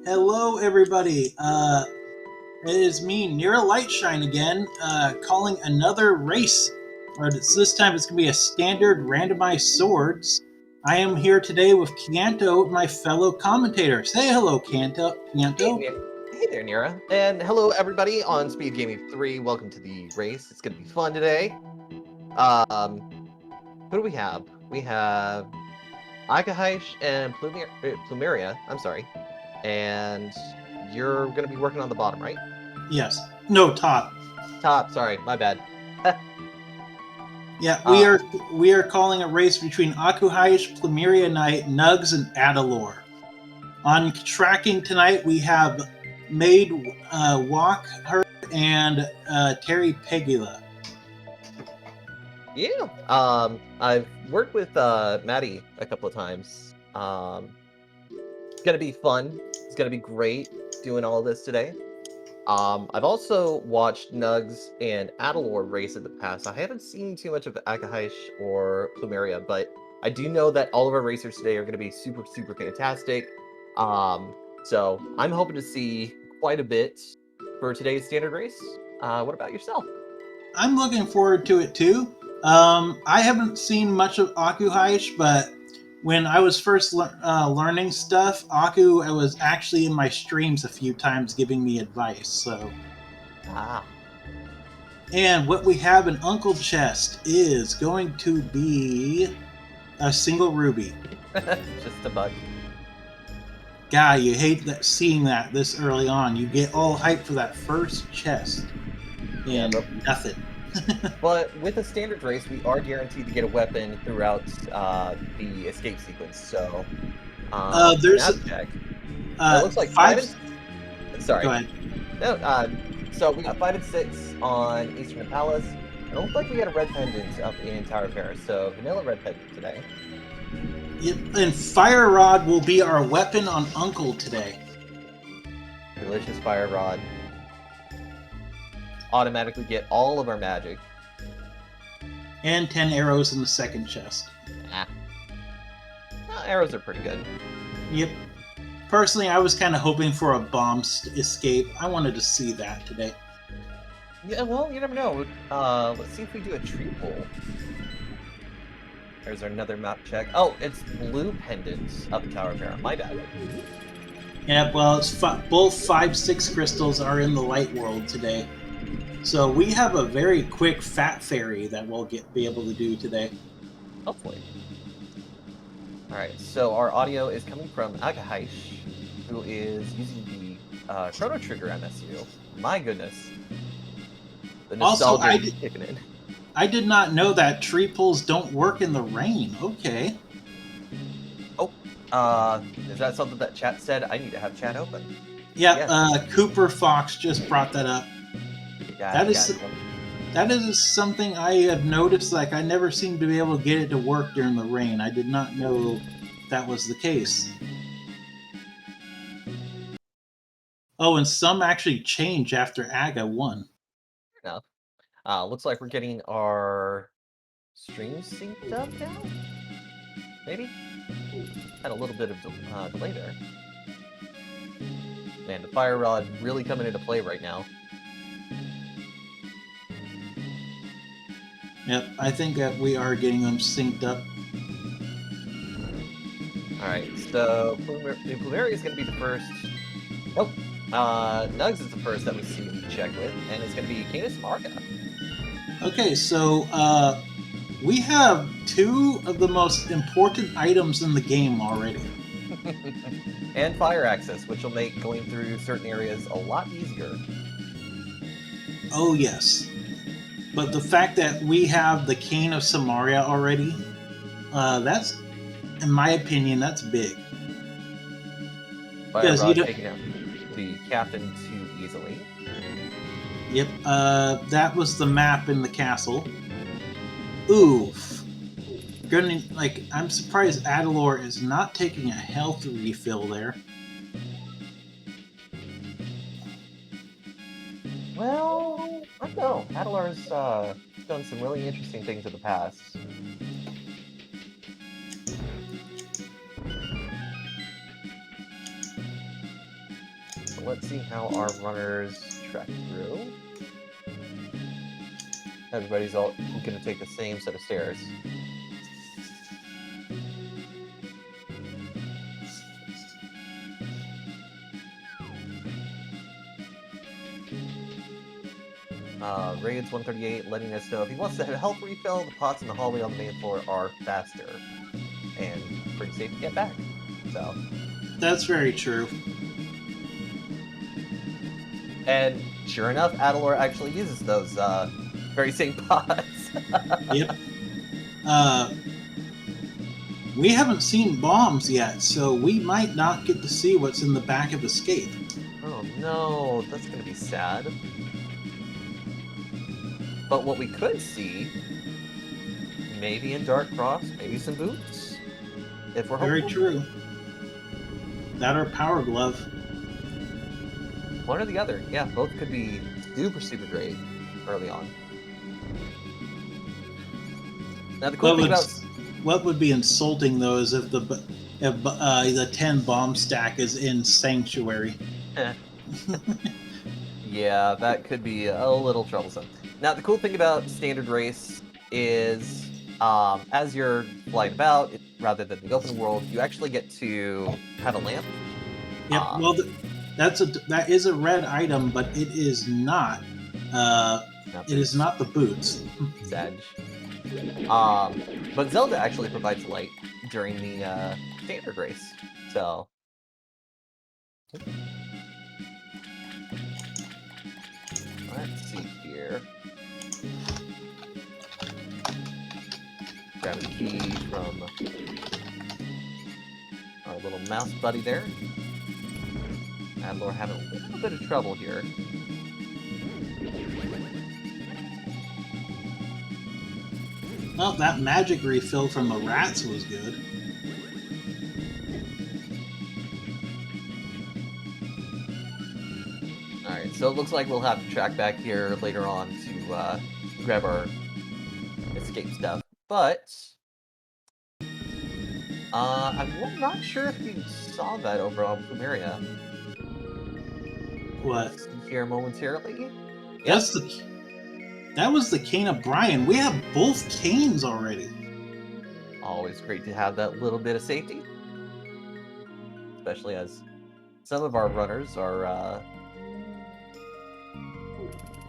Hello, everybody. It is me, Nira Lightshine again, calling another race. Or this time it's going to be a standard randomized swords. I am here today with Kianto, my fellow commentator. Say hello, Kianto. Hey there, Nira. And hello, everybody on Speed Gaming 3. Welcome to the race. It's going to be fun today. Who do we have? We have Akahaish and Plumeria. I'm sorry. And you're going to be working on the bottom, right? Yes. No, top. Top, sorry, my bad. Yeah, we are calling a race between Akuhaish, Plumeria Knight, Nugs, and Adalor. On tracking tonight, we have Maid Walker and Terry Pegula. Yeah. I've worked with Maddie a couple of times. It's gonna be fun. It's gonna be great doing all this today. I've also watched Nugs and Adalor race in the past. I haven't seen too much of Akahaish or Plumeria, but I do know that all of our racers today are going to be super, super fantastic. So I'm hoping to see quite a bit for today's standard race. What about yourself? I'm looking forward to it too. I haven't seen much of Akuhaish, but when I was first learning stuff, Aku was actually in my streams a few times giving me advice. So, and what we have in Uncle Chest is going to be a single ruby. Just a bug. God, you hate that seeing that this early on. You get all hyped for that first chest, and nothing. But with a standard race, we are guaranteed to get a weapon throughout the escape sequence. So there's check. It looks like five. Sorry. Go ahead. No. So we got 5 and 6 on Eastern Palace. It looks like we got a red pendant up in Tower Fair. So vanilla red pendant today. Yep, and Fire Rod will be our weapon on Uncle today. Delicious Fire Rod. Automatically get all of our magic. And 10 arrows in the second chest. Well, arrows are pretty good. Yep. Personally, I was kind of hoping for a bomb escape. I wanted to see that today. Yeah, well, you never know. Let's see if we do a tree pull. There's another map check. Oh, it's blue pendants up Tower Fair. My bad. Yeah, well, it's both 5-6 crystals are in the light world today. So we have a very quick fat fairy that we'll be able to do today. Hopefully. Alright, so our audio is coming from Akahaish, who is using the Chrono Trigger MSU. My goodness. The nostalgia is kicking in. I did not know that tree pulls don't work in the rain. Okay. Oh, is that something that chat said? I need to have chat open. Yeah, Cooper Fox just brought that up. That is something I have noticed. Like, I never seem to be able to get it to work during the rain. I did not know that was the case. Oh, and some actually change after Aga won. Fair enough. Looks like we're getting our streams synced up now? Maybe? Had a little bit of delay there. Man, the Fire Rod really coming into play right now. Yep, I think that we are getting them synced up. Alright, so Plumeria is going to be the first. Nope. Nugs is the first that we see we check with, and it's going to be Canis Marga. Okay, so we have 2 of the most important items in the game already. And fire access, which will make going through certain areas a lot easier. Oh, yes. But the fact that we have the Cane of Samaria already, that's, in my opinion, that's big. Fire Rod taking out the captain too easily. Yep, that was the map in the castle. Oof. I'm surprised Adalor is not taking a health refill there. Well, I don't know. Adalor's done some really interesting things in the past. let's see how our runners track through. Everybody's all gonna take the same set of stairs. Raids 138 letting us know if he wants to have a health refill, the pots in the hallway on the main floor are faster and pretty safe to get back. So That's very true. And sure enough, Adalor actually uses those very same pots. Yep. We haven't seen bombs yet, so we might not get to see what's in the back of Escape. Oh no, that's gonna be sad. But what we could see, maybe in Dark Cross, maybe some boots, if we're Very hopeful. true. That or Power Glove. One or the other. Yeah, both could be super, super great early on. Now the cool thing about what would be insulting though is if the 10 bomb stack is in Sanctuary. Yeah, that could be a little troublesome. Now the cool thing about Standard Race is as you're flying about, rather than the open world, you actually get to have a lamp. Yep. Well, that is a red item, but it is not. It is not the boots. Sedge. But Zelda actually provides light during the Standard Race, so. Let's see here. Grab a key from our little mouse buddy there. Adalor having a little bit of trouble here. Well, that magic refill from the rats was good. Alright, so it looks like we'll have to track back here later on to grab our escape stuff. But I'm not sure if you saw that over on Plumeria. What? Here momentarily. That's that was the cane of Brian. We have both canes already. Always great to have that little bit of safety, especially as some of our runners are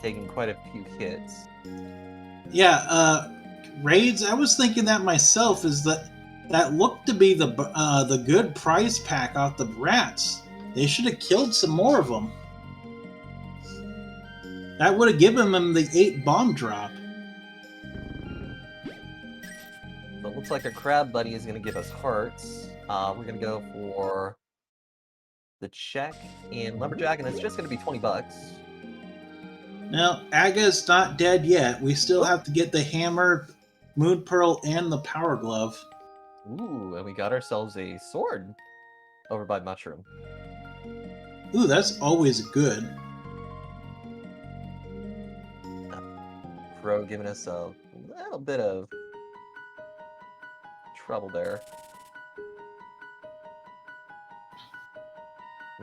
taking quite a few hits. Yeah, raids. I was thinking that myself. Is that looked to be the good prize pack off the rats? They should have killed some more of them. That would have given them the 8 bomb drop. So it looks like our crab buddy is going to give us hearts. We're going to go for the check in Lumberjack, and it's just going to be $20. Now, Aga's not dead yet. We still have to get the hammer, Moon Pearl, and the Power Glove. Ooh, and we got ourselves a sword over by Mushroom. Ooh, that's always good. Crow giving us a little bit of trouble there.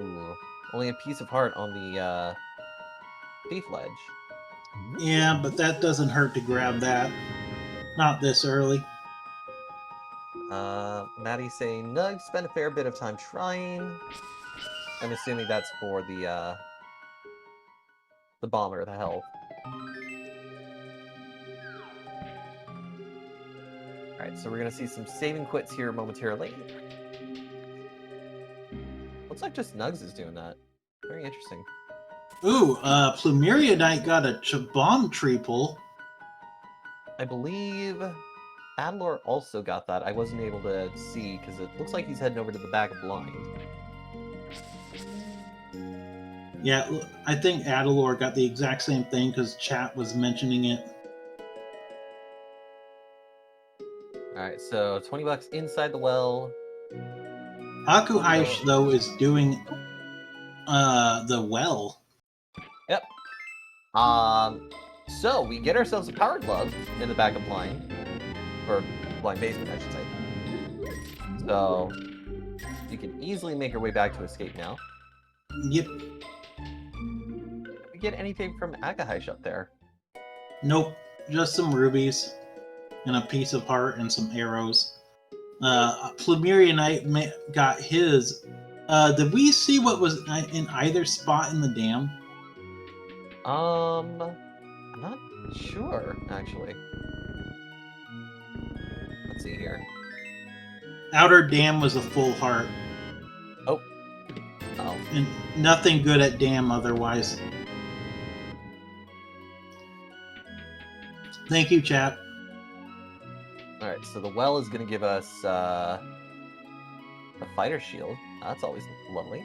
Ooh, only a piece of heart on the thief ledge. Yeah, but that doesn't hurt to grab that. Not this early. Maddie saying, Nug spent a fair bit of time trying. I'm assuming that's for the bomber, the health. Alright, so we're gonna see some saving quits here momentarily. Looks like just Nugs is doing that. Very interesting. Ooh, Plumeria Knight got a bomb triple. I believe Adalor also got that. I wasn't able to see because it looks like he's heading over to the back of blind. Yeah, I think Adalor got the exact same thing because chat was mentioning it. Alright, so $20 inside the well. Akuhaish, though, is doing the well. Yep. So we get ourselves a power glove in the back of blind. Or blind basement, I should say. So you can easily make your way back to escape now. Yep. Did we get anything from Akahaish up there? Nope. Just some rubies and a piece of heart and some arrows. Plumeria Knight got his. Did we see what was in either spot in the dam? I'm not sure, actually. Let's see here. Outer dam was a full heart. Oh. And nothing good at dam otherwise. Thank you, chat. Alright, so the well is going to give us a fighter shield. That's always lovely.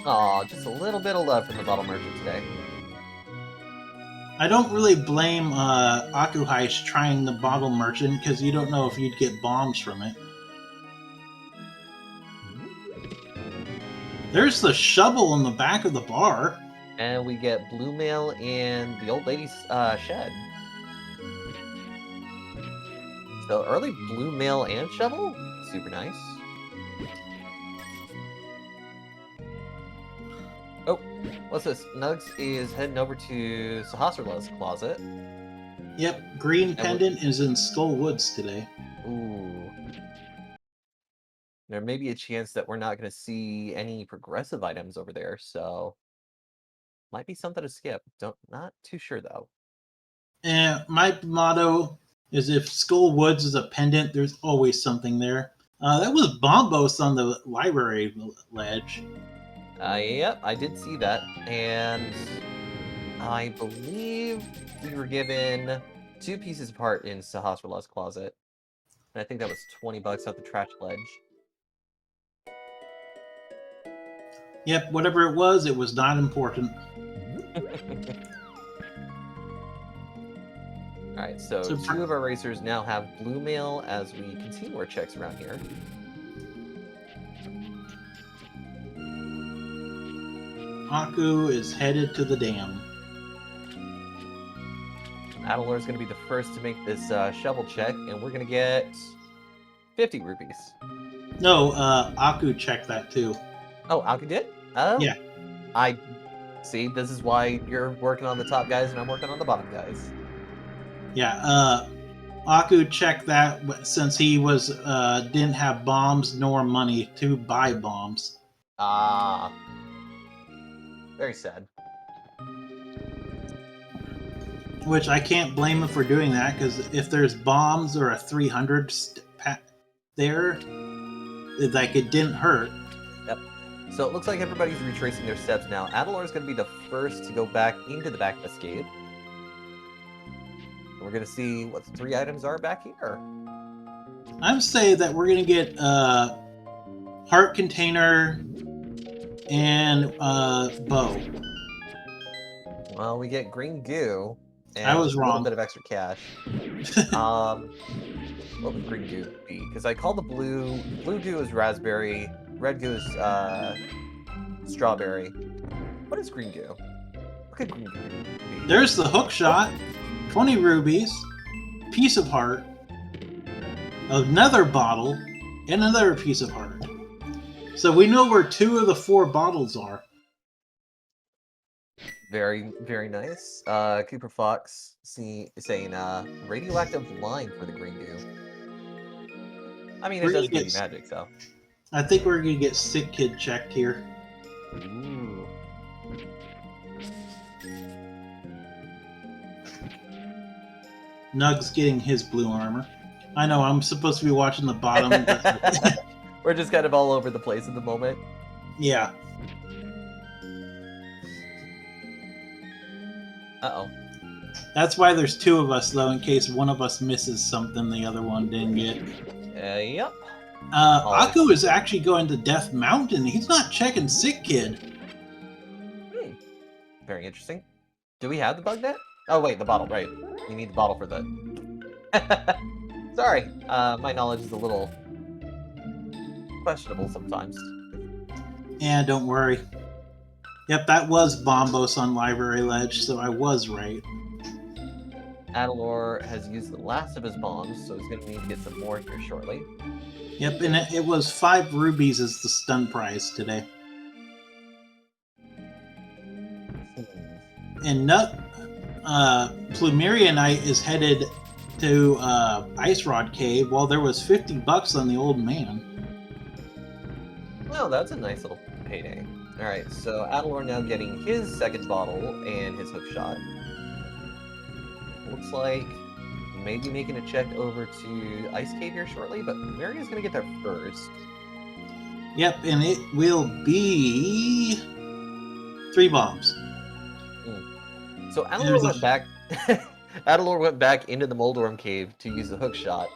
Aw, just a little bit of love from the bottle merchant today. I don't really blame Akuhaish trying the bottle merchant because you don't know if you'd get bombs from it. There's the shovel in the back of the bar. And we get blue mail in the old lady's shed. So early blue mail and shovel, super nice. Oh, what's this? Nugs is heading over to Sahasrarla's closet. Yep, green pendant is in Skull Woods today. Ooh. There may be a chance that we're not going to see any progressive items over there, so might be something to skip. Not too sure though. My motto is if Skull Woods is a pendant, there's always something there. That was Bombos on the library ledge. Yep, I did see that, and I believe we were given 2 pieces of heart in Sahasrarla's closet, and I think that was $20 off the trash ledge. Yep, whatever it was not important. Alright, so 2 of our racers now have blue mail as we continue our checks around here. Aku is headed to the dam. Adelor is going to be the first to make this shovel check, and we're going to get 50 rupees. No, Aku checked that too. Oh, Aku did? Oh. Yeah. I see, this is why you're working on the top guys and I'm working on the bottom guys. Yeah, Aku checked that since he was didn't have bombs nor money to buy bombs. Ah. Very sad. Which I can't blame him for doing that, because if there's bombs or a 300 there, like it didn't hurt. Yep. So it looks like everybody's retracing their steps now. Adelor is going to be the first to go back into the back cascade. We're going to see what the 3 items are back here. I'm saying that we're going to get heart container and bow. Well, we get green goo. And I was a wrong. little bit of extra cash. What would green goo be? Because I call the blue goo is raspberry, red goo is strawberry. What is green goo? What could green goo be? There's the hook shot, 20 rubies, piece of heart, another bottle, and another piece of heart. So we know where 2 of the 4 bottles are. Very, very nice. Cooper Fox saying radioactive line for the green goo. I mean, it does give you magic, so. I think we're going to get Sick Kid checked here. Ooh. Nug's getting his blue armor. I know, I'm supposed to be watching the bottom. We're just kind of all over the place at the moment. Yeah. Uh-oh. That's why there's 2 of us, though, in case one of us misses something the other one didn't get. Yep. Aku is actually going to Death Mountain. He's not checking Sick Kid. Very interesting. Do we have the bug net? Oh, wait, the bottle, right. You need the bottle for the... Sorry, my knowledge is a little questionable sometimes. Yeah, don't worry. Yep, that was Bombos on Library Ledge, so I was right. Adalor has used the last of his bombs, so he's going to need to get some more here shortly. Yep, and it was 5 rubies as the stun prize today. And Plumeria Knight is headed to Ice Rod Cave while there was $50 on the old man. Well, that's a nice little payday. Alright, so Adalor now getting his second bottle and his hook shot. Looks like maybe making a check over to Ice Cave here shortly, but Maria's going to get there first. Yep, and it will be 3 bombs. So Adalor went back. Adalor went back into the Moldorm Cave to use the hook shot,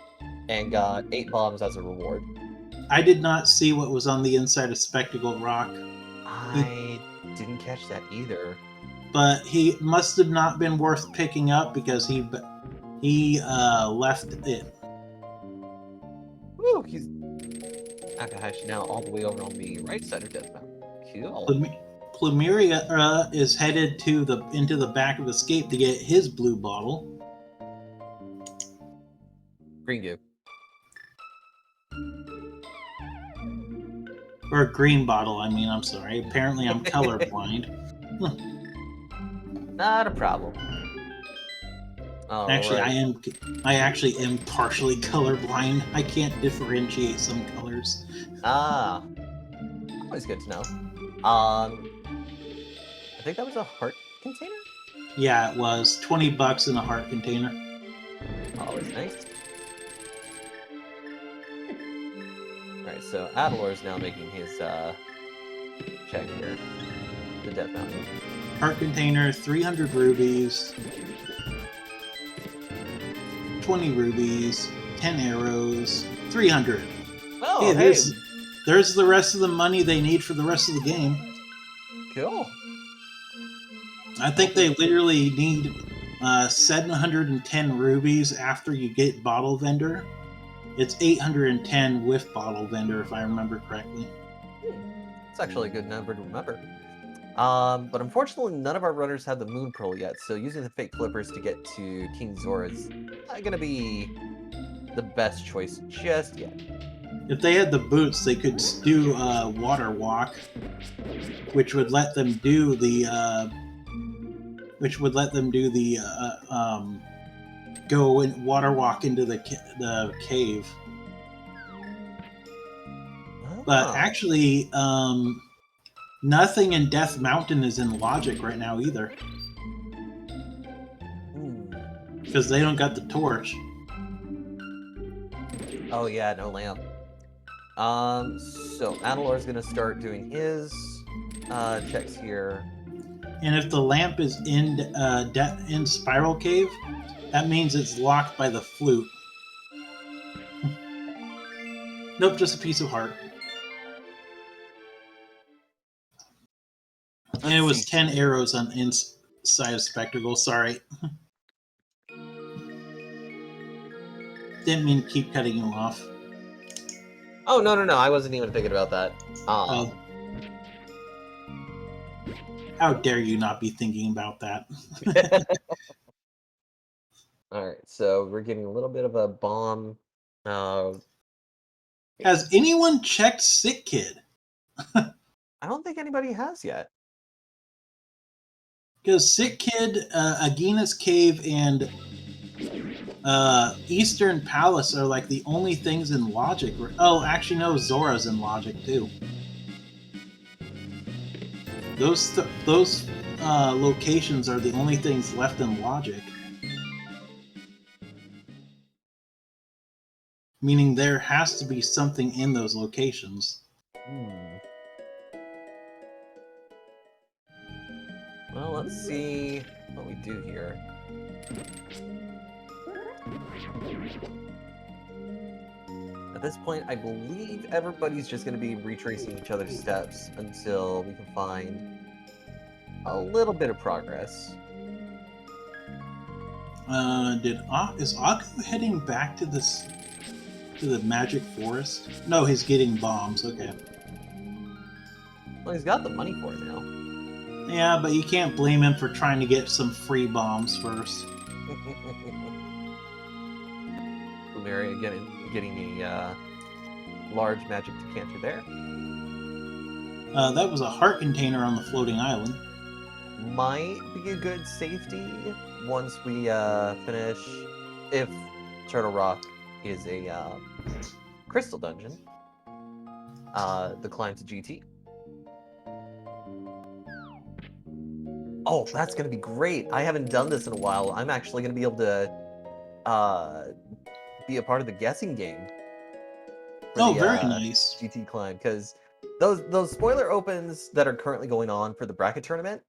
and got 8 bombs as a reward. I did not see what was on the inside of Spectacle Rock. I didn't catch that either. But he must have not been worth picking up because he left it. Woo! He's Akahashi now all the way over on the right side of Death Mountain. Cool. Plumeria is headed into the back of Escape to get his blue bottle. Green goo. Or green bottle, I mean, I'm sorry. Apparently I'm colorblind. Not a problem. Actually, I actually am partially colorblind. I can't differentiate some colors. Ah. Always good to know. I think that was a heart container? Yeah, it was. $20 in a heart container. Always nice. Alright, so Adalor is now making his check here. The Death Mountain. Heart container, 300 rubies, 20 rubies, 10 arrows, 300. Oh, hey! There's the rest of the money they need for the rest of the game. Cool. I think they literally need 710 rubies after you get Bottle Vendor. It's 810 with Bottle Vendor, if I remember correctly. It's actually a good number to remember. But unfortunately, none of our runners have the Moon Pearl yet, so using the Fake Flippers to get to King Zora is not going to be the best choice just yet. If they had the boots, they could do Water Walk, which would let them do the go and water walk into the cave. But actually, nothing in Death Mountain is in logic right now either, because they don't got the torch. Oh yeah, no lamp. So Adalor's gonna start doing his checks here. And if the lamp is in Spiral Cave, that means it's locked by the flute. Nope, just a piece of heart. And it was 10 arrows on inside of Spectacle, sorry. Didn't mean to keep cutting you off. Oh, no, I wasn't even thinking about that. Oh. How dare you not be thinking about that? Alright, so we're getting a little bit of a bomb. Has anyone checked Sick Kid? I don't think anybody has yet. Because Sick Kid, Agina's Cave, and Eastern Palace are like the only things in logic. Oh, actually no, Zora's in logic too. Those locations are the only things left in logic. Meaning there has to be something in those locations. Well, let's see what we do here. At this point, I believe everybody's just going to be retracing each other's steps until we can find a little bit of progress. Is Aku heading back to the Magic Forest? No, he's getting bombs. Okay. Well, he's got the money for it now. Yeah, but you can't blame him for trying to get some free bombs first. Plumeria getting a large magic decanter there. That was a heart container on the floating island. Might be a good safety once we finish. If Turtle Rock is a crystal dungeon, the climb to GT. Oh, that's gonna be great. I haven't done this in a while. I'm actually gonna be able to be a part of the guessing game for Oh, the very nice. GT climb, because those spoiler opens that are currently going on for the bracket tournament,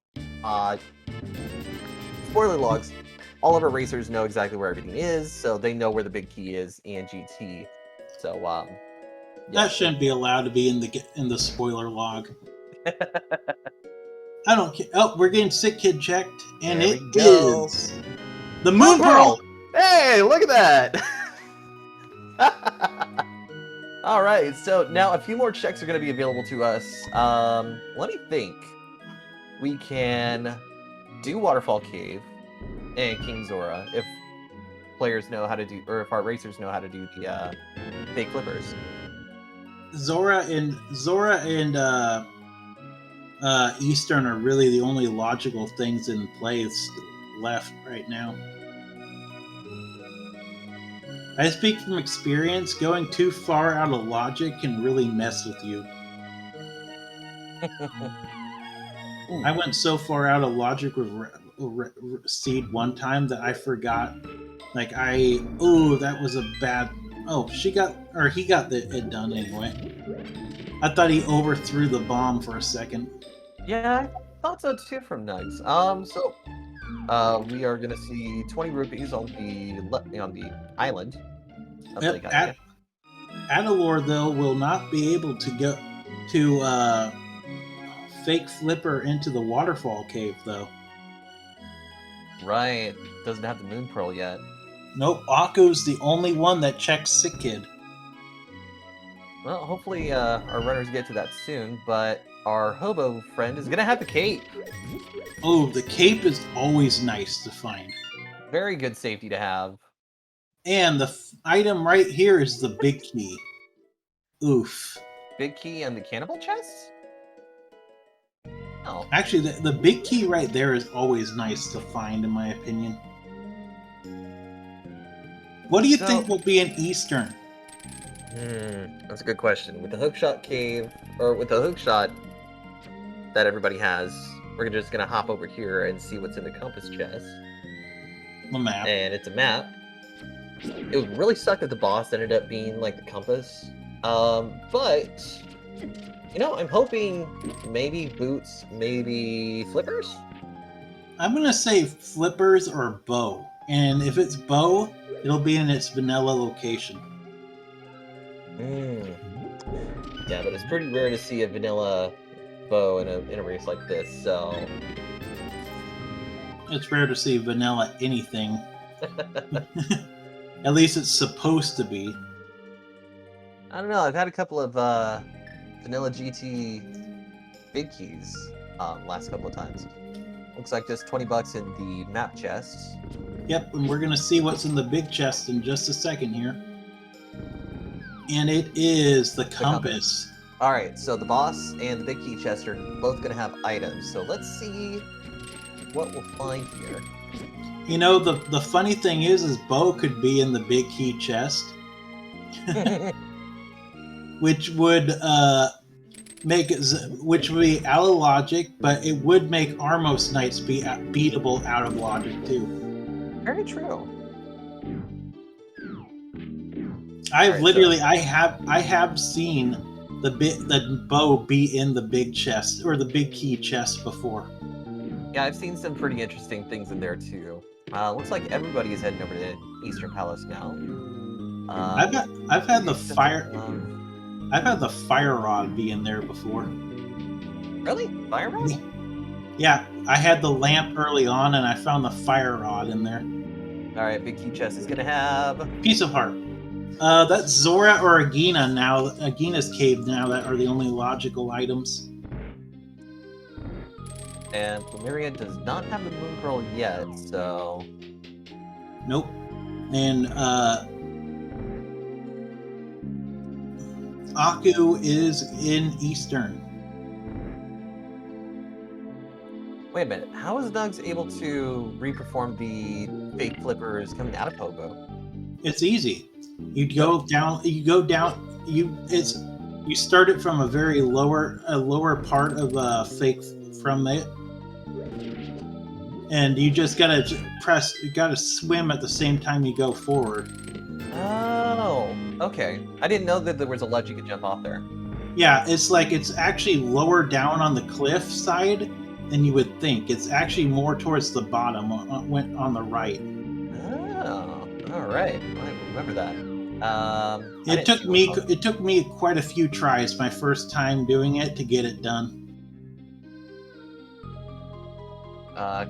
spoiler logs, all of our racers know exactly where everything is, so they know where the big key is in GT. So yeah. That shouldn't be allowed to be in the spoiler log. I don't care. Oh, we're getting Sick Kid checked, and There it we go. is the Moon Pearl. Hey, look at that! All right, so now a few more checks are going to be available to us. Let me think. We can do Waterfall Cave and King Zora if players know how to do, or if our racers know how to do the fake flippers. Zora and Eastern are really the only logical things in play left right now. I speak from experience. Going too far out of logic can really mess with you. I went so far out of logic with Seed one time that I forgot. Like that was a bad. Oh, he got it done anyway. I thought he overthrew the bomb for a second. Yeah, I thought so too from Nugs. So we are gonna see 20 rupees on the island. Yep, Adalor though will not be able to go to fake flipper into the waterfall cave though. Right, doesn't have the Moon Pearl yet. Nope, Akku's the only one that checks Sick Kid. Well, hopefully our runners get to that soon, but our hobo friend is gonna have the cape. Oh, the cape is always nice to find. Very good safety to have. And the item right here is the big key. Oof. Big key and the cannibal chest? Oh. Actually, the big key right there is always nice to find, in my opinion. What do you think will be an Eastern? That's a good question. With the hookshot cave, or with the hookshot that everybody has, we're just gonna hop over here and see what's in the compass chest. The map. And it's a map. It would really suck that the boss ended up being like the compass. But you know, I'm hoping maybe boots, maybe flippers. I'm gonna say flippers or bow, and if it's bow, it'll be in its vanilla location. Yeah, but it's pretty rare to see a vanilla bow in a race like this, so it's rare to see vanilla anything. At least it's supposed to be. I don't know. I've had a couple of vanilla GT big keys last couple of times. Looks like just 20 bucks in the map chest. Yep, and we're gonna see what's in the big chest in just a second here. And it is the compass. All right, so the boss and the big key chest are both gonna have items. So let's see what we'll find here. You know, the funny thing is Bo could be in the big key chest, which would which would be out of logic, but it would make Armos Knights be beatable out of logic too. Very true. I have seen the bow be in the big chest or the big key chest before. Yeah, I've seen some pretty interesting things in there too. Looks like everybody is heading over to Eastern Palace now. I've had the fire rod be in there before. Really? Fire rod? Yeah, I had the lamp early on, and I found the fire rod in there. All right, big key chest is gonna have piece of heart. That's Zora or Agina now. Agina's cave now that are the only logical items. And Plumeria does not have the Moon Pearl yet, so Nope. And Aku is in Eastern. Wait a minute. How is Nugs able to reperform the fake flippers coming out of Pogo? It's easy. You go down. You go down. You start it from a very lower part of fake from it, and you just gotta press. You gotta swim at the same time you go forward. Oh, okay. I didn't know that there was a ledge you could jump off there. Yeah, it's actually lower down on the cliff side than you would think. It's actually more towards the bottom on the right. Oh, all right. I remember that. I It didn't took see one. me it took me quite a few tries my first time doing it to get it done.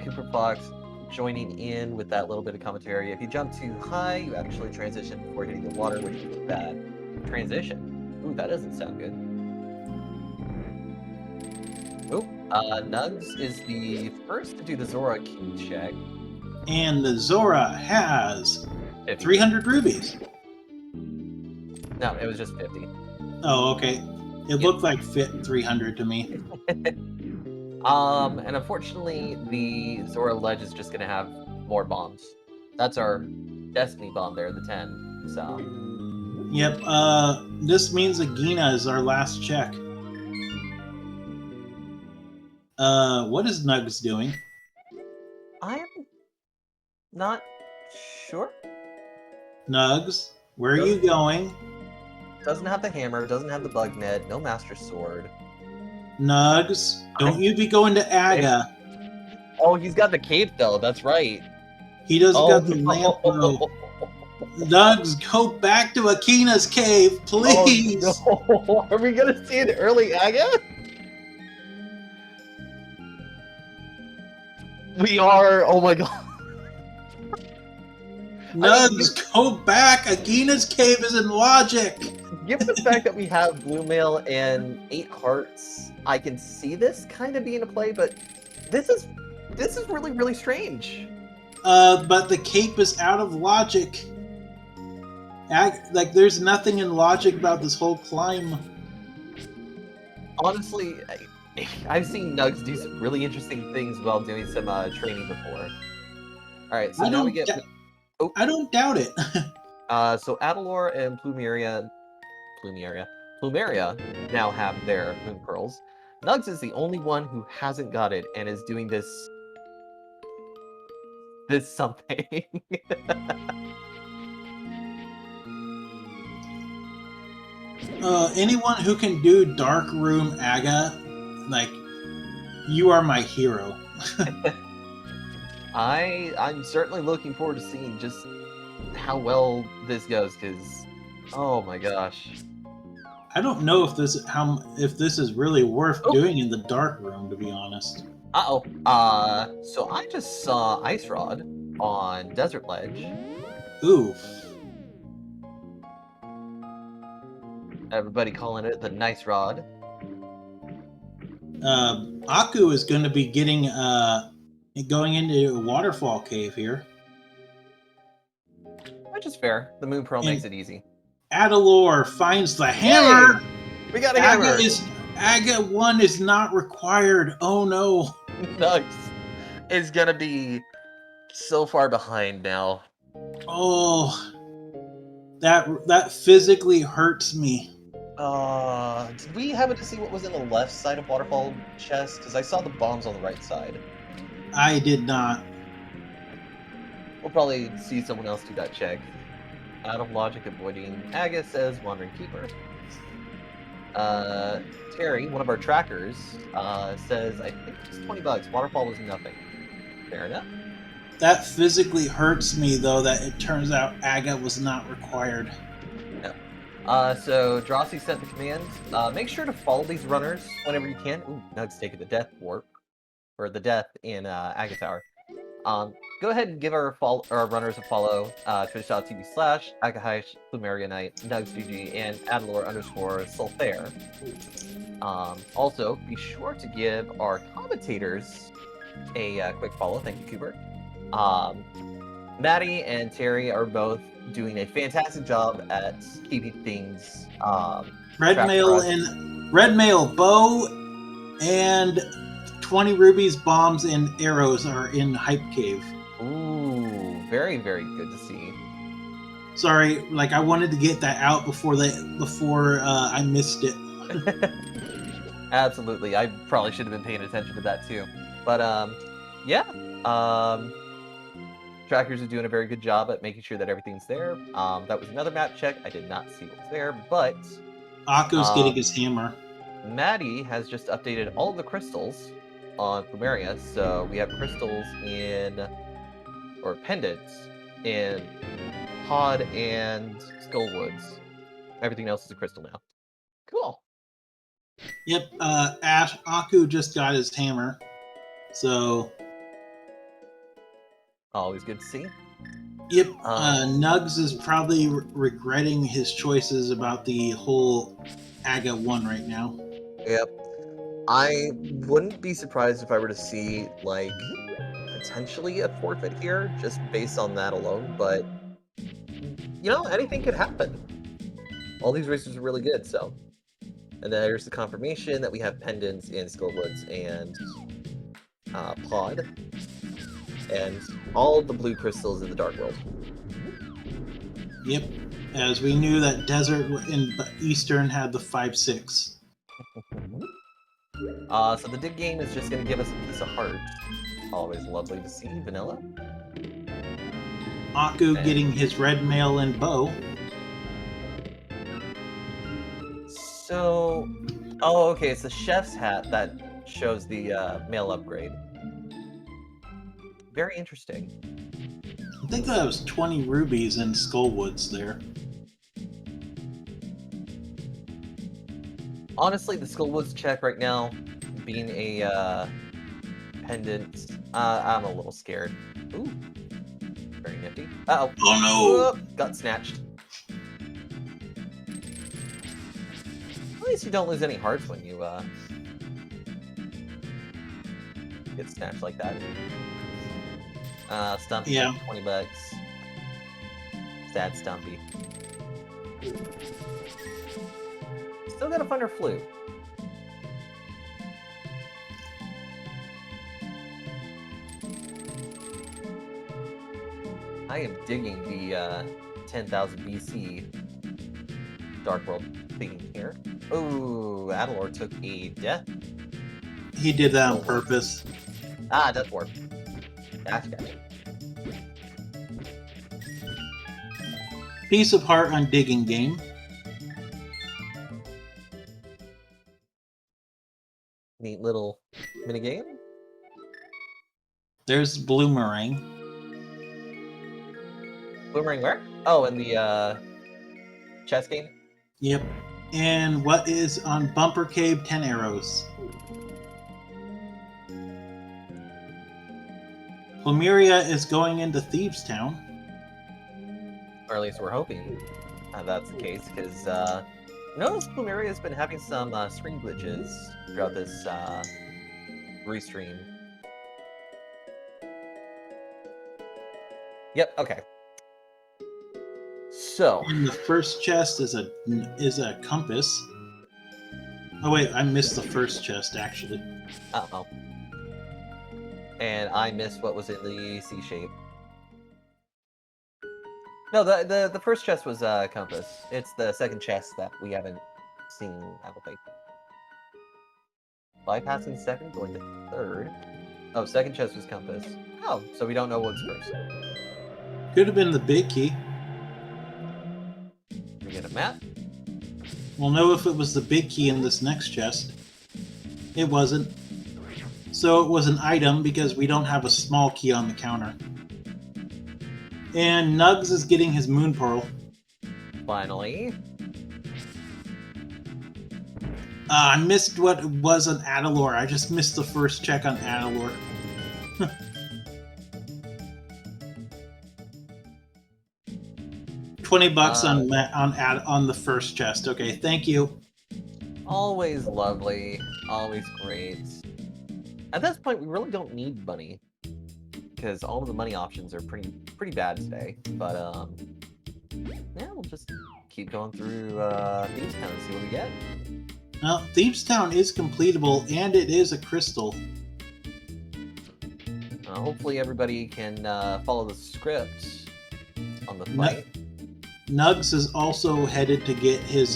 Cooper Fox joining in with that little bit of commentary. If you jump too high, you actually transition before hitting the water, which is bad. Transition. Ooh, that doesn't sound good. Ooh, Nugs is the first to do the Zora key check. And the Zora has 50. 300 rubies. No, it was just 50. Oh, okay. It looked like fit 300 to me. And unfortunately, the Zora ledge is just gonna have more bombs. That's our destiny bomb there, the 10. So. Yep. This means Agina is our last check. What is Nugs doing? I'm not sure. Nugs, where are you going? Doesn't have the hammer, doesn't have the bug net, no master sword. Nugs, don't you be going to Aga. Oh, he's got the cape though, that's right. He doesn't got the lamp though. Nugs, go back to Akina's cave, please. Oh, no. Are we gonna see an early Aga? We are. Oh my god. Nugs, go back. Akina's cave is in logic. Given the fact that we have Blue Mail and 8 hearts, I can see this kind of being a play, but this is really, really strange. But the cape is out of logic. Like, there's nothing in logic about this whole climb. Honestly, I've seen Nugs do some really interesting things while doing some training before. Alright, so now we get... I don't doubt it. So Adalor and Plumeria now have their Moon Pearls. Nugs is the only one who hasn't got it and is doing this something. Anyone who can do Dark Room Aga, like, you are my hero. I'm certainly looking forward to seeing just how well this goes, because oh my gosh. I don't know if this is really worth doing in the Dark Room, to be honest. So I just saw Ice Rod on Desert Ledge. Ooh. Everybody calling it the Nice Rod. Aku is going to be going into a waterfall cave here. Which is fair. The Moon Pearl makes it easy. Adalor finds the hammer! Yay! We got a hammer! Aga 1 is not required. Oh no. Nugs is gonna be so far behind now. Oh. That physically hurts me. Did we happen to see what was in the left side of Waterfall chest? Because I saw the bombs on the right side. I did not. We'll probably see someone else do that check. Out of logic, avoiding Aga says Wandering Keeper. Terry, one of our trackers, says, I think it's $20. Waterfall was nothing. Fair enough. That physically hurts me, though, that it turns out Aga was not required. No. So Drosy sent the command. Make sure to follow these runners whenever you can. Ooh, Nug's taking the death warp. Or the death in Aga Tower. Go ahead and give our runners a follow. Twitch.tv/Agahish, Plumeria Knight, NugsGG, and Adalor_Sulfair. Also, be sure to give our commentators a quick follow. Thank you, Cooper. Maddie and Terry are both doing a fantastic job at keeping things Red mail bow and 20 rubies, bombs, and arrows are in Hype Cave. Ooh, very, very good to see. Sorry, like I wanted to get that out before I missed it. Absolutely, I probably should have been paying attention to that too. But yeah, trackers are doing a very good job at making sure that everything's there. That was another map check. I did not see what was there, but Akko's getting his hammer. Maddie has just updated all of the crystals on Plumeria, so we have crystals or pendants in Pod and Skullwoods. Everything else is a crystal now. Cool. Yep, Akko just got his hammer, so always good to see. Yep, Nugs is probably regretting his choices about the whole AGA 1 right now. Yep. I wouldn't be surprised if I were to see, like, potentially a forfeit here, just based on that alone, but, you know, anything could happen. All these races are really good, so. And there's the confirmation that we have pendants in Skullwoods and Pod, and all the blue crystals in the Dark World. Yep, as we knew that Desert in Eastern had the 5-6. So the dig game is just going to give us a piece of heart. Always lovely to see. Vanilla. Akko getting his red mail and bow. So, oh, okay, it's the chef's hat that shows the mail upgrade. Very interesting. I think that was 20 rubies in Skullwoods there. Honestly, the Skullwoods check right now, being a pendant, I'm a little scared. Ooh, very nifty. Uh-oh. Oh no! Whoop, got snatched. At least you don't lose any hearts when you get snatched like that. Stumpy, yeah. 20 bucks. Sad Stumpy. Still gotta find her flute. I am digging the 10,000 BC Dark World theme here. Ooh, Adalor took a death. He did that on purpose. Ah, Death Warp. Gotcha. Piece of heart on digging game. Neat little minigame. There's Bloomerang. Bloomerang where? Oh, in the chess game? Yep. And what is on Bumper Cave? 10 arrows. Plumeria is going into Thieves Town. Or at least we're hoping that's the case, because notice Plumeria has been having some screen glitches throughout this restream. Yep, okay. So and the first chest is a compass. Oh wait, I missed the first chest actually. Uh-oh. And I missed what was in the C shape. No, the first chest was compass. It's the second chest that we haven't seen, I don't think. Bypassing second, going to third. Oh, second chest was compass. Oh, so we don't know what's first. Could have been the big key. We get a map. We'll know if it was the big key in this next chest. It wasn't. So it was an item because we don't have a small key on the counter. And Nugs is getting his moon pearl. Finally. I missed what was on Adalor. I just missed the first check on Adalor. $20 on the first chest. Okay, thank you. Always lovely. Always great. At this point, we really don't need money. because all of the money options are pretty bad today. But yeah, we'll just keep going through Thieves Town and see what we get. Now, Thieves Town is completable, and it is a crystal. Hopefully everybody can follow the script on the fight. Nugs is also headed to get his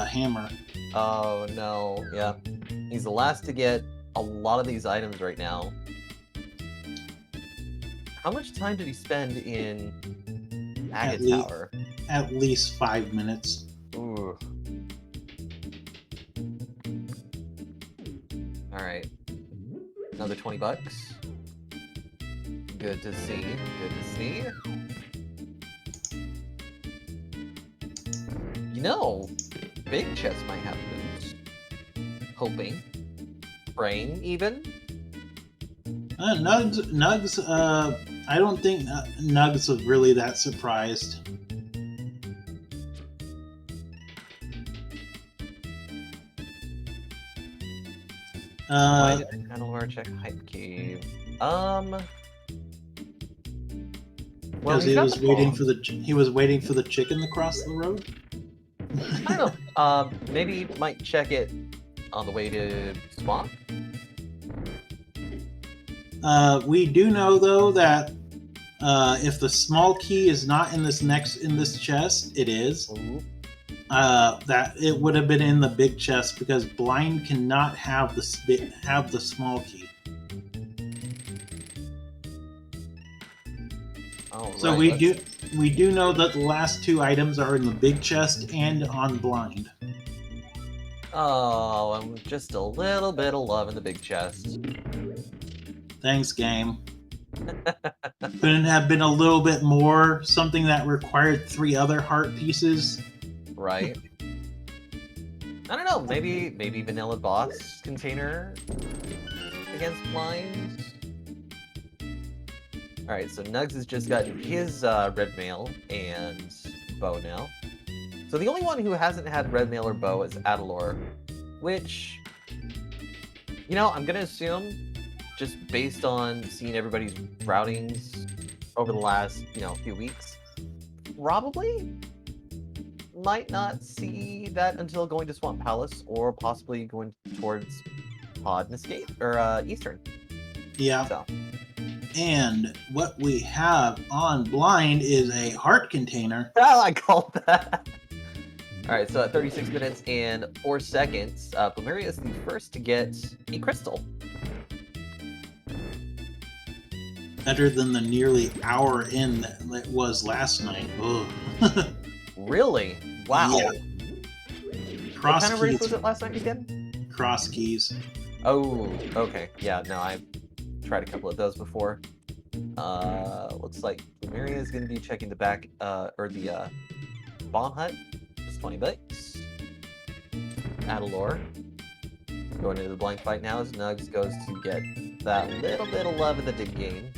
hammer. Oh no, yeah. He's the last to get a lot of these items right now. How much time did he spend in Agate Tower? At least 5 minutes. Ooh. Alright. Another $20. Good to see. Good to see. You know, big chest might have boots. Hoping. Praying, even. Nugs, I don't think Nugs was really that surprised. Why did I don't want to check Hype Cave? Because he was waiting for the chicken to cross the road. I don't know. Maybe might check it on the way to Swamp. We do know though that if the small key is not in this chest, it is. Ooh. That it would have been in the big chest because blind cannot have the small key. So right, we do know that the last two items are in the big chest and on blind. Oh, I'm just a little bit of love in the big chest. Thanks, game. Couldn't have been a little bit more something that required 3 other heart pieces. Right. I don't know. Maybe vanilla boss container against blind. All right, so Nugs has just gotten his red mail and bow now. So the only one who hasn't had red mail or bow is Adalor, which, you know, I'm gonna assume, just based on seeing everybody's routings over the last, few weeks, probably might not see that until going to Swamp Palace or possibly going towards Pod and Escape or Eastern. Yeah. So. And what we have on blind is a heart container. Oh, I called that. All right, so at 36 minutes and 4 seconds, Plumeria is the first to get a crystal. Better than the nearly hour in that it was last night. Really? Wow. Yeah. What kind of race was it last night again? Cross keys. Oh, okay. Yeah, no, I've tried a couple of those before. Looks like Plumeria is going to be checking the back, or the bomb hut. Just $20. Adalor going into the blind fight now as Nugs goes to get that little bit of love in the dig game.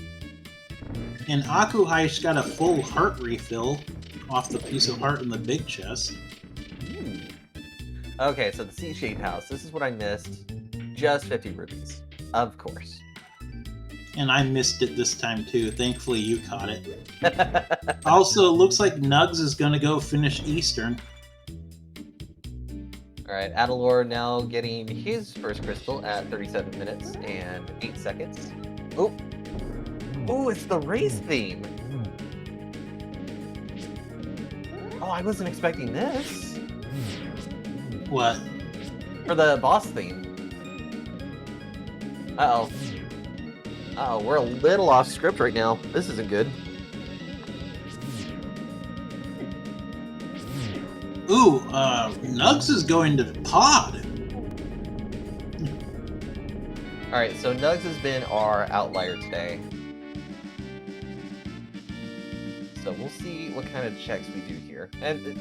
And Akuhai's got a full heart refill off the piece of heart in the big chest. Okay, so the C-shaped house. This is what I missed. Just 50 rupees. Of course. And I missed it this time too. Thankfully you caught it. Also, it looks like Nugs is going to go finish Eastern. Alright, Adalor now getting his first crystal at 37 minutes and 8 seconds. Oh! Oh, it's the race theme! Oh, I wasn't expecting this. What? For the boss theme. Uh-oh. Uh-oh, we're a little off script right now. This isn't good. Ooh, Nugs is going to Pod. Alright, so Nugs has been our outlier today. So we'll see what kind of checks we do here. And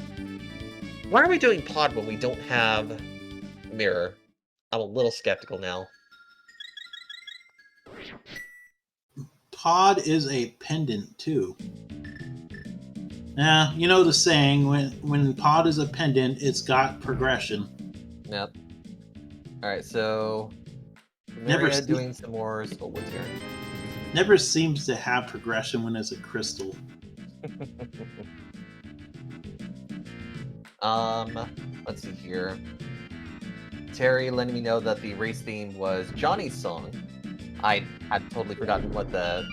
why are we doing Pod when we don't have Mirror? I'm a little skeptical now. Pod is a pendant too. Yeah, you know the saying, when Pod is a pendant, it's got progression. Yep. Alright, so Maria doing some more Skullwoods here. Never seems to have progression when it's a crystal. Let's see here. Terry letting me know that the race theme was Johnny's song. I had totally forgotten what the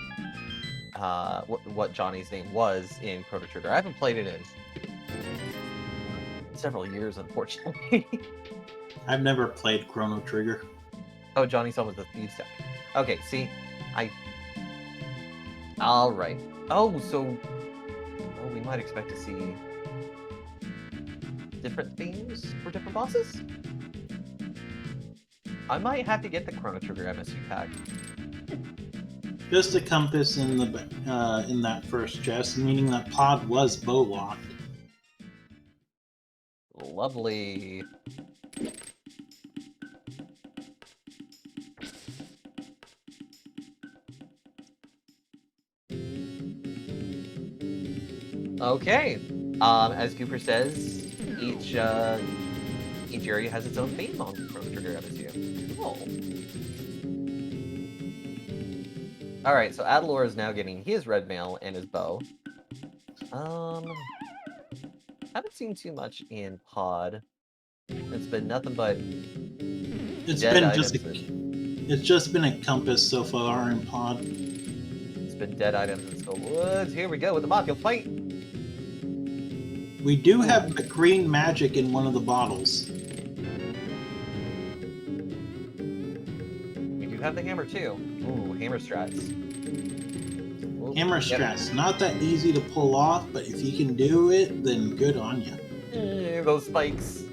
what Johnny's name was in Chrono Trigger. I haven't played it in several years, unfortunately. I've never played Chrono Trigger. Oh, Johnny's song was the Thieves' Step. Okay, see, all right. Oh, so we might expect to see different themes for different bosses. I might have to get the Chrono Trigger MSU pack. Just a compass in the in that first chest, meaning that Pod was bow locked. Lovely. Okay. As Cooper says, each area has its own theme on Chrono Trigger MSU. Cool. Alright, so Adalor is now getting his red mail and his bow. Haven't seen too much in Pod. It's been nothing but It's just been a compass so far in Pod. It's been dead items in Skullwoods. Here we go with the Mafia fight. We do have the green magic in one of the bottles. We do have the hammer too. Ooh, hammer strats. Ooh, Hammer strats, not that easy to pull off, but if you can do it, then good on you. Those spikes.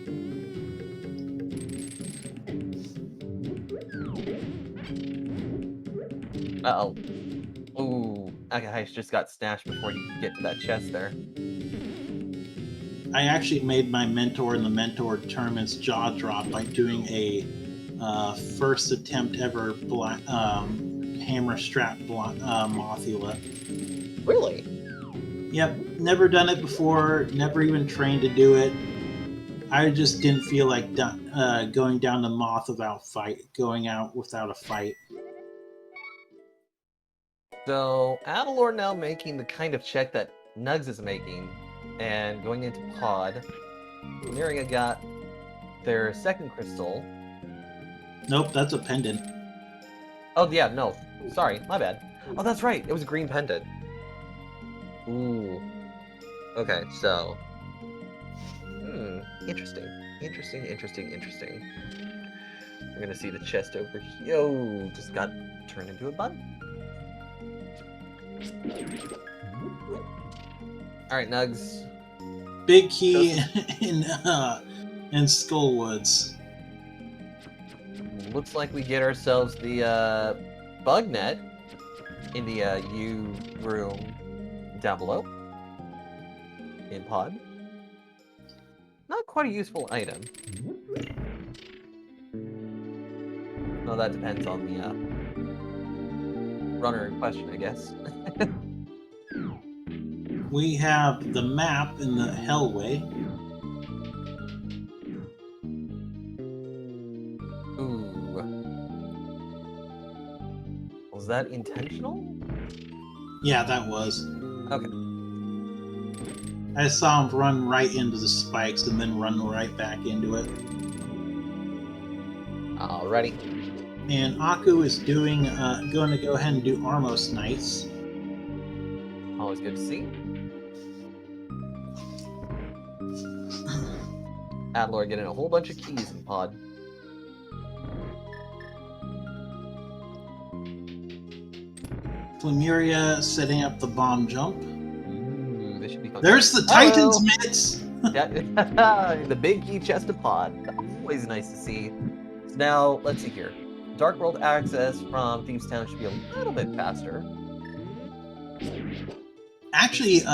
Uh-oh. Ooh, I just got snatched before you could get to that chest there. I actually made my mentor in the mentor tournament's jaw drop by doing a first attempt ever hammer strap Mothula. Really? Yep, never done it before, never even trained to do it. I just didn't feel like going down the Moth going out without a fight. So, Adalor now making the kind of check that Nugs is making, and going into Pod. Miria got their second crystal. Nope, that's a pendant. Oh, yeah, no. Sorry, my bad. Oh, that's right. It was a green pendant. Ooh. Okay, so... Interesting. Interesting. We're gonna see the chest over here. Yo, just got turned into a bun. Alright, Nugs. Big key in Skullwoods. Looks like we get ourselves the bug net in the U room down below in Pod. Not quite a useful item. No, that depends on the runner in question, I guess. We have the map in the Hellway. Ooh. Was that intentional? Yeah, that was. Okay. I saw him run right into the spikes and then run right back into it. Alrighty. And Aku is going to go ahead and do Armos Knights. Always good to see. Adalor getting a whole bunch of keys in Pod. Flameria setting up the bomb jump. This should be fun. There's the Titan's mitts! Yeah, the big key chest of Pod. Always nice to see. So now, let's see here. Dark World access from Thieves Town should be a little bit faster. Actually,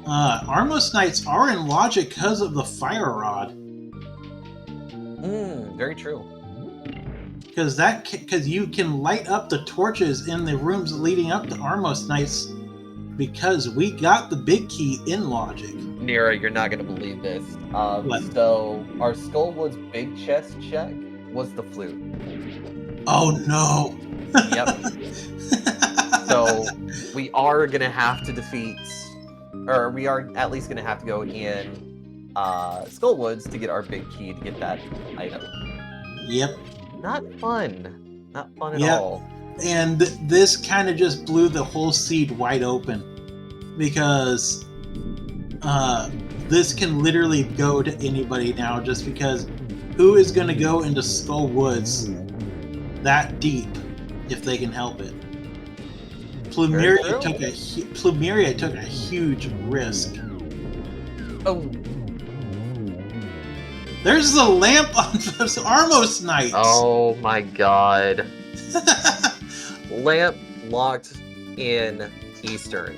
Armos Knights are in logic because of the Fire Rod. Very true. Because you can light up the torches in the rooms leading up to Armos Knights because we got the big key in logic. Nira, you're not gonna believe this. What? So our Skullwood's big chest check was the flute. Oh no! Yep. So we are gonna have to defeat, or we are at least gonna have to go in Skullwoods to get our big key to get that item. Yep. Not fun. Not fun at Yep. all. And this kind of just blew the whole seed wide open, because this can literally go to anybody now, just because who is going to go into Skull Woods that deep if they can help it? Plumeria took a huge risk. Oh, There's the lamp on those Armos Knights. oh my god. Lamp locked in Eastern.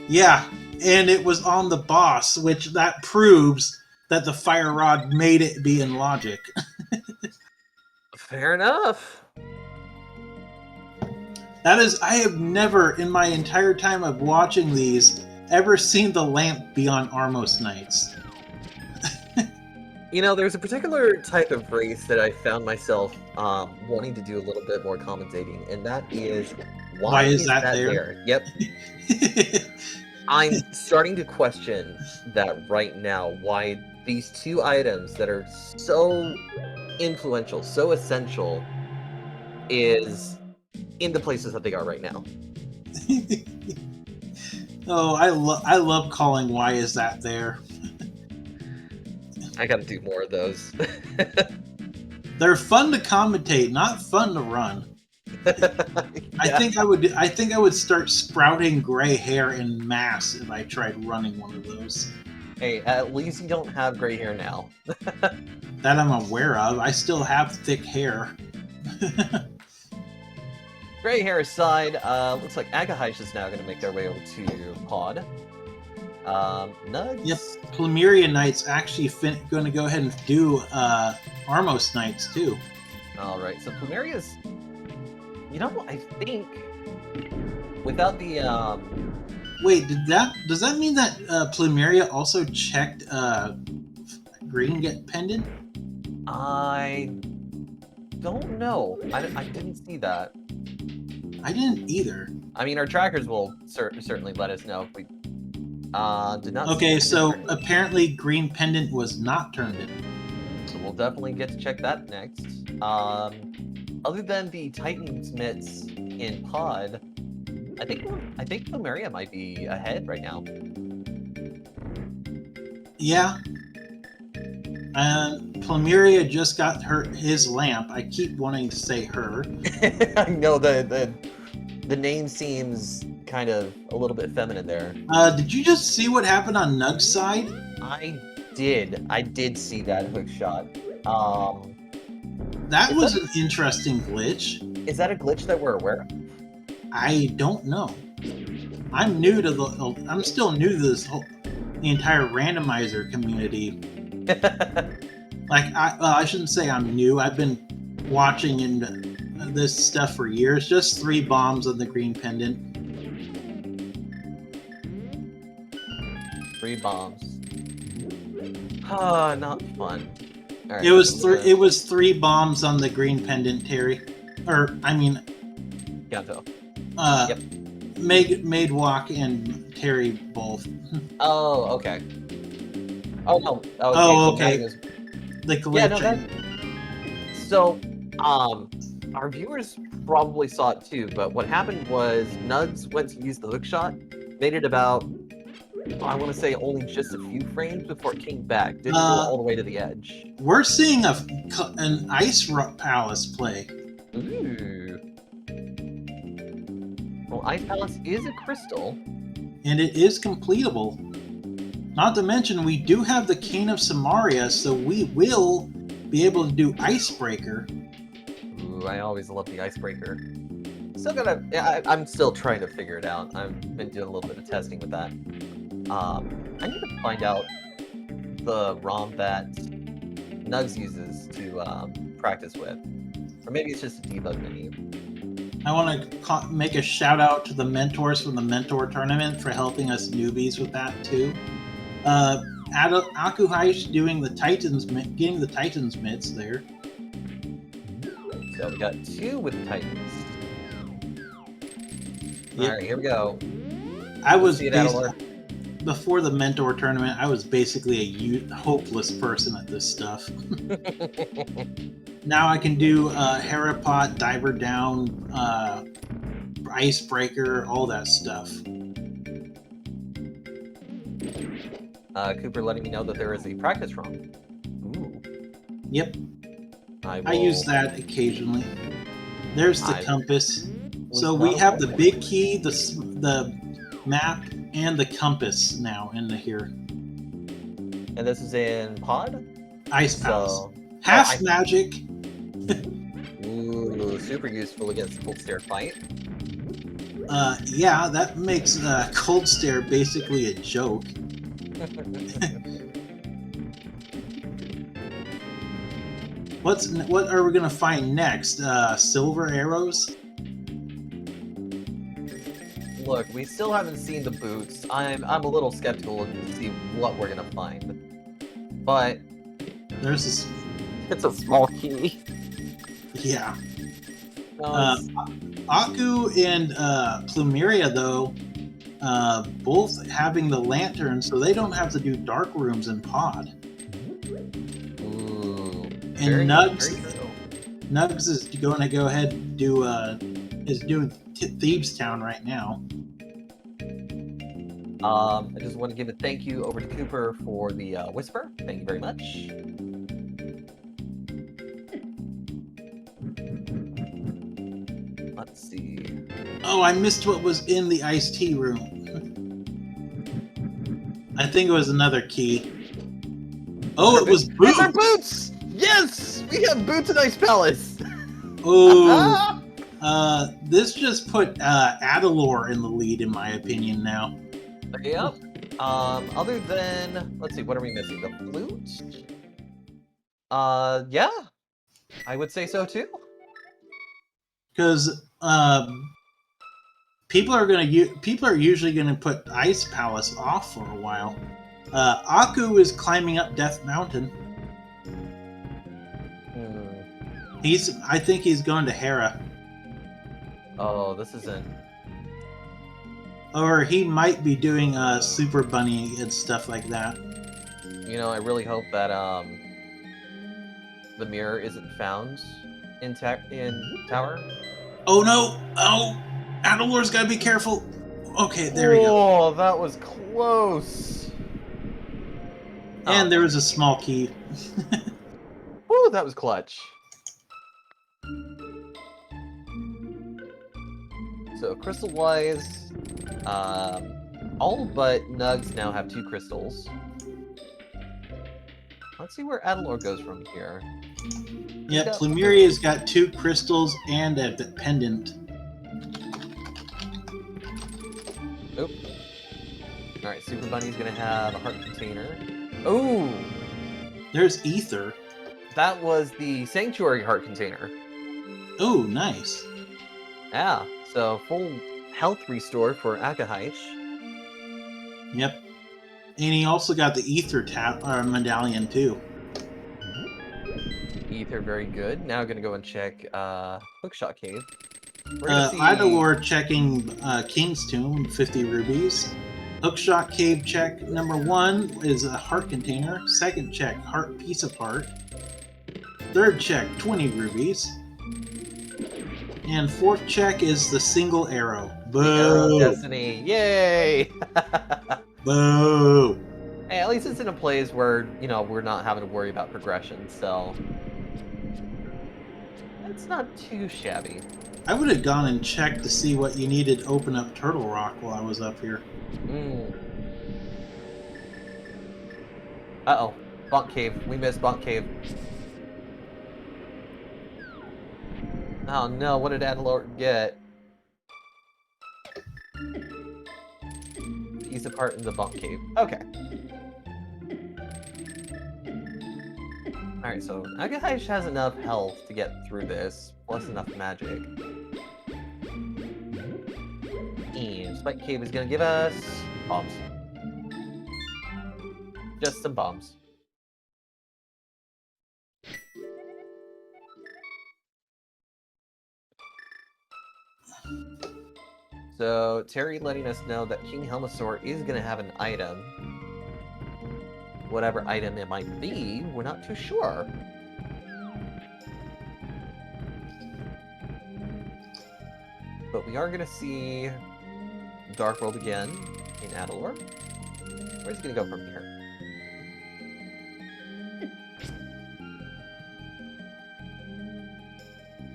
Yeah, and it was on the boss, which that proves that the fire rod made it be in logic. Fair enough. That is, I have never, in my entire time of watching these, ever seen the lamp be on Armos Knights. You know, there's a particular type of race that I found myself wanting to do a little bit more commentating, and that is why is that there? Yep. I'm starting to question that right now, why these two items that are so influential, so essential, is in the places that they are right now. Oh, I love calling why is that there. I gotta do more of those. They're fun to commentate, not fun to run. Yeah. I think I would start sprouting gray hair en masse if I tried running one of those. Hey, at least you don't have gray hair now. That I'm aware of. I still have thick hair. Gray hair aside, looks like Agahish is now going to make their way over to Pod. Nugs? Yep, Plumeria Knights actually going to go ahead and do Armos Knights too. Alright, so Plumeria's... You know, I think... Without the, Wait, does that mean that Plumeria also checked Green Get Pendant? I don't know. I didn't see that. I didn't either. I mean, our trackers will certainly let us know if we did not. Okay, so apparently Green Pendant was not turned in. So we'll definitely get to check that next. Other than the Titan's mitts in Pod, I think Plumeria might be ahead right now. Yeah. Plumeria just got his lamp. I keep wanting to say her. I know the name seems kind of a little bit feminine there. Did you just see what happened on Nug's side? I did see that hook shot. That was an interesting glitch. Is that a glitch that we're aware of? I don't know. I'm still new to the entire randomizer community. Like, I shouldn't say I'm new. I've been watching this stuff for years. Just 3 bombs on the Green Pendant. 3 bombs. Ah, not fun. All right, It was 3 bombs on the Green Pendant, Terry. Or I mean, Ganto. Yep. Madewalk and Terry both. Oh, okay. Oh no. Okay. So The glitch. yeah, no, so, our viewers probably saw it too, but what happened was Nugs went to use the hook shot, made it about, I want to say only just a few frames before it came back. Didn't go all the way to the edge. We're seeing an Ice Palace play. Ooh. Well, Ice Palace is a crystal. And it is completable. Not to mention, we do have the Cane of Samaria, so we will be able to do Icebreaker. Ooh, I always love the Icebreaker. I'm still trying to figure it out. I've been doing a little bit of testing with that. I need to find out the ROM that Nugs uses to practice with. Or maybe it's just a debug menu. I want to make a shout out to the mentors from the mentor tournament for helping us newbies with that too. Akuhaish doing the Titans, getting the Titans mitts there. So we got 2 with Titans. Yep. All right, here we go. I was before the mentor tournament. I was basically a hopeless person at this stuff. Now I can do Harapot, Diver Down, Icebreaker, all that stuff. Cooper letting me know that there is a practice ROM. Ooh. Yep. I use that occasionally. There's the compass. So we not have the big key, the map, and the compass now in here. And this is in Pod? Ice Palace. Half magic. Ooh, super useful against Cold Stare fight. Yeah, that makes Cold Stare basically a joke. What are we gonna find next? Silver arrows? Look, we still haven't seen the boots. I'm a little skeptical to see what we're gonna find. But there's this. It's a small key. Yeah. Aku and Plumeria, though, both having the lantern, so they don't have to do dark rooms in Pod. Ooh. And Nugs is going to go ahead and do is doing Thieves Town right now. I just want to give a thank you over to Cooper for the whisper. Thank you very much. Let's see. Oh, I missed what was in the iced tea room. I think it was another key. Oh, it was boots! These are boots! Yes! We have boots in Ice Palace! Oh! This just put Adalor in the lead, in my opinion, now. Yep. Other than... Let's see, what are we missing? The flute? Yeah. I would say so, too. Because people are usually gonna put Ice Palace off for a while. Aku is climbing up Death Mountain. I think he's going to Hera. Oh, this isn't. Or he might be doing Super Bunny and stuff like that. You know, I really hope that the mirror isn't found in Tower. Oh no! Oh, Adalor's gotta be careful. Okay, there we go. Oh, that was close. And there was a small key. Woo, that was clutch. So crystal-wise, all but Nugs now have 2 crystals. Let's see where Adalor goes from here. Yeah, Plumeria's got 2 crystals and a pendant. Nope. Alright, Super Bunny's gonna have a heart container. Oh! There's Ether. That was the Sanctuary heart container. Oh, nice. Yeah, so full health restore for Akahaish. Yep. And he also got the Ether medallion, too. Ether, very good. Now gonna go and check Hookshot Cave. Idolor checking King's Tomb, 50 rubies. Hookshot Cave check number 1 is a heart container. Second check, piece of heart. Third check, 20 rubies. And fourth check is the single arrow. Boo! The arrow of destiny. Yay! Boo! Hey, at least it's in a place where, you know, we're not having to worry about progression, so... It's not too shabby. I would have gone and checked to see what you needed to open up Turtle Rock while I was up here. Uh-oh. Bonk Cave. We missed Bonk Cave. Oh no, what did Adalor get? Piece of heart in the Bonk Cave. Okay. Alright, so Akahaish has enough health to get through this, plus enough magic. Spike Cave is gonna give us bombs. Just some bombs. So, Terry letting us know that King Helmasaur is gonna have an item. Whatever item it might be, we're not too sure. But we are gonna see Dark World again in Adalor. Where's he gonna go from here?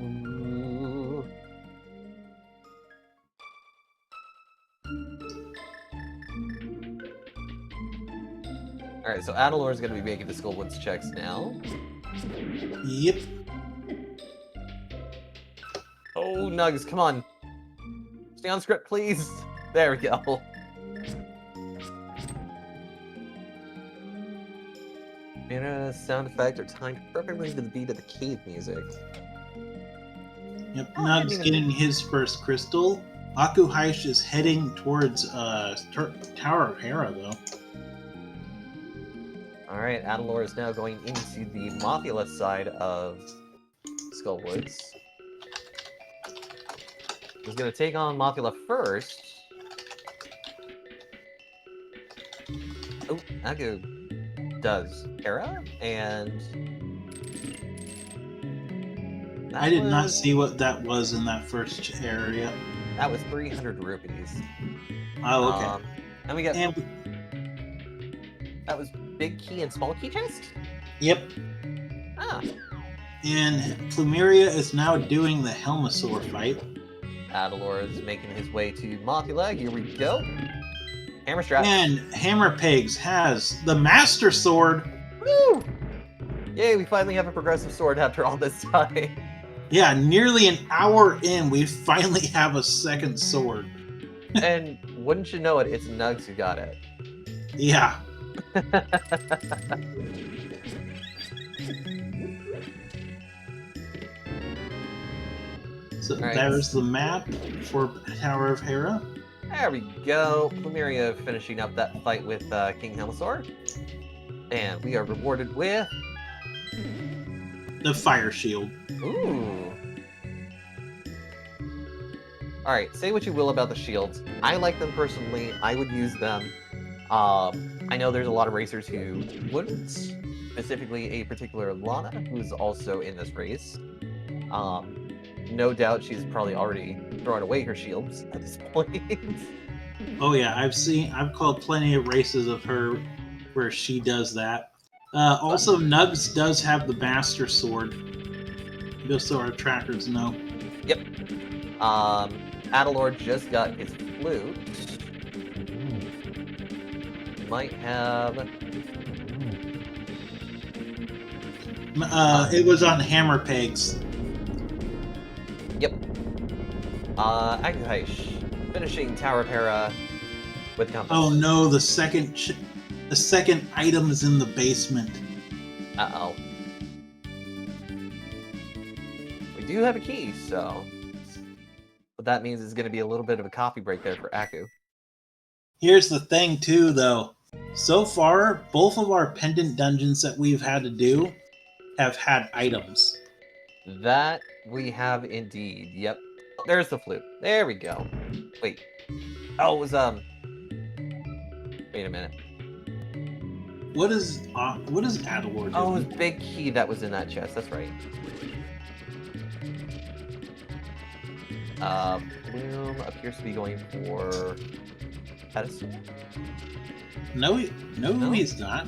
Ooh. Alright, so Adalor is gonna be making the Skullwoods checks now. Yep. Oh, Nugs, come on. Stay on script, please. There we go. Mana sound effect are timed perfectly to the beat of the cave music. Yep. Nug's getting his first crystal. Akuhaish is heading towards Tower of Hera, though. Alright, Adalor is now going into the Mothula side of Skullwoods. He's going to take on Mothula first. Oh, Agu does Hera, and... I did not see what that was in that first area. That was 300 rupees. Oh, okay. And we got... That was big key and small key chest? Yep. Ah. And Plumeria is now doing the Helmasaur fight. Adalor is making his way to Mothula. Here we go. Hammer strap. And Hammer Pigs has the Master Sword. Woo! Yay, we finally have a progressive sword after all this time. Yeah, nearly an hour in, we finally have a second sword. And wouldn't you know it, it's Nugs who got it. Yeah. So right. There's the map for Tower of Hera. There we go. Plumeria finishing up that fight with King Helmasaur. And we are rewarded with... the Fire Shield. Ooh. Alright, say what you will about the shields. I like them personally. I would use them. I know there's a lot of racers who wouldn't. Specifically a particular Lana, who's also in this race. No doubt she's probably already thrown away her shields at this point. Oh yeah, I've called plenty of races of her where she does that. Also, Nugs does have the Master Sword, just so our trackers know. Yep. Adalor just got his flute. Might have... It was on Hammer Pegs. Yep. Akuhaish finishing Tower of Hera with compass. Oh no, the second item is in the basement. Uh-oh. We do have a key, so... But that means it's going to be a little bit of a coffee break there for Aku. Here's the thing, too, though. So far, both of our pendant dungeons that we've had to do have had items. That we have indeed. Yep. There's the flute. There we go. Wait. Oh, it was, Wait a minute. What is Adalor doing? Oh, it was big key that was in that chest. That's right. Bloom appears to be going for pedestal. No, he's not.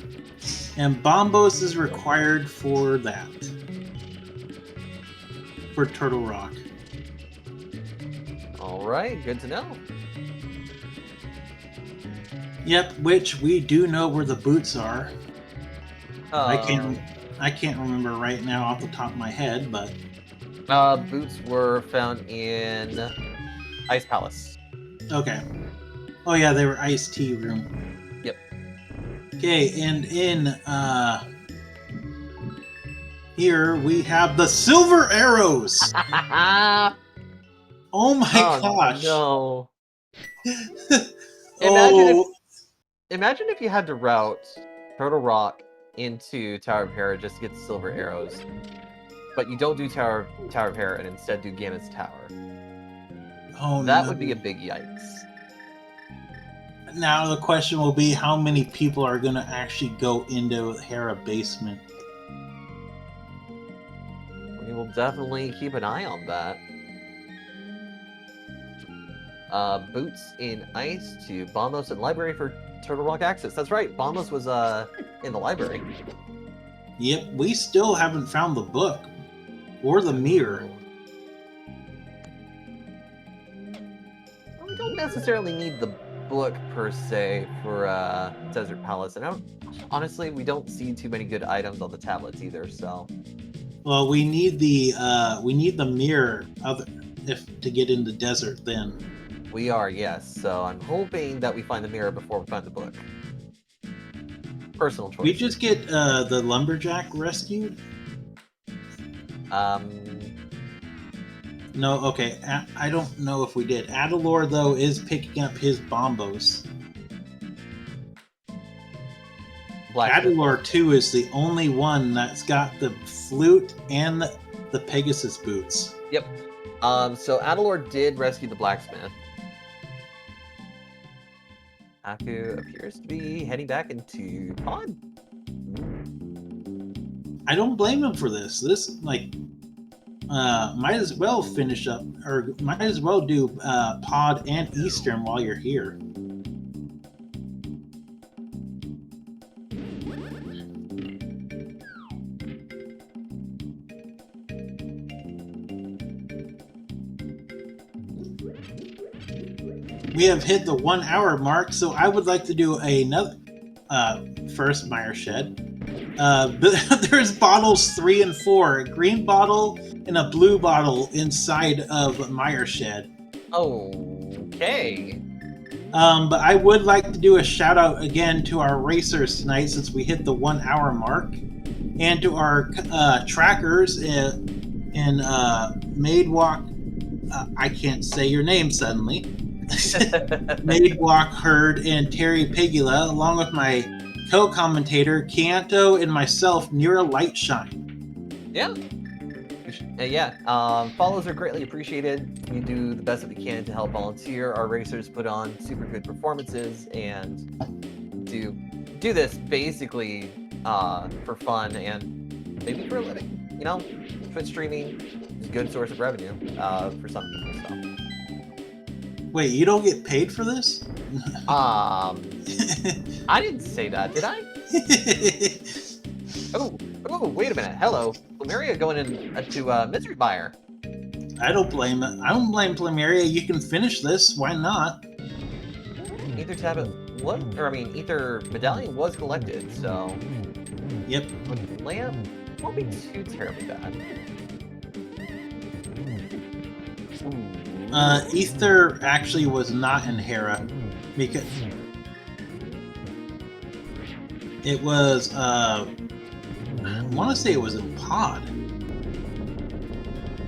And Bombos is required for that. For Turtle Rock. Alright, good to know. Yep, which we do know where the boots are. I can't remember right now off the top of my head, but... Boots were found in Ice Palace. Okay. Oh yeah, they were Iced Tea Room. Yep. Okay, and in here we have the Silver Arrows! Oh my gosh! No. Oh, Imagine if you had to route Turtle Rock into Tower of Hera just to get the silver arrows, but you don't do Tower of Hera and instead do Ganon's Tower. oh That no. would be a big yikes. Now the question will be how many people are going to actually go into Hera basement. We will definitely keep an eye on that. Boots in ice to Bombos and library for Turtle Rock access. That's right, Bombos was in the library. Yep, we still haven't found the book or the mirror. Well, we don't necessarily need the book per se for Desert Palace, and honestly, we don't see too many good items on the tablets either. So, Well, we need the mirror to get in the desert. Then we are, yes. So I'm hoping that we find the mirror before we find the book. Personal choice. We just get the lumberjack rescued. No, okay. I don't know if we did. Adalor, though, is picking up his bombos. Adalor 2 is the only one that's got the flute and the Pegasus boots. Yep. So Adalor did rescue the blacksmith. Aku appears to be heading back into Pod. I don't blame him for this. This, like, might as well finish up, or might as well do Pod and Eastern while you're here. We have hit the 1 hour mark, so I would like to do another first Meyer Shed. There's bottles 3 and 4, a green bottle and a blue bottle inside of Meyer Shed. Okay. But I would like to do a shout out again to our racers tonight since we hit the 1 hour mark, and to our trackers in Maidwalk. I can't say your name suddenly. Maidwalk Herd and Terry Pigula, along with my co-commentator Kianto and myself, Nira Lightshine. Yeah. Follows are greatly appreciated. We do the best that we can to help volunteer. Our racers put on super good performances and do this basically for fun and maybe for a living. You know, Twitch streaming is a good source of revenue for some people. So. Wait, you don't get paid for this? I didn't say that, did I? Oh, wait a minute. Hello. Plumeria going into Misery Buyer. I don't blame it. I don't blame Plumeria. You can finish this. Why not? Ether Ether Medallion was collected, so... Yep. Lamp won't be too terribly bad. Ether actually was not in Hera because it was I want to say it was in Pod.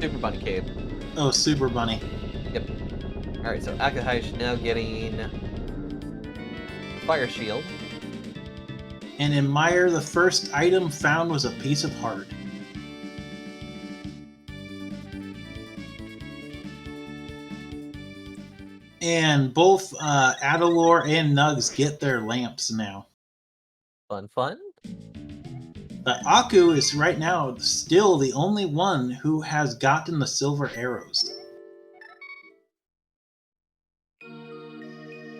Super Bunny Cave. Oh, Super Bunny. Yep. Alright, so Akahaish now getting Fire Shield. And in Meyer, the first item found was a piece of heart. And both Adalor and Nugs get their lamps now. Fun. But Aku is right now still the only one who has gotten the silver arrows.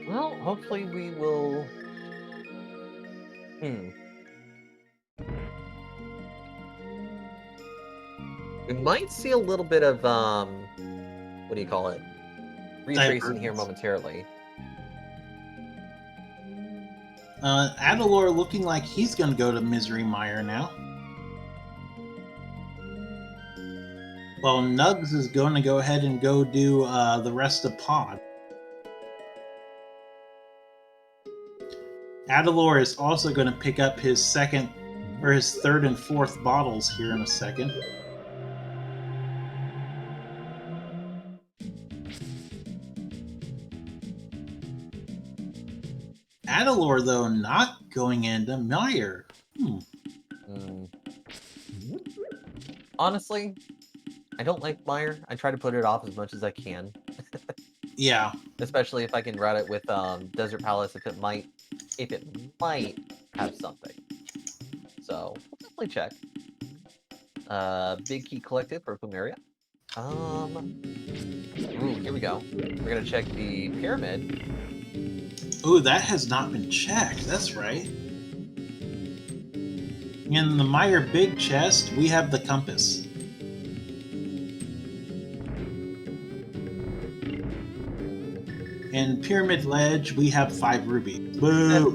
Well, hopefully we will... We might see a little bit of, what do you call it? Retracing here momentarily. Adalor looking like he's going to go to Misery Mire now. Well, Nugs is going to go ahead and go do the rest of Pod. Adalor is also going to pick up his second, or his third and fourth bottles here in a second. Adalor, though, not going into Meyer. Honestly, I don't like Meyer. I try to put it off as much as I can. Yeah. Especially if I can route it with Desert Palace if it might have something. So we'll definitely check. Big key collected for Plumeria. Ooh, here we go. We're gonna check the pyramid. Ooh, that has not been checked. That's right. In the Meyer big chest, we have the compass. In Pyramid Ledge, we have 5 rubies. Boo!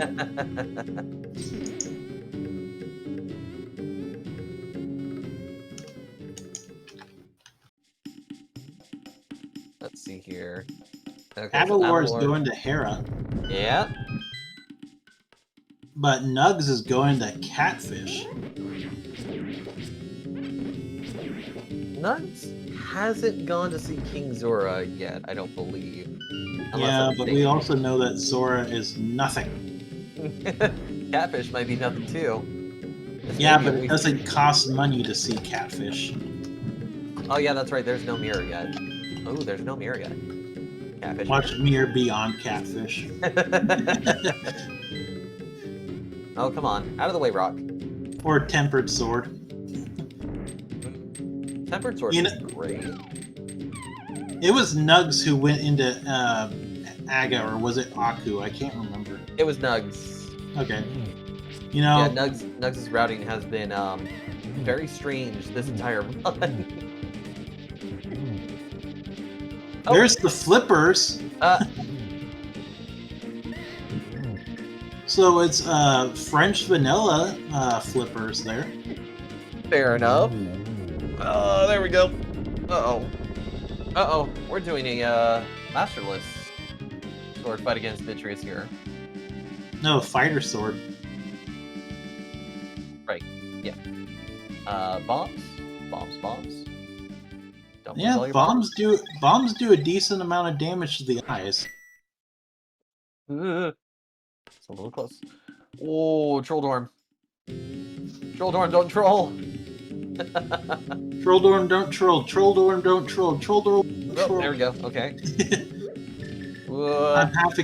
Let's see here. Okay, Adalor is Adalor. going to Hera, Yeah. but Nugs is going to Catfish. Nugs hasn't gone to see King Zora yet, I don't believe. Yeah, but we also know that Zora is nothing. Catfish might be nothing too. Yeah, but it doesn't cost money to see Catfish. Oh yeah, that's right. There's no mirror yet. Oh, there's no mirror yet. Catfish. Watch mirror beyond Catfish. Oh, come on. Out of the way, Rock. Or Tempered Sword. Tempered Sword is great. It was Nugs who went into Aga, or was it Aku? I can't remember. It was Nugs. Okay. You know... Yeah, Nugs' routing has been very strange this entire run. There's the flippers. So it's French vanilla flippers there. Fair enough. Oh, there we go. Uh-oh. Uh-oh. We're doing a masterless sword fight against Vitreous here. No, fighter sword. Right. Yeah. Bombs. Don't Yeah, bombs do a decent amount of damage to the eyes. It's a little close. Oh, Troll Dorm. Troll Dorm, don't troll. Troll Dorm, don't troll. Troll Dorm, don't troll. Troll Dorm, don't troll. Oh, there we go. Okay. I'm half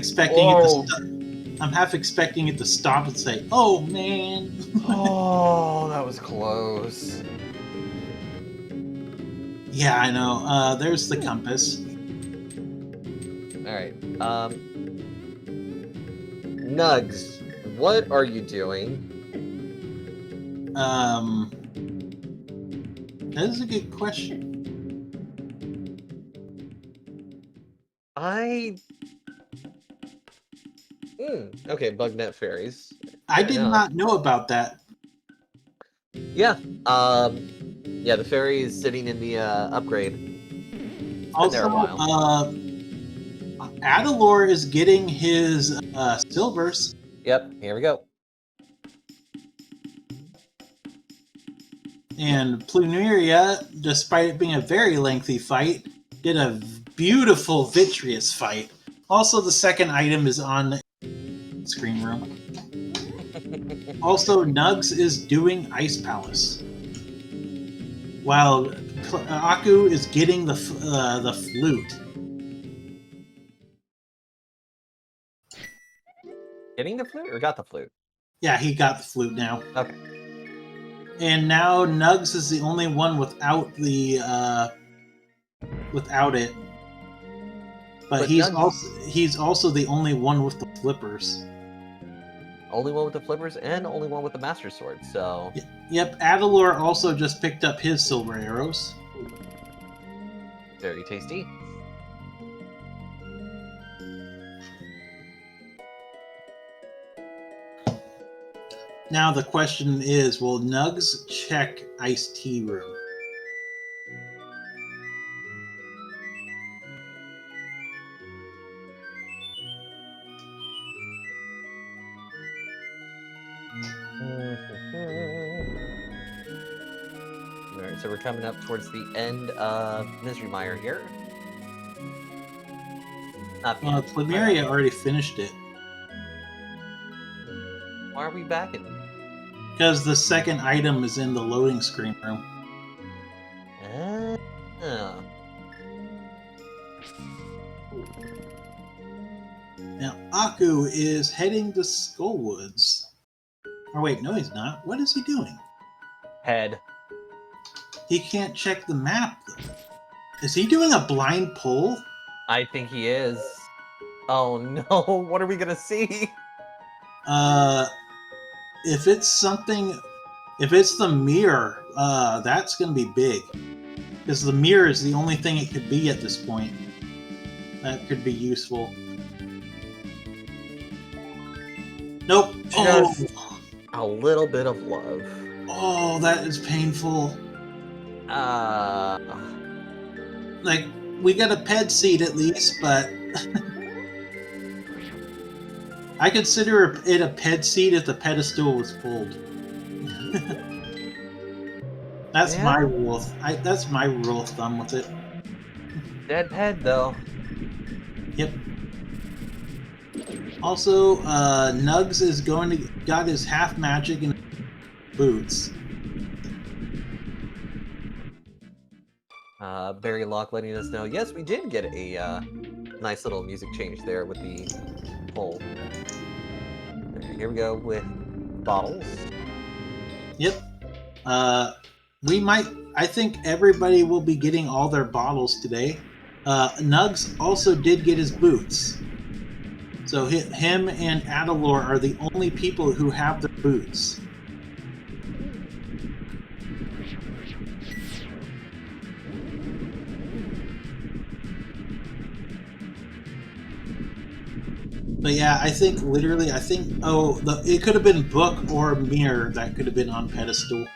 expecting it to stop and say, "Oh man." Oh, that was close. Yeah, I know. There's the compass. All right. Nugs, what are you doing? That is a good question. Okay, Bugnet Fairies. I did not know about that. Yeah. Yeah, the fairy is sitting in the upgrade. It's been there a while. Adalor is getting his silvers. Yep, here we go. And Plumeria, despite it being a very lengthy fight, did a beautiful Vitreous fight. Also, the second item is on the screen room. Also, Nugs is doing Ice Palace, while Aku is getting the flute. Getting the flute or got the flute? Yeah, he got the flute now. Okay. And now Nugs is the only one without the without it. But he's also the only one with the flippers. Only one with the flippers and only one with the Master Sword, so... Yep, Adalor also just picked up his silver arrows. Very tasty. Now the question is, will Nugs check Iced Tea Room? Alright, so we're coming up towards the end of Misery Mire here. Plumeria already finished it. are we back in? Because the second item is in the loading screen room. Ah. Now, Aku is heading to Skullwoods. Or wait, no he's not. What is he doing? Head. He can't check the map, though. Is he doing a blind pull? I think he is. Oh no, what are we gonna see? If it's something... If it's the mirror, that's gonna be big. Because the mirror is the only thing it could be at this point. That could be useful. Nope. Just a little bit of love. Oh, that is painful. Like, we got a ped seat at least, but... I consider it a ped seat if the pedestal was pulled. That's my rule. That's my rule of thumb with it. Dead ped, though. Yep. Also, Nugs is got his half magic and boots. Barry Locke letting us know, yes, we did get a nice little music change there with the poll. Here we go with bottles. Yep. I think everybody will be getting all their bottles today. Nugs also did get his boots. So him and Adalor are the only people who have their boots. But yeah, I think it could have been book or mirror that could have been on pedestal.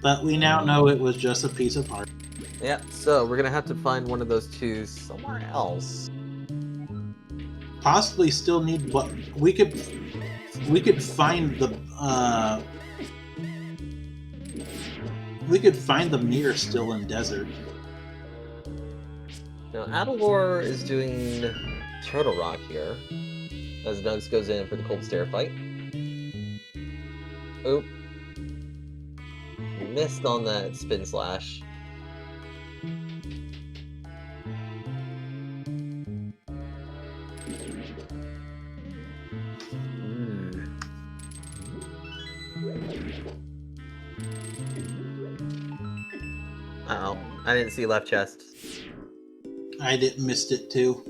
But we now know it was just a piece of art. Yeah, so we're gonna have to find one of those two somewhere else. Possibly still need what we could find the mirror still in desert. Now, Adalor is doing Turtle Rock here, as Nugs goes in for the Cold Stare fight. Oop. Missed on that Spin Slash. Uh-oh, I didn't see left chest. I missed it too.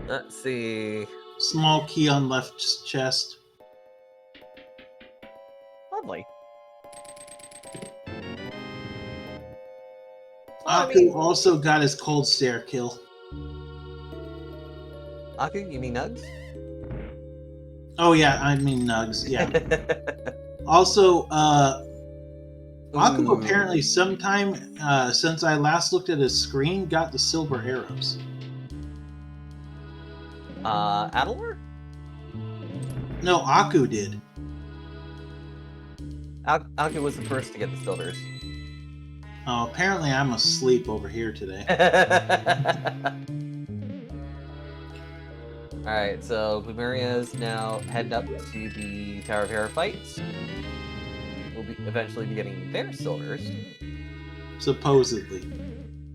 Let's see. Small key on left chest. Lovely. Aku also got his Cold Stare kill. Aku, you mean Nugs? Oh yeah, I mean Nugs, yeah. Also, Aku apparently sometime since I last looked at his screen got the silver arrows. Adalor? No, Aku did. Aku was the first to get the silvers. Oh, apparently I'm asleep over here today. Alright, so Blumeria's now heading up to the Tower of Hera fight. We'll eventually be getting their silvers. Supposedly.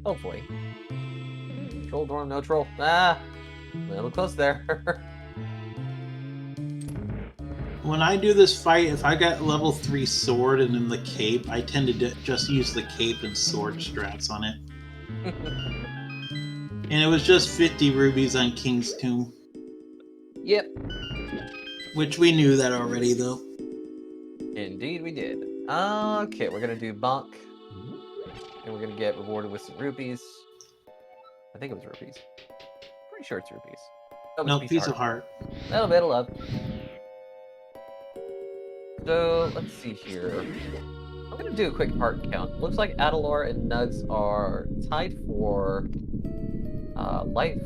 Hopefully. Troll dorm, no troll. Ah! A little close there. When I do this fight, if I got level 3 sword and then the cape, I tend to just use the cape and sword strats on it. And it was just 50 rubies on King's Tomb. Yep. Which we knew that already, though. Indeed we did. Okay, we're gonna do bonk. And we're gonna get rewarded with some rupees. I think it was rupees. Pretty sure it's rupees. No, piece of heart. A little bit of love. So, let's see here. I'm gonna do a quick heart count. Looks like Adalor and Nugs are tied for life.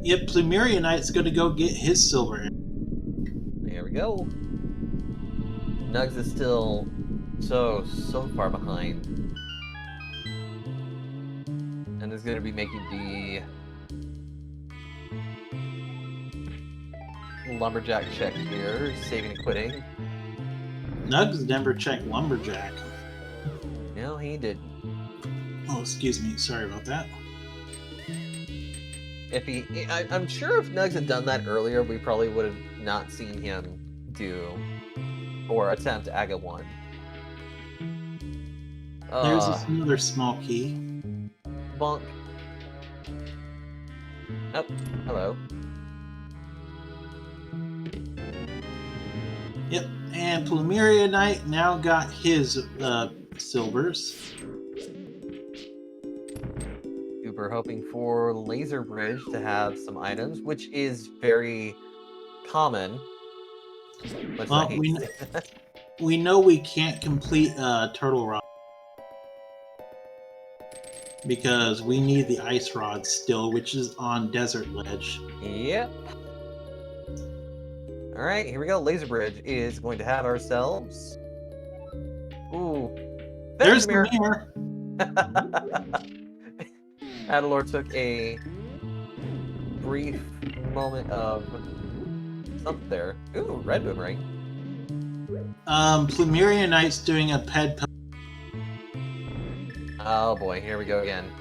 Yep, Plumeria Knight's gonna go get his silver. There we go. Nugs is still so far behind. And is going to be making the lumberjack check here, saving and quitting. Nugs never checked lumberjack. No, he didn't. Oh, excuse me. Sorry about that. I'm sure if Nugs had done that earlier, we probably would have not seen him do or attempt Aga 1. There's another small key. Bonk. Oh, hello. Yep, and Plumeria Knight now got his silvers. We're hoping for Laser Bridge to have some items, which is very common. Well, we know we can't complete Turtle Rock because we need the Ice Rod still, which is on Desert Ledge. Yep. All right, here we go. Laser Bridge is going to have ourselves. Ooh, there's the mirror. Adalor took a brief moment of something there. Ooh, red boomerang. Plumeria Knight's doing a ped. Oh boy, here we go again.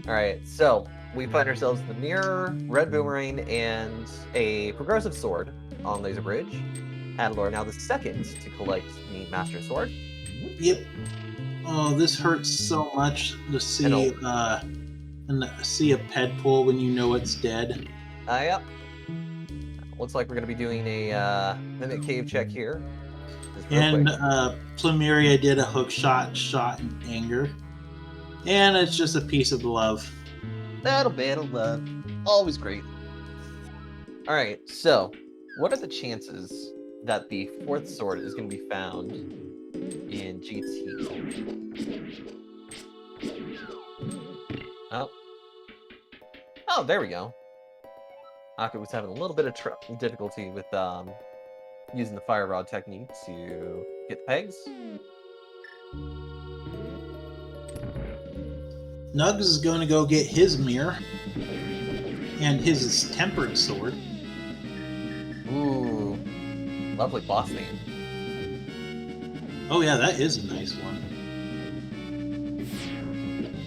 All right, so we find ourselves the mirror, red boomerang, and a progressive sword on Laser Bridge. Adalor now the second to collect the Master Sword. Yep. Oh, this hurts so much to see see a ped pull when you know it's dead. Yep. Looks like we're going to be doing a Mimic Cave check here. And Plumeria did a hook shot in anger. And it's just a piece of love. That'll be love. Always great. Alright, so what are the chances that the fourth sword is going to be found in GT? Oh, there we go. Aku was having a little bit of difficulty with using the fire rod technique to get the pegs. Nugs is going to go get his mirror. And his is tempered sword. Ooh. Lovely boss name. Oh yeah, that is a nice one.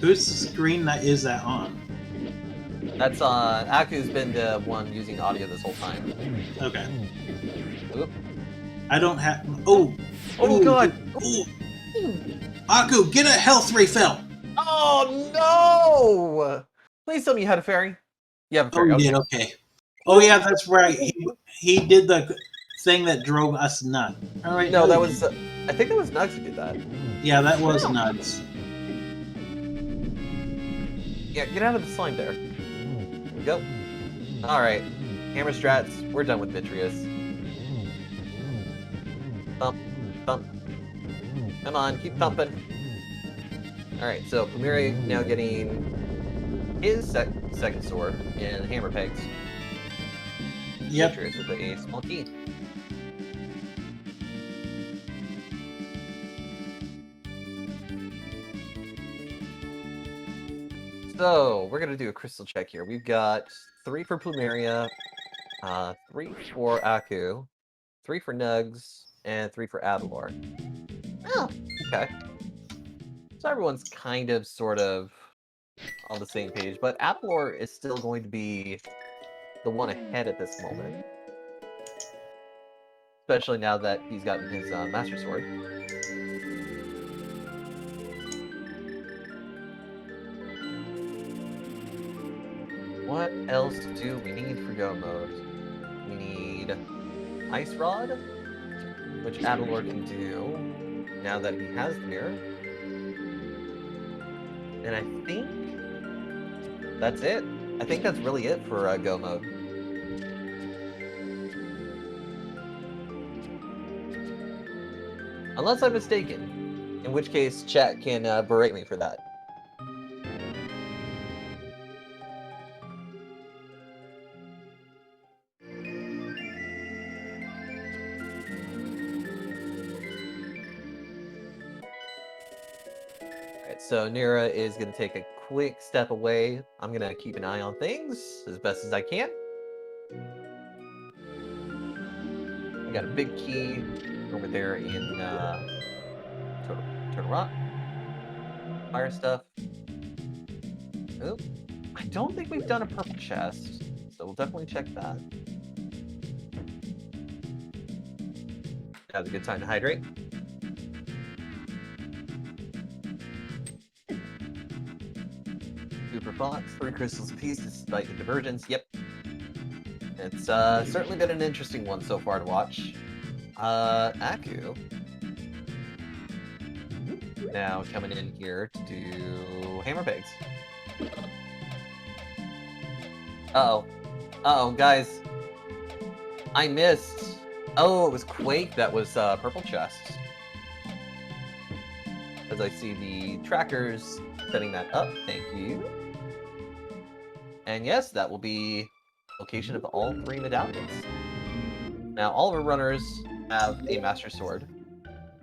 Whose screen is that on? That's Aku's been the one using audio this whole time. Okay. Oop. I don't have. Oh. Oh god. Oh. Aku, get a health refill. Oh no! Please tell me you had a fairy. You have a fairy. Oh, you did. Okay. Oh yeah, that's right. He did the thing that drove us nuts. All right. No, that was. I think that was Nugs who did that. Yeah, that was nuts. Yeah, get out of the slime there. There we go. Alright. Hammer strats, we're done with Vitreous. Thump, thump. Come on, keep thumping. Alright, so Plumeria now getting his second sword in hammer pegs. Yep. Vitreous with a small key. So, we're going to do a crystal check here. We've got 3 for Plumeria, 3 for Aku, 3 for Nugs, and 3 for Adalor. Oh, okay. So everyone's kind of, sort of, on the same page, but Adalor is still going to be the one ahead at this moment. Especially now that he's gotten his Master Sword. What else do we need for go mode? We need Ice Rod, which Adalor can do now that he has the mirror. And I think that's it. I think that's really it for go mode. Unless I'm mistaken, in which case chat can berate me for that. So Nira is going to take a quick step away. I'm gonna keep an eye on things as best as I can. We got a big key over there in Turtle Rock. Fire stuff. Oh, I don't think we've done a purple chest, so we'll definitely check that. That was a good time to hydrate. Super Fox, 3 crystals apiece despite the divergence. Yep. It's certainly been an interesting one so far to watch. Aku. Now coming in here to do hammer pegs. Uh-oh. Uh-oh, guys. I missed. Oh, it was Quake that was purple chest. As I see the trackers setting that up. Thank you. And yes, that will be location of all 3 medallions. Now, all of our runners have a Master Sword.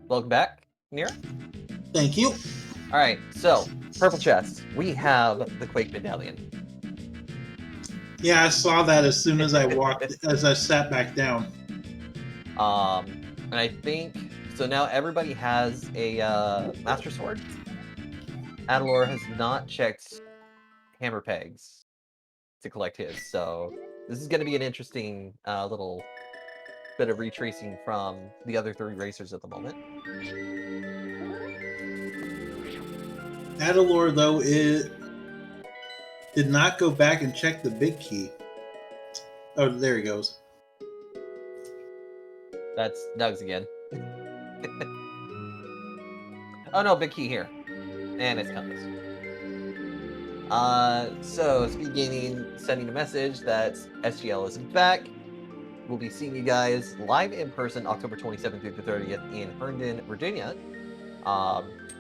Welcome back, Nira. Thank you. All right, so purple chest. We have the Quake medallion. Yeah, I saw that as soon as I sat back down. And I think so. Now everybody has a Master Sword. Adalor has not checked hammer pegs to collect his, so this is going to be an interesting little bit of retracing from the other 3 racers at the moment. Adalor, though, it did not go back and check the big key. Oh, there he goes. That's Nugs again. Oh no, big key here. And it's compass. So Speed Gaming sending a message that SGL is back. We'll be seeing you guys live in person October 27th through the 30th in Herndon, Virginia.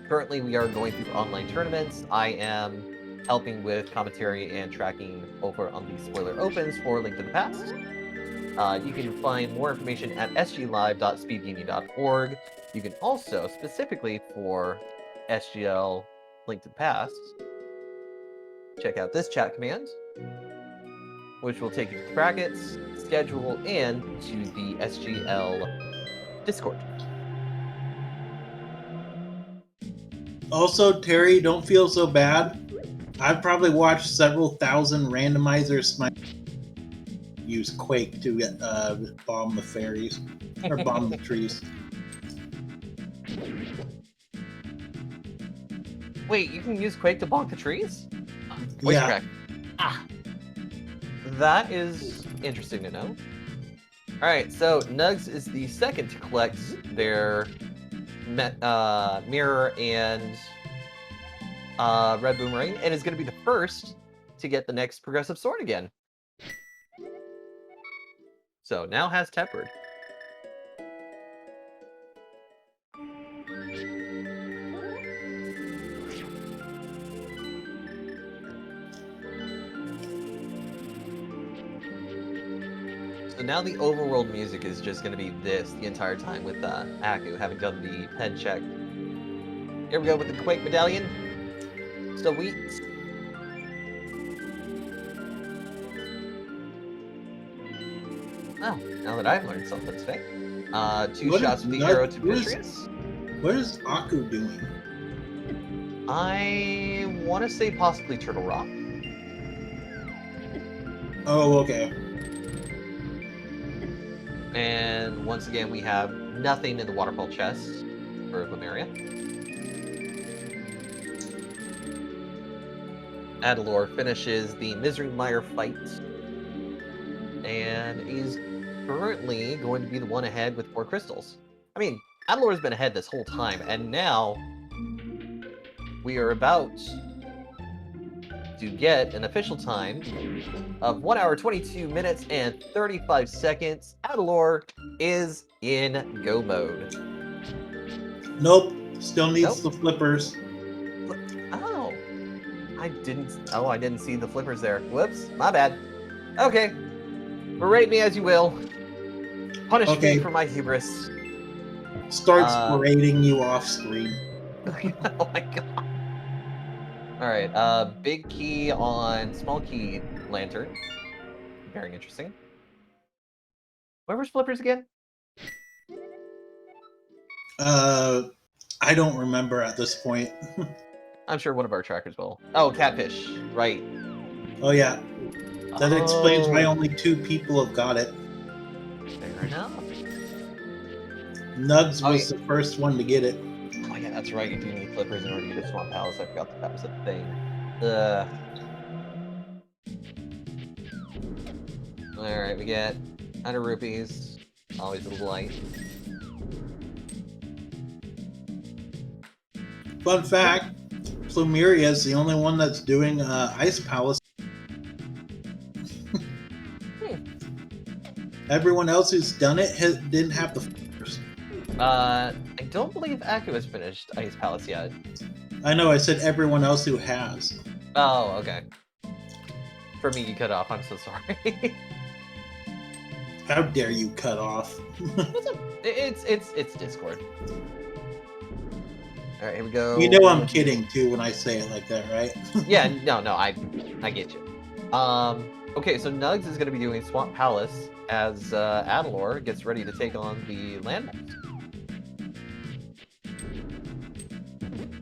Currently, we are going through online tournaments. I am helping with commentary and tracking over on the spoiler opens for Link to the Past. You can find more information at sglive.speedgaming.org. You can also, specifically for SGL Link to the Past, check out this chat command, which will take you to the brackets, schedule, and to the SGL Discord. Also, Terry, don't feel so bad. I've probably watched several thousand randomizers use Quake to bomb the fairies or bomb the trees. Wait, you can use Quake to bonk the trees? Voice Yeah. crack. Ah. That is interesting to know. Alright, so Nugs is the second to collect their mirror and red boomerang, and is going to be the first to get the next progressive sword again. So now has Teppered. So now the overworld music is just going to be this the entire time with Aku having done the head check. Here we go with the Quake medallion. Still wheat. Oh, now that I've learned something today. 2 shots of the arrow to Beatrice. What is Aku doing? I want to say possibly Turtle Rock. Oh, okay. And once again, we have nothing in the waterfall chest for Lemuria. Adalor finishes the Misery Mire fight and is currently going to be the one ahead with 4 crystals. I mean, Adalor's been ahead this whole time, and now we are about to get an official time of 1 hour, 22 minutes, and 35 seconds. Adalor is in go mode. Nope. Still needs the flippers. Oh. I didn't see the flippers there. Whoops, my bad. Okay. Berate me as you will. Punish me for my hubris. Starts berating you off screen. Oh my god. Alright, big key on small key lantern. Very interesting. Where was Flippers again? I don't remember at this point. I'm sure one of our trackers will. Oh, catfish. Right. Oh yeah, that explains why Oh, only 2 people have got it. fair enough. Nugs Oh, yeah. was the first one to get it. Oh, yeah, that's right. You do need Flippers in order to get a Swamp Palace. I forgot that was a thing. Ugh. Alright, we get 100 rupees. Always a little light. Fun fact, Plumeria is the only one that's doing Ice Palace. Everyone else who's done it didn't have the first. I don't believe Aku has finished Ice Palace yet. I know, I said everyone else who has. Oh, okay. For me, you cut off. I'm so sorry. How dare you cut off? It's Discord. All right, here we go. You know I'm kidding too when I say it like that, right? Yeah, no, I get you. Okay, so Nugs is going to be doing Swamp Palace as Adalor gets ready to take on the Landmass.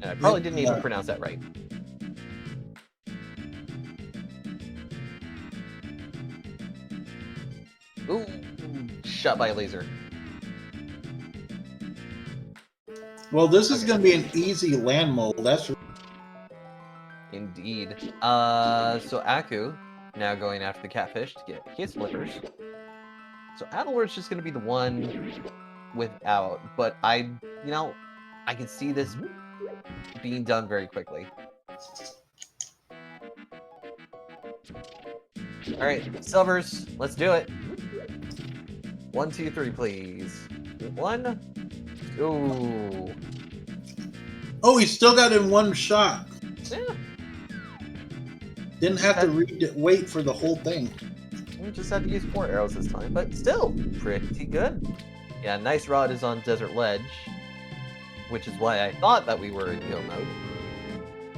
And I probably didn't even pronounce that right. Ooh, shot by a laser. Well, this is going to be an easy land mole. That's Indeed. So Aku now going after the catfish to get his flippers. So Adalor's just going to be the one without, but I can see this being done very quickly. All right, silvers, let's do it. 1, 2, 3, please. 1. Ooh. Oh, he still got in one shot. Yeah. Didn't have to wait for the whole thing. We just had to use 4 arrows this time, but still pretty good. Yeah, nice rod is on Desert Ledge, which is why I thought that we were in go mode.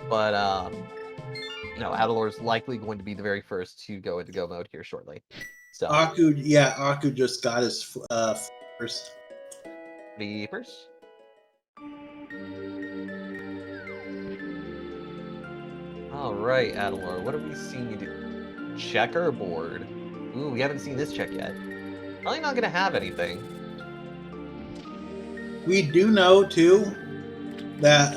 But no, Adalor's likely going to be the very first to go into go mode here shortly. So Aku just got his first. Beepers. All right, Adalor, what have we seen you do? Checkerboard. Ooh, we haven't seen this check yet. Probably not gonna have anything. We do know too that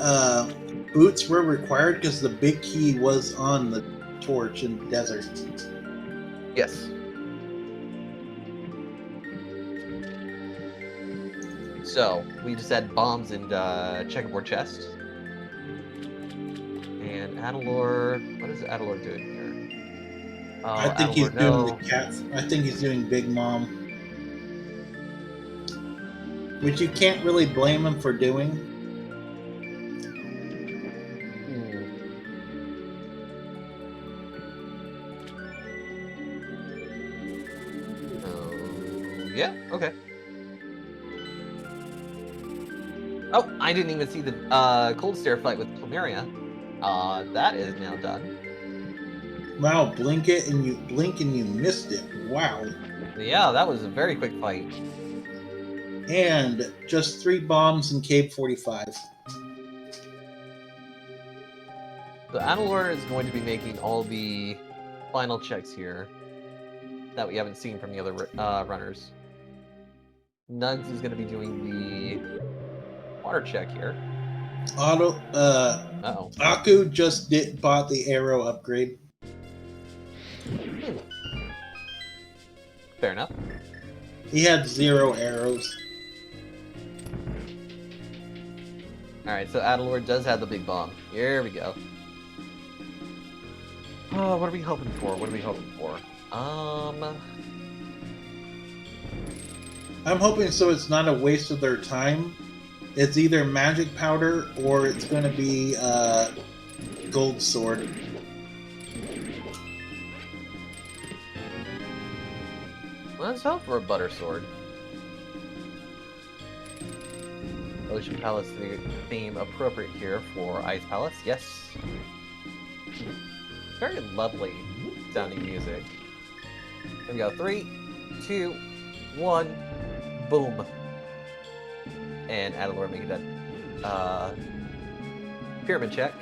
boots were required because the big key was on the torch in the desert. Yes. So we just had bombs and checkerboard chest. And Adalor, what is Adalor doing here? Oh, I think Adalor, he's doing the cat. I think he's doing Big Mom, which you can't really blame him for doing. Yeah, okay. Oh, I didn't even see the Cold Stare fight with Plumeria. That is now done. Wow, blink and you missed it. Wow. Yeah, that was a very quick fight. And just 3 bombs in Cave 45. So Adalor is going to be making all the final checks here that we haven't seen from the other runners. Nugs is going to be doing the water check here. Aku just bought the arrow upgrade. Fair enough. He had 0 arrows. Alright, so Adalor does have the big bomb. Here we go. Oh, what are we hoping for? I'm hoping so it's not a waste of their time. It's either magic powder or it's going to be gold sword. Let's hope for a butter sword. Ocean Palace theme appropriate here for Ice Palace. Yes. Very lovely sounding music. Here we go. 3, 2, 1, boom. And Adalor making that pyramid check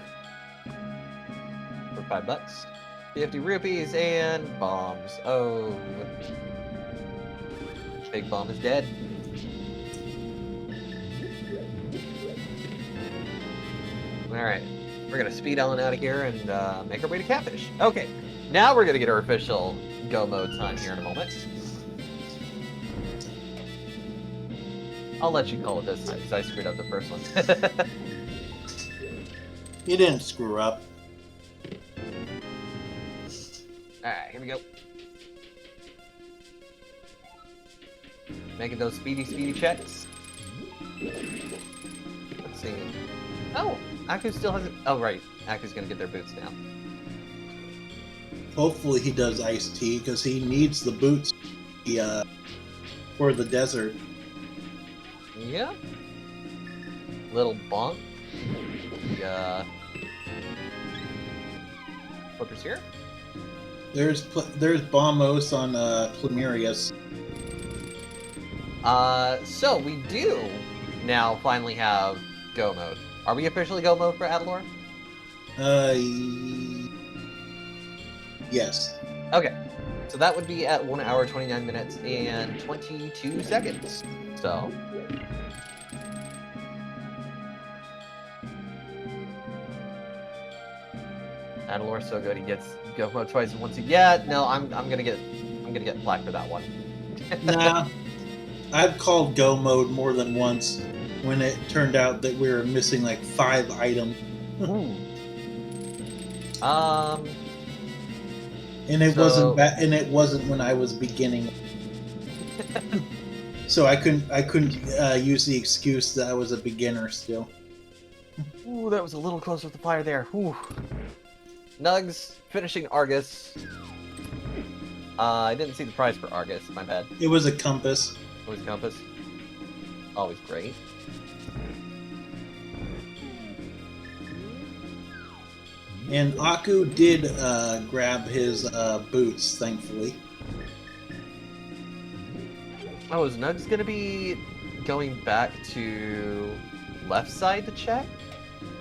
for $5. 50 rupees and bombs. Oh, Big Bomb is dead. Alright, we're gonna speed on out of here and make our way to Catfish. Okay, now we're gonna get our official go mode time here in a moment. I'll let you call it this time because I screwed up the first one. You didn't screw up. Alright, here we go. Making those speedy checks. Let's see. Oh, Aku still hasn't. Oh, right. Aku's gonna get their boots now. Hopefully he does iced tea because he needs the boots for the desert. Yeah. Little bonk. The flippers here. There's Bombos on Plumerius. So we do now finally have go mode. Are we officially go mode for Adalor? Yes. Okay. So that would be at 1 hour, 29 minutes, and 22 seconds. So. Adalor's so good, he gets go mode twice and once. Yeah, no, I'm gonna get flack for that one. Nah. I've called go mode more than once when it turned out that we were missing like 5 items. And it wasn't when I was beginning. So I couldn't use the excuse that I was a beginner still. Ooh, that was a little close with the fire there. Ooh. Nugs finishing Argus. I didn't see the prize for Argus, my bad. It was a compass. It was a compass. Always great. And Aku did grab his boots, thankfully. Oh, is Nugs gonna be going back to left side to check?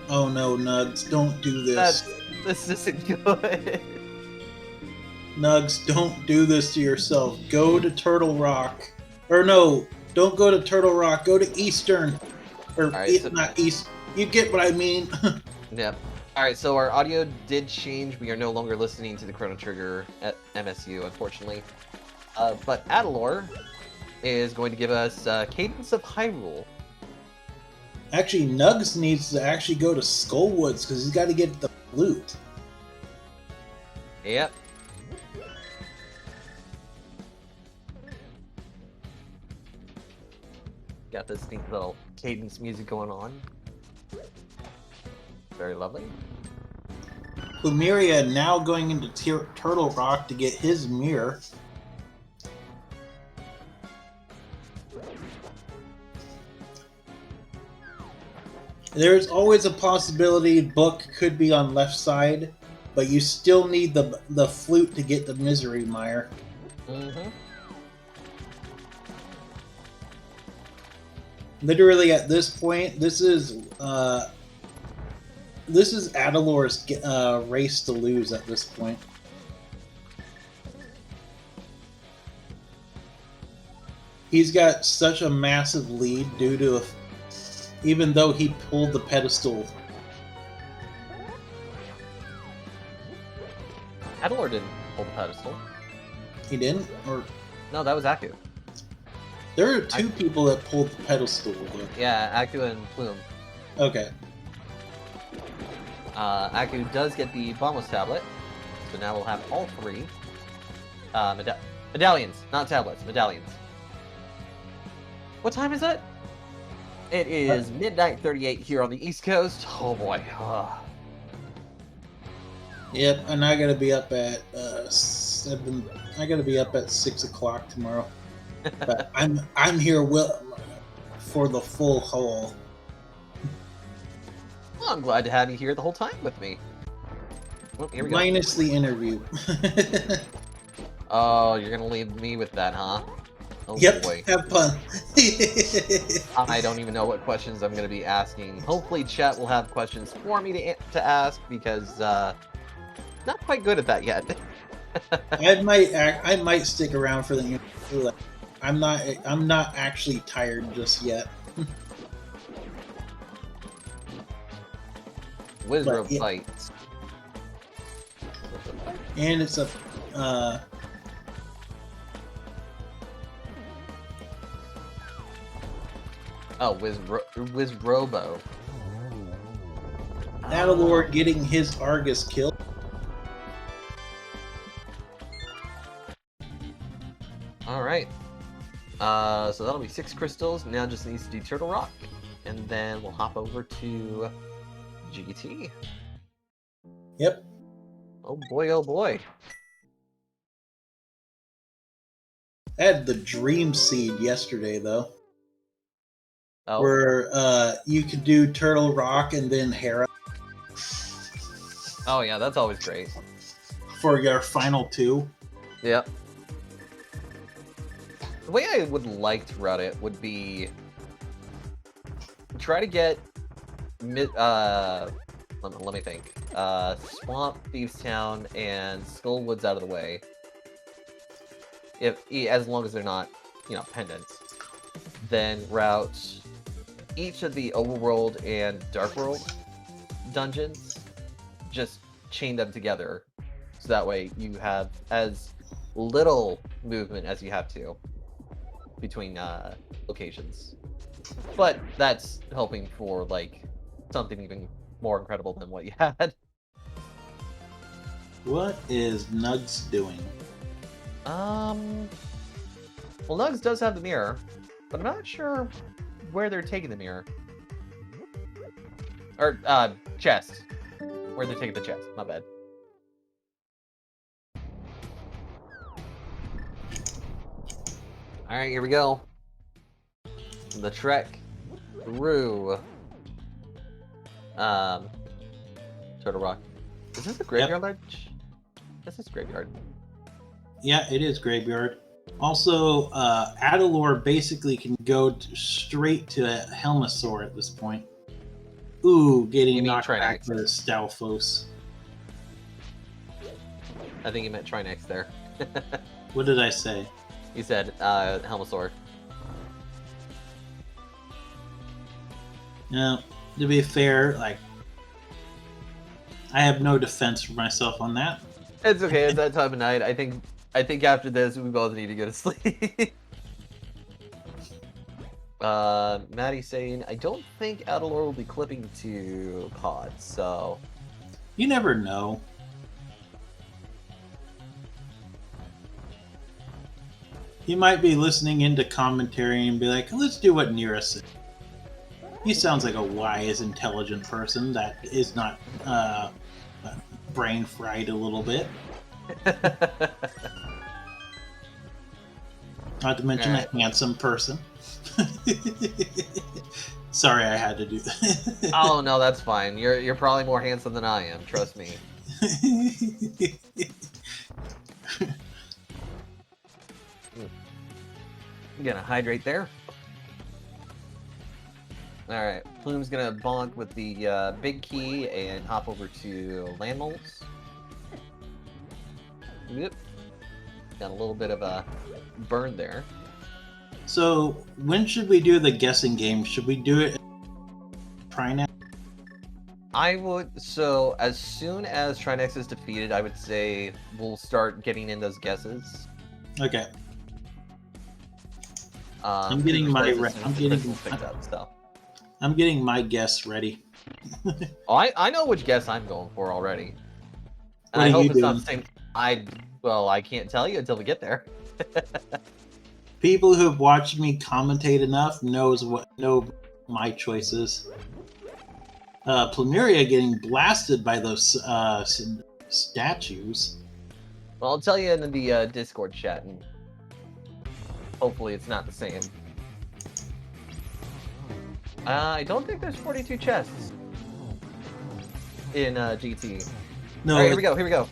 Oh no, Nugs, don't do this. This isn't good. Nugs, don't do this to yourself. Go to Turtle Rock. Or no, don't go to Turtle Rock. Go to Eastern. Or right, so not East. You get what I mean. Yep. Alright, so our audio did change. We are no longer listening to the Chrono Trigger at MSU, unfortunately. But Adalor is going to give us Cadence of Hyrule. Actually, Nugs needs to actually go to Skullwoods because he's got to get the flute. Yep. Got this neat little cadence music going on. Very lovely. Plumeria now going into Turtle Rock to get his mirror. There's always a possibility Book could be on left side, but you still need the flute to get the Misery Mire. Mm-hmm. Literally at this point, this is Adalor's race to lose at this point. He's got such a massive lead due to even though he pulled the pedestal. Adalor didn't pull the pedestal. He didn't? Or no, that was Aku. there are two people that pulled the pedestal. Yeah, Aku and Plume. Okay. Aku does get the Bombos tablet, so now we'll have all 3 medallions, not tablets, medallions. What time is it? It is midnight 38 here on the East Coast. Oh boy. Yep, and I gotta be up at 7. I gotta be up at 6 o'clock tomorrow. But I'm here for the full haul. Well, I'm glad to have you here the whole time with me. Oh, here we go. Minus the interview. Oh, you're gonna leave me with that, huh? Oh Yep, boy. have fun. I don't even know what questions I'm gonna be asking. Hopefully chat will have questions for me to ask, because not quite good at that yet. I might stick around for the interview. I'm not actually tired just yet. Wizard yeah. fights. And it's a Oh, Wiz Robo. Adalor getting his Argus killed. Alright. So that'll be 6 crystals. Now just needs to do Turtle Rock. And then we'll hop over to GT. Yep. Oh boy, oh boy. I had the Dream Seed yesterday, though. Oh. Where you could do Turtle Rock and then Hera. Oh yeah, that's always great. For your final 2. Yep. The way I would like to route it would be try to get let me think. Swamp, Thieves Town, and Skullwoods out of the way. As long as they're not, pendants. Then route each of the Overworld and Dark World dungeons. Just chain them together, so that way you have as little movement as you have to between locations. But that's hoping for something even more incredible than what you had. What is Nugs doing? Well, Nugs does have the mirror, but I'm not sure where they're taking the mirror. Or chest. Where they're taking the chest. My bad. All right, here we go. The trek through Turtle Rock. Is this a graveyard ledge? This is graveyard. Yeah, it is graveyard. Also, Adalor basically can go straight to Helmasaur at this point. Ooh, getting knocked back to Stalfos. I think you meant Trinex there. What did I say? You said Helmasaur. No, to be fair, I have no defense for myself on that. It's okay. It's that time of night. I think after this, we both need to go to sleep. Maddie's saying, I don't think Adalor will be clipping to COD, so... You never know. He might be listening into commentary and be like, let's do what Nira said. He sounds like a wise, intelligent person that is not brain fried a little bit. Not to mention a handsome person. Sorry, I had to do that. Oh no, that's fine. You're probably more handsome than I am. Trust me. I'm gonna hydrate there. Alright, Plume's gonna bonk with the big key and hop over to land molds. Yep. Got a little bit of a burn there. So, when should we do the guessing game? Should we do it Trinex? I would, so as soon as Trinex is defeated, I would say we'll start getting in those guesses. Okay. I'm getting my I'm getting my guess ready. Oh, I know which guess I'm going for already. And I hope it's not the same. Well, I can't tell you until we get there. People who have watched me commentate enough know my choices. Plumeria getting blasted by those statues. Well, I'll tell you in the Discord chat, and hopefully it's not the same. I don't think there's 42 chests in GT. No, All right, here we go. Here we go.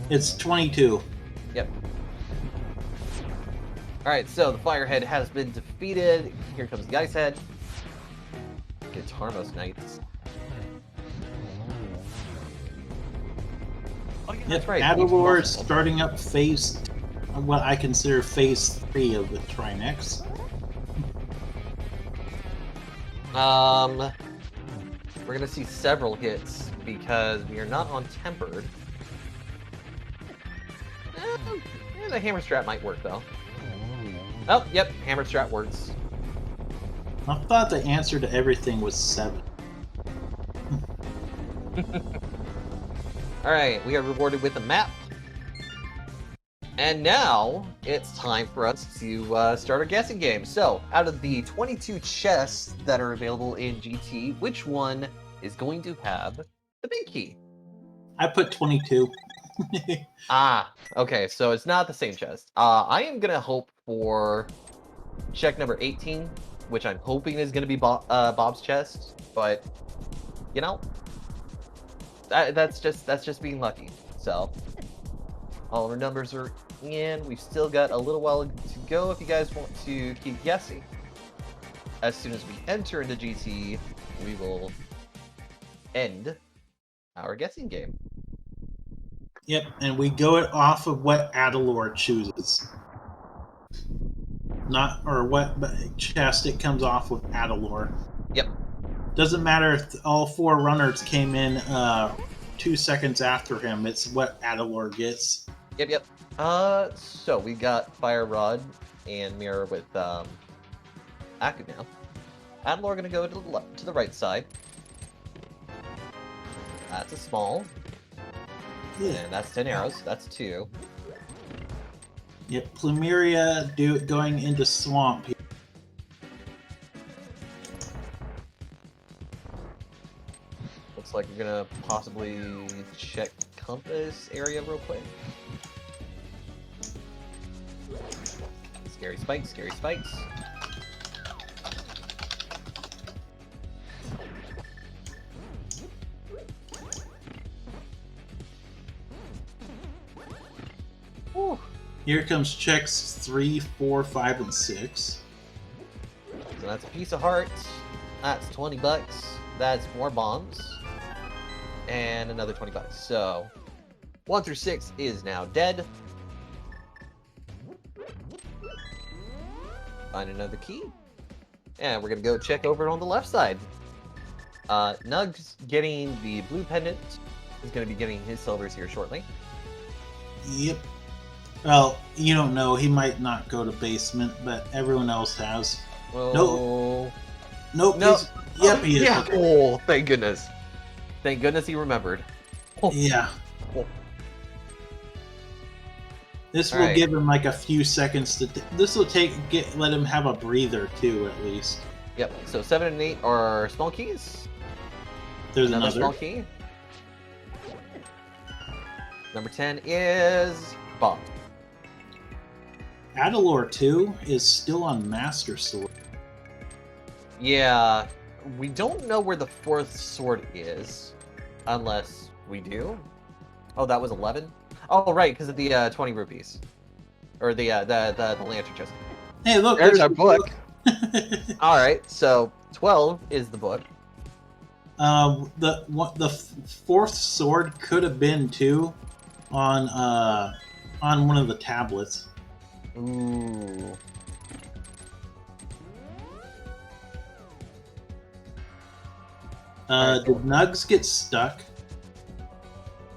it's 22. Yep. All right, so the Firehead has been defeated. Here comes the Ice Head. Guitarmos Knights. Oh, yeah, Yep, that's right. Adalor is starting up what I consider phase 3 of the Trinex. We're gonna see several hits because we are not on tempered. The hammer strat might work though. Oh, yep, hammer strat works. I thought the answer to everything was 7. Alright, we are rewarded with a map. And now, it's time for us to start our guessing game. So, out of the 22 chests that are available in GT, which one is going to have the big key? I put 22. Ah, okay, so it's not the same chest. I am gonna hope for check number 18, which I'm hoping is gonna be Bob's chest, but you know, that's just being lucky. So all of our numbers are in. We've still got a little while to go if you guys want to keep guessing. As soon as we enter into GT, we will end our guessing game. Yep, and we go it off of what Adalor chooses. Not, or what chest it comes off with Adalor. Yep. Doesn't matter if all 4 runners came in 2 seconds after him, it's what Adalor gets. Yep. So we got Fire Rod and Mirror with Aku now. Adalor gonna go to the right side. That's a small. Yeah. And that's 10 arrows. That's 2. Yep, Plumeria going into Swamp. Looks like we're gonna possibly check compass area real quick. Scary spikes, scary spikes. Whew. Here comes checks 3, 4, 5, and 6. So that's a piece of heart. That's 20 bucks. That's more bombs. And another 20 bucks. So 1 through 6 is now dead. Find another key. And we're gonna go check over on the left side. Nug's getting the blue pendant. He's gonna be getting his silvers here shortly. Yep. Well, you don't know. He might not go to basement, but everyone else has. Oh. Nope. No. Yep, he is. Yeah. Okay. Oh, thank goodness. Thank goodness he remembered. Oh. Yeah. Oh. This All will right. give him like a few seconds to. This will let him have a breather too, at least. Yep. So 7 and 8 are small keys. There's Another small another. key. Number 10 is Bob. Adalor 2 is still on Master Sword. Yeah, we don't know where the 4th sword is, unless we do. Oh, that was 11. Oh, right, because of the 20 rupees, or the lantern chest. Hey, look, There's our the book. All right, so 12 is the book. The 4th sword could have been too on one of the tablets. Ooh. Did Nugs get stuck?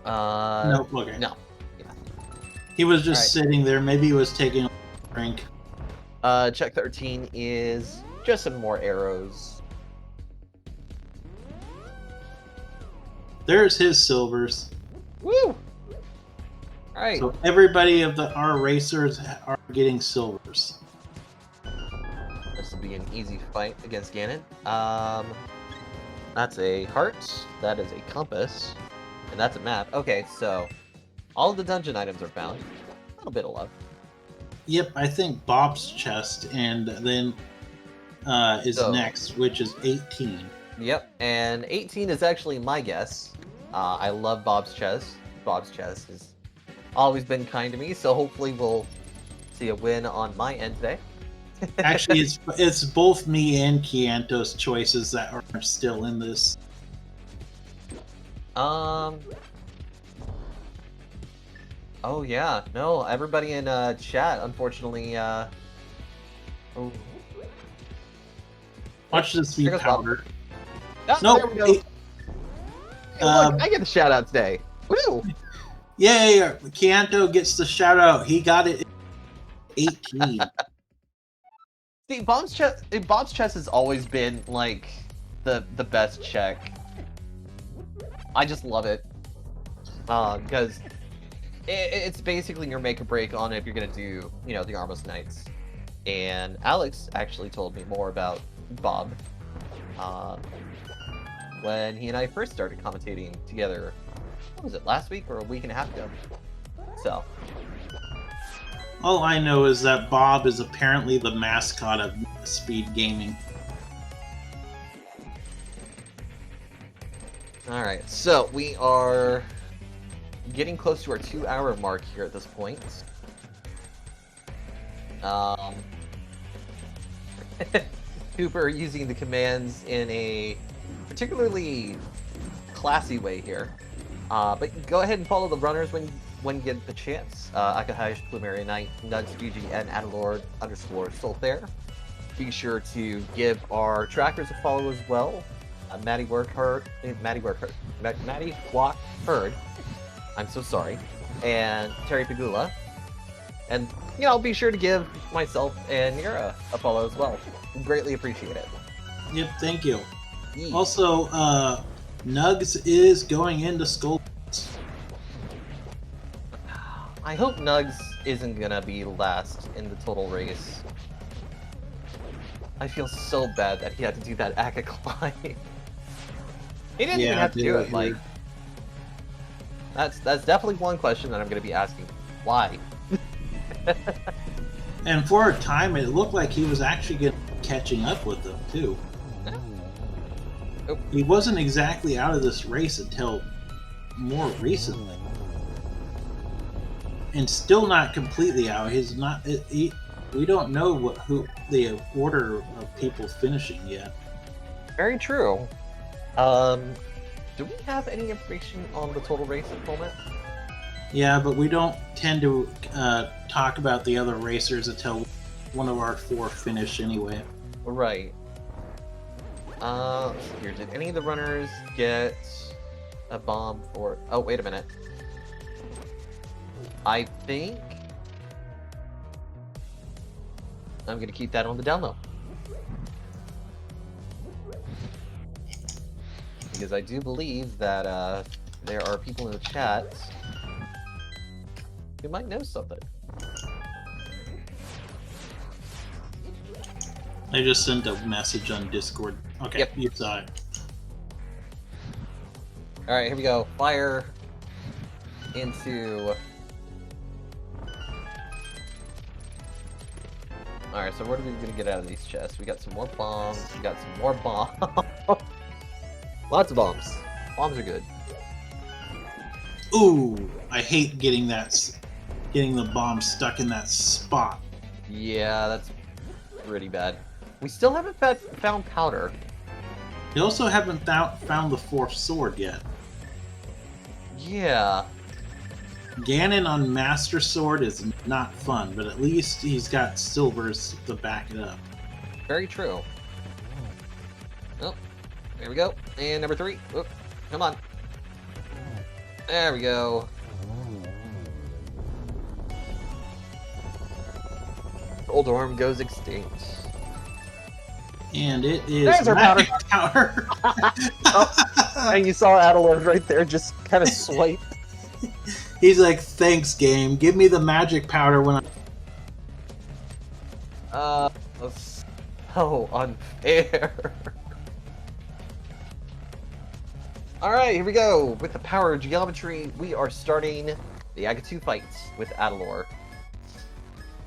Nope. Okay. No. He was just Alright. sitting there. Maybe he was taking a drink. Check 13 is just some more arrows. There's his silvers. Woo! Alright. So everybody of our racers are getting silvers. This will be an easy fight against Ganon. That's a heart, that is a compass, and that's a map. Okay, so all of the dungeon items are found. A little bit of love. Yep, I think Bob's chest, and then is next, which is 18. Yep, and 18 is actually my guess. I love Bob's chest. Bob's chest has always been kind to me, so hopefully we'll see a win on my end today. Actually, it's both me and Kianto's choices that are still in this. Oh yeah, no, everybody in chat, unfortunately, oh. Watch this be There goes Bob. powder. Oh, No, there we go. Hey, look, I get the shout out today. Woo! Yay! Kianto gets the shout out. He got it. 18. See, Bob's chest has always been like the best check. I just love it because it's basically your make or break on if you're gonna do, you know, the Armos Knights. And Alex actually told me more about Bob when he and I first started commentating together. What was it, last week or a week and a half ago? So. All I know is that Bob is apparently the mascot of speed gaming. Alright, so we are getting close to our 2-hour mark here at this point. Cooper using the commands in a particularly classy way here. But go ahead and follow the runners when you get the chance. Akahash, Plumeria Knight, Nugs, GG, and Adalord_Solfair. Be sure to give our trackers a follow as well. Maddie Walk Herd. I'm so sorry. And Terry Pagula. And, you know, be sure to give myself and Nira a follow as well. Greatly appreciate it. Yep, thank you. Yeah. Also, Nugs is going into Skull. I hope Nugs isn't gonna be last in the total race. I feel so bad that he had to do that Aka climb. He didn't even have to do it, like... That's definitely one question that I'm gonna be asking. Why? And for a time, it looked like he was actually catching up with them, too. Oh. He wasn't exactly out of this race until more recently. And still not completely out. He's not... we don't know who the order of people finishing yet. Very true. Do we have any information on the total race at the moment? Yeah, but we don't tend to talk about the other racers until one of our 4 finish anyway. Right. Here, did any of the runners get a bomb for... Oh, wait a minute. I think I'm gonna keep that on the down low. Because I do believe that there are people in the chat who might know something. I just sent a message on Discord. Okay, yep. You saw it. Alright, here we go. Fire into... Alright, so what are we gonna get out of these chests? We got some more bombs, we got some more bombs. Lots of bombs. Bombs are good. Ooh, I hate getting the bomb stuck in that spot. Yeah, that's pretty bad. We still haven't found powder. We also haven't found the 4th sword yet. Yeah. Ganon on Master Sword is not fun, but at least he's got silvers to back it up. Very true. Oh, there we go. And number 3. Oop, come on. There we go. Old Orm goes extinct. And it is There's our powder. powder. Oh, and you saw Adalord right there just kind of swipe. He's like, thanks, game. Give me the magic powder when I... So unfair. Alright, here we go. With the power of geometry, we are starting the Agatu fight with Adalord.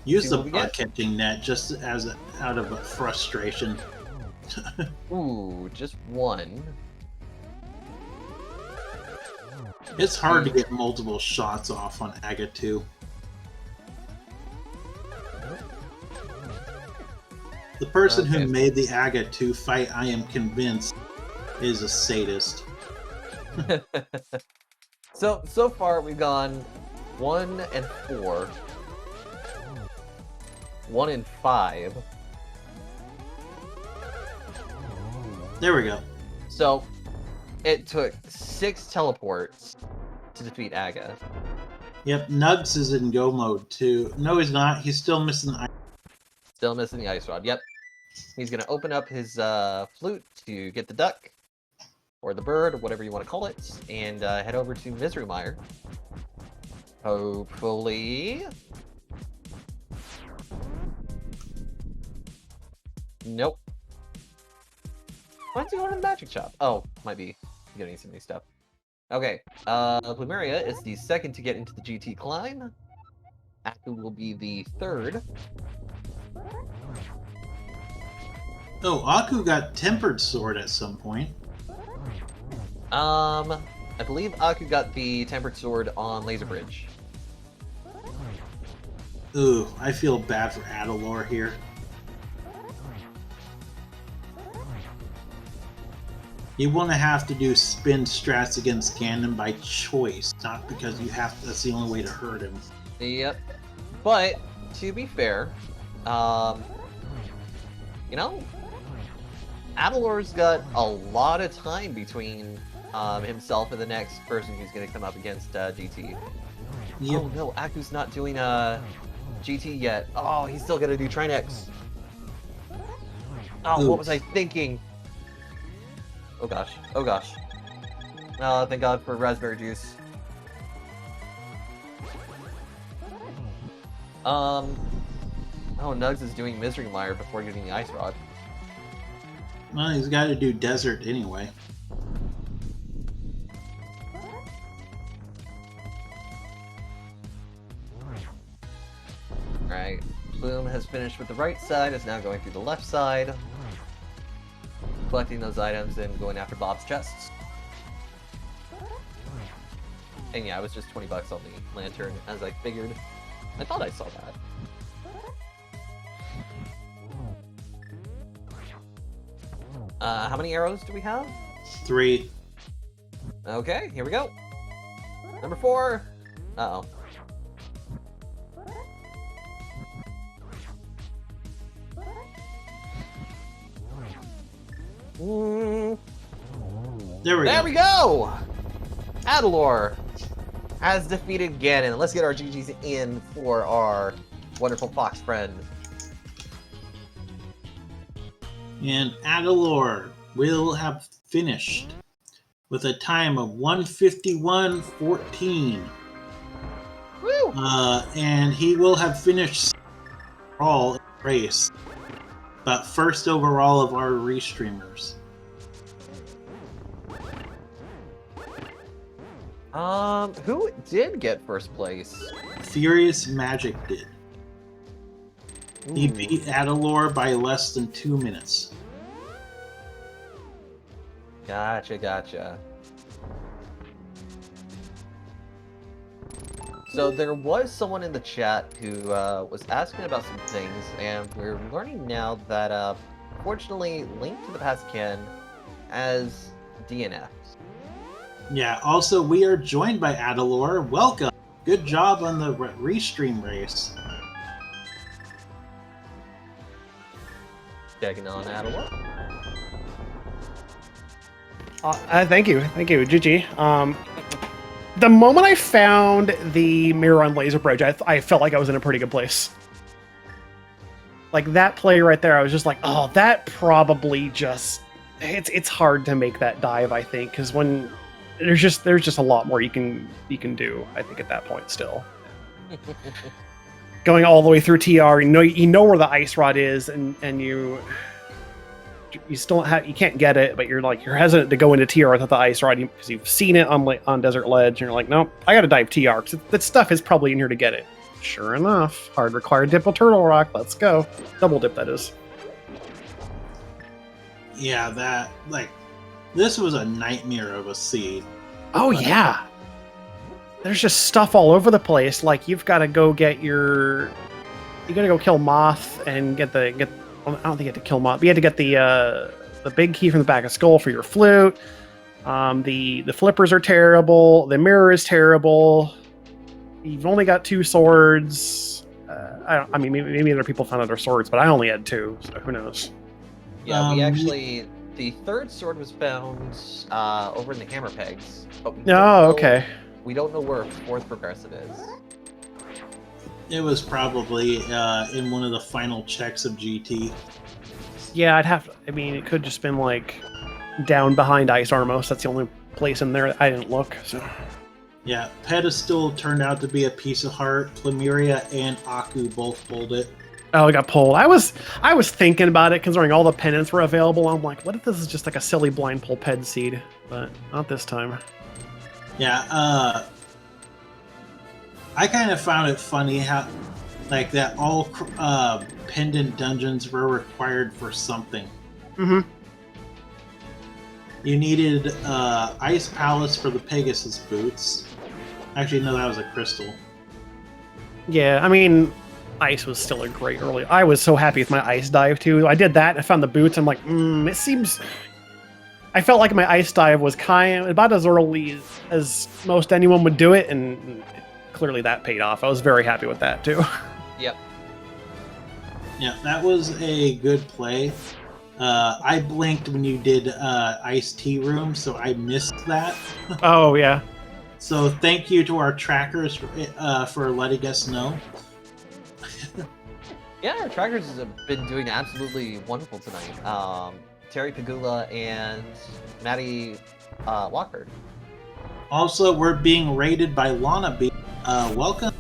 Use the butt-catching net just as out of a frustration. Ooh, just one. It's hard to get multiple shots off on Aga 2. The person who made the Aga 2 fight, I am convinced, is a sadist. So far we've gone 1 and 4, 1 and 5. There we go. So it took 6 teleports to defeat Aga. Yep, Nugs is in go mode too. No, he's not. He's still missing the Still missing the ice rod. Yep. He's going to open up his flute to get the duck, or the bird, or whatever you want to call it, and head over to Misery Mire. Hopefully. Nope. Why don't you go to the magic shop? Oh, might be getting some new stuff. Okay, Plumeria is the second to get into the GT climb. Aku will be the third. Oh, Aku got Tempered Sword at some point. I believe Aku got the Tempered Sword on Laser Bridge. Ooh, I feel bad for Adalor here. You want to have to do spin strats against Ganon by choice, not because you have to, that's the only way to hurt him. Yep. But, to be fair, you know, Adalor's got a lot of time between himself and the next person who's going to come up against GT. Yep. Oh no, Aku's not doing GT yet. Oh, he's still going to do Trinex. Oh, what was I thinking? Oh gosh. Oh gosh. Oh, thank God for raspberry juice. Oh, Nugs is doing Misery Mire before getting the Ice Rod. Well, he's got to do Desert anyway. Alright, Bloom has finished with the right side, is now going through the left side. Collecting those items and going after Bob's chests. And yeah, it was just 20 bucks on the lantern, as I figured. I thought I saw that. How many arrows do we have? 3. Okay, here we go. Number 4. Uh-oh. There we go! Adalor has defeated Ganon. Let's get our GGs in for our wonderful fox friend. And Adalor will have finished with a time of 1:51:14. Woo! And he will have finished all in the race, but first overall of our restreamers. Who did get first place? Furious Magic did. Ooh. He beat Adalor by less than 2 minutes. Gotcha. So there was someone in the chat who was asking about some things, and we're learning now that, fortunately, Link to the Past can as DNF. Yeah, also we are joined by Adalor. Welcome. Good job on the restream race. Checking on Adalor. Thank you, GG. The moment I found the mirror on Laser Bridge, I felt like I was in a pretty good place. Like that play right there, I was just like, oh, that probably just it's hard to make that dive, I think, because when there's just a lot more you can do, I think, at that point still. Going all the way through TR, you know where the ice rod is, and you still you can't get it, but you're hesitant to go into TR without the ice rod because you've seen it on Desert Ledge, and you're like, nope, I gotta dive TR because that stuff is probably in here to get it. Sure enough, hard required dip of Turtle Rock. Let's go, double dip that is. Yeah, this was a nightmare of a seed. Oh yeah. there's just stuff all over the place. Like you've got to go get you got to go kill Moth and get. Well, I don't think you had to kill Moth. But you had to get the big key from the back of Skull for your flute. The flippers are terrible. The mirror is terrible. You've only got 2 swords. I mean, maybe other people found other swords, but I only had 2, so who knows? Yeah, the 3rd sword was found over in the hammer pegs. But Okay. We don't know where 4th progressive is. It was probably in one of the final checks of GT. Yeah, it could just been like down behind Ice Armos. That's the only place in there I didn't look. So. Yeah, Pedestal turned out to be a piece of heart. Plemiria and Aku both pulled it. Oh, it got pulled. I was thinking about it, considering all the pendants were available. I'm like, what if this is just like a silly blind pull ped seed? But not this time. Yeah, I kind of found it funny how, like, that all pendant dungeons were required for something. Mm-hmm. You needed Ice Palace for the Pegasus boots. Actually, no, that was a crystal. Yeah, I mean, Ice was still a great early. I was so happy with my Ice dive too. I did that. I found the boots. I'm like, it seems. I felt like my Ice dive was kind of about as early as most anyone would do it, and clearly that paid off. I was very happy with that too. Yep. Yeah, that was a good play. I blinked when you did Ice Tea Room, so I missed that. Oh yeah. So thank you to our trackers for letting us know. Yeah, our trackers have been doing absolutely wonderful tonight. Terry Pagula and Maddie Walker. Also, we're being rated by Lana B. Welcome,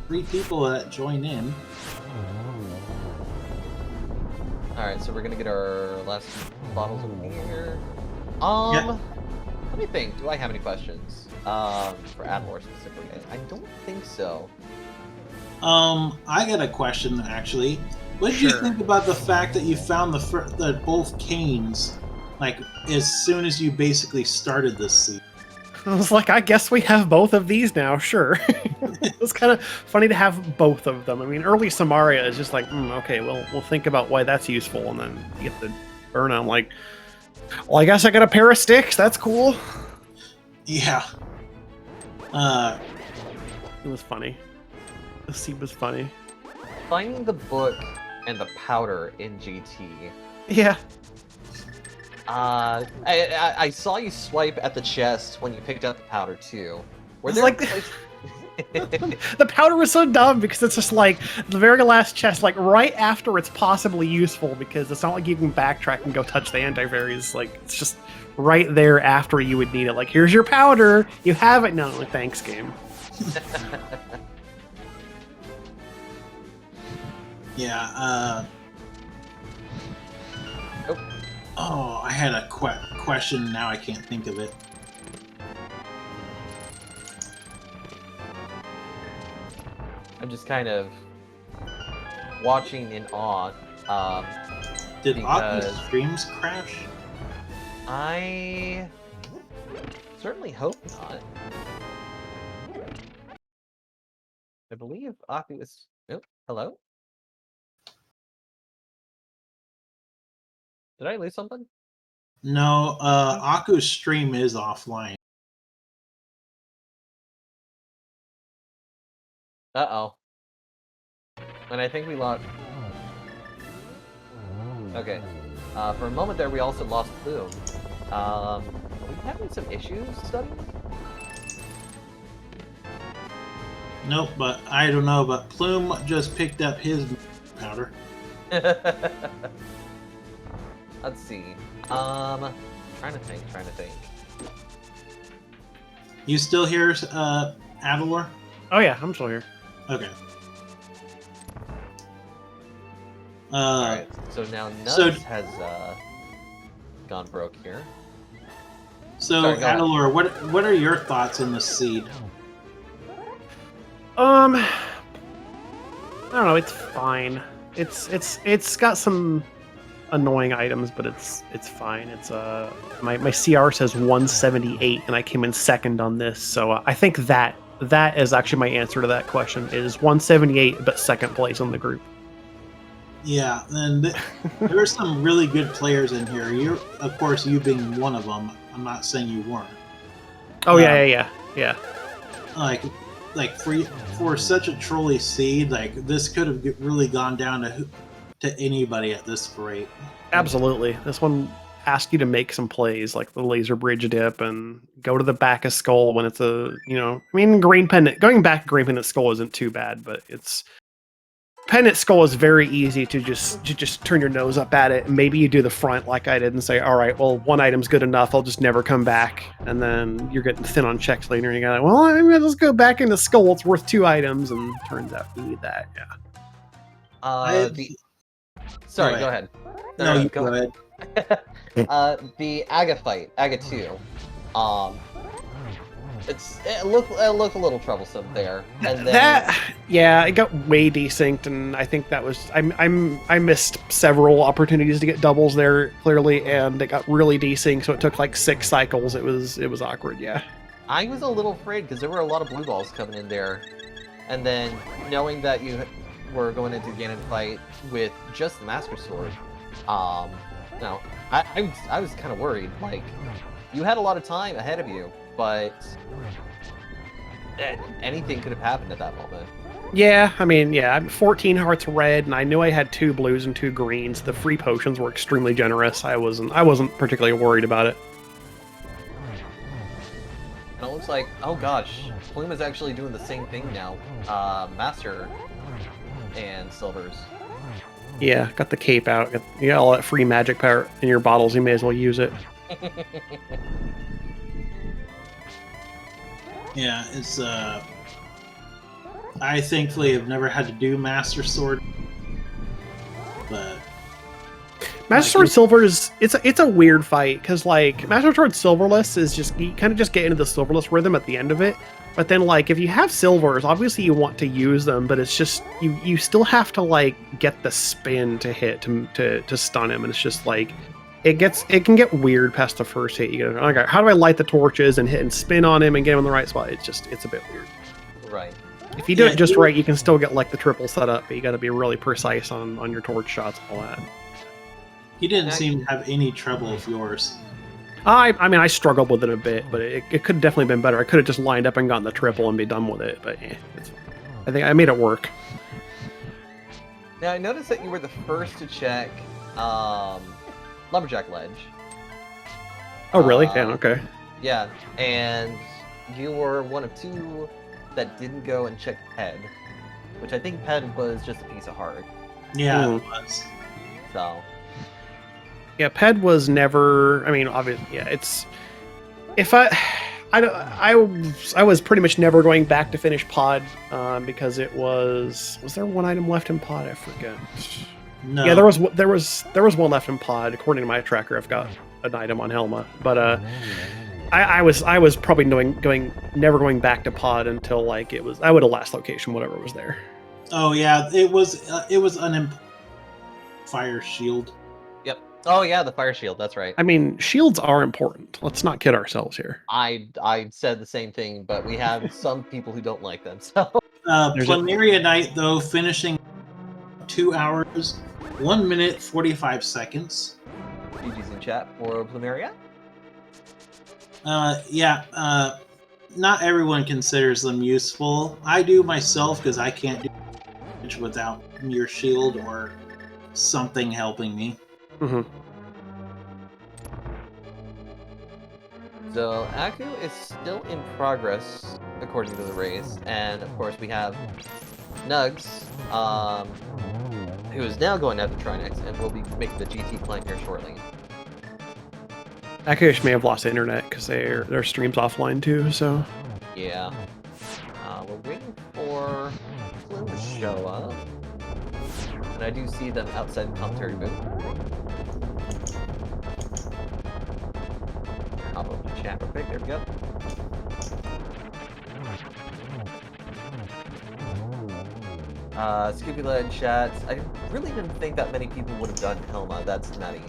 3 people that join in. Alright, so we're gonna get our last bottles over here. Yeah. Let me think. Do I have any questions? For Adlor specifically? I don't think so. I got a question actually. What did you think about the fact that you found the both canes, like, as soon as you basically started this season? I was like, I guess we have both of these now, sure. It was kind of funny to have both of them. I mean, early Samaria is just like, okay, we'll think about why that's useful, and then you get the burn. I'm like, well, I guess I got a pair of sticks. That's cool. Yeah. It was funny. The seed was funny. Finding the book and the powder in GT. Yeah. I saw you swipe at the chest when you picked up the powder too. Were It's there like the powder was so dumb because it's just like the very last chest, like right after it's possibly useful, because it's not like you can backtrack and go touch the antivaries. Like it's just right there after you would need it. Like, here's your powder, you have it now. Like, thanks, game. Yeah. Oh, I had a question. Now I can't think of it. I'm just kind of watching in awe. Did Aku's because streams crash? I certainly hope not. I believe Aku is. Oh, hello? Did I lose something? No, Aku's stream is offline. Uh-oh. And I think we lost... Okay. For a moment there, we also lost Plume. Are we having some issues studying? Nope, but I don't know, but Plume just picked up his powder. Let's see. Trying to think. You still here, Adalor? Oh yeah, I'm still here. Okay. Alright, so now Nuts has gone broke here. So, Sorry, go Adalor, what are your thoughts on the seed? I don't know. It's fine. It's got some annoying items, but it's fine. It's my CR says 178, and I came in second on this, so I think that that is actually my answer to that question. Is 178, but second place in the group. Yeah, and there are some really good players in here. You're, of course, you being one of them. I'm not saying you weren't. Oh yeah. Like for such a trolley seed, like this could have really gone down to anybody at this rate. Absolutely. This one asks you to make some plays, like the laser bridge dip, and go to the back of skull when it's a, I mean, green pendant. Going back to green pendant skull isn't too bad, but it's pendant skull is very easy to just turn your nose up at it. And maybe you do the front like I did and say, all right, well, one item's good enough. I'll just never come back. And then you're getting thin on checks later, and you go, well, I'm gonna just go back into skull. It's worth 2 items, and turns out you need that. Yeah. Sorry, go ahead. No, you go ahead. The Aga fight, Aga 2. It looked a little troublesome there. And then it got way desynced, and I think that was I missed several opportunities to get doubles there clearly, and it got really desynced, so it took like 6 cycles. It was awkward. Yeah. I was a little afraid because there were a lot of blue balls coming in there, and then knowing that you were going into the Ganon fight with just the Master Sword, no, I was kind of worried. Like, you had a lot of time ahead of you, but anything could have happened at that moment. Yeah, I mean, I'm 14 hearts red, and I knew I had 2 blues and 2 greens. The free potions were extremely generous. I wasn't particularly worried about it. And it looks like, oh gosh, Pluma's actually doing the same thing now. Master and Silvers. Yeah, got the cape out. You got all that free magic power in your bottles. You may as well use it. Yeah, it's I thankfully have never had to do Master Sword, but Master Sword Silvers, it's a weird fight because like Master Sword Silverless is just you kind of just get into the Silverless rhythm at the end of it, but then like if you have Silvers, obviously you want to use them, but it's just you still have to like get the spin to hit to stun him, and it's just like it can get weird past the first hit. You go, okay, how do I light the torches and hit and spin on him and get him in the right spot? It's a bit weird. Right. If you do it just right, you can still get like the triple setup, but you got to be really precise on your torch shots and all that. He didn't seem to have any trouble with yours. I mean, I struggled with it a bit, but it could have definitely been better. I could have just lined up and gotten the triple and be done with it, but I think I made it work. Now, I noticed that you were the first to check Lumberjack Ledge. Oh, really? Yeah, okay. Yeah, and you were one of 2 that didn't go and check Ped, which I think Ped was just a piece of heart. Yeah, it was. So... Yeah, Ped was never. I mean, obviously, yeah. It's if I was pretty much never going back to finish Pod because it was there one item left in Pod? I forget. No. Yeah, there was one left in Pod. According to my tracker, I've got an item on Helma, but I was probably never going back to Pod until like I would have last location whatever was there. Oh yeah, it was fire shield. Oh yeah, the fire shield. That's right. I mean, shields are important. Let's not kid ourselves here. I said the same thing, but we have some people who don't like them. So Plumeria Knight though finishing 2 hours, 1 minute 45 seconds. GG's in chat for Plumeria. Not everyone considers them useful. I do myself because I can't do damage without your shield or something helping me. Mm-hmm. So Aku is still in progress according to the race, and of course we have Nugs, who is now going after Trinex, and will be making the GT climb here shortly. Akush may have lost internet because their stream's offline too. So yeah, we're waiting for Flynn to show up, and I do see them outside the commentary booth. Hop up the chat real quick. There we go. Scooby in chat. I really didn't think that many people would have done Helma. That's nutty.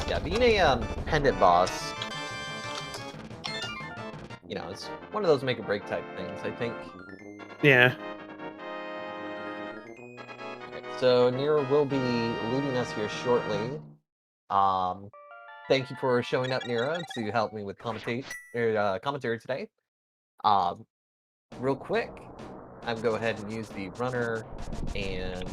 Yeah, being a pendant boss you know, it's one of those make or break type things, I think. Yeah. Okay, so Nira will be leaving us here shortly. Thank you for showing up, Nira, to help me with commentary today. Real quick, I'm gonna go ahead and use the runner and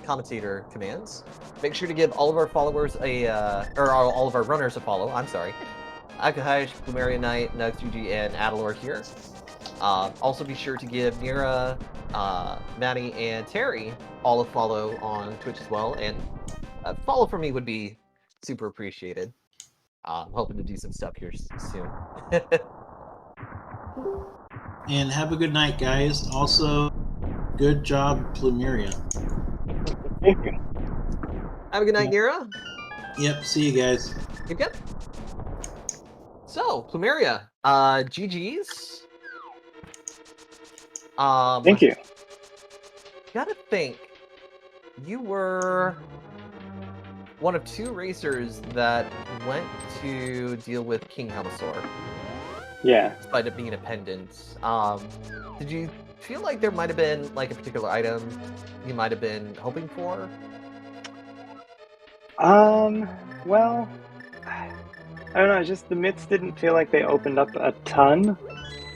commentator commands. Make sure to give all of our followers all of our runners a follow. I'm sorry. Akahish, Plumeria Knight, Nugs, GG, and Adalor here. Also be sure to give Nira, Maddie, and Terry all a follow on Twitch as well, and a follow for me would be super appreciated. I'm hoping to do some stuff here soon. And have a good night, guys. Also, good job, Plumeria. Thank you. Have a good night, Nira. Yep, see you guys. Yep. So, Plumeria, GG's. Thank you. Gotta think, you were one of 2 racers that went to deal with King Helmasaur, Yeah. despite it being a pendant. Did you feel like there might have been like a particular item you might have been hoping for? Well, I don't know. Just the myths didn't feel like they opened up a ton,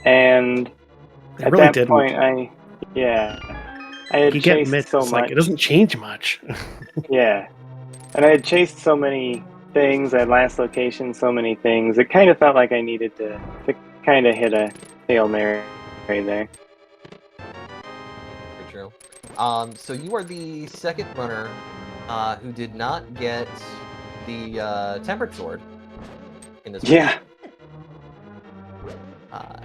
and They at really that didn't. point, I had You get chased myths, so it's much. like it doesn't change much. Yeah, and I had chased so many things at last location, so many things. It kind of felt like I needed to kind of hit a Hail Mary right there. Very true. So you are the second runner who did not get the Tempered Sword in this race. Yeah.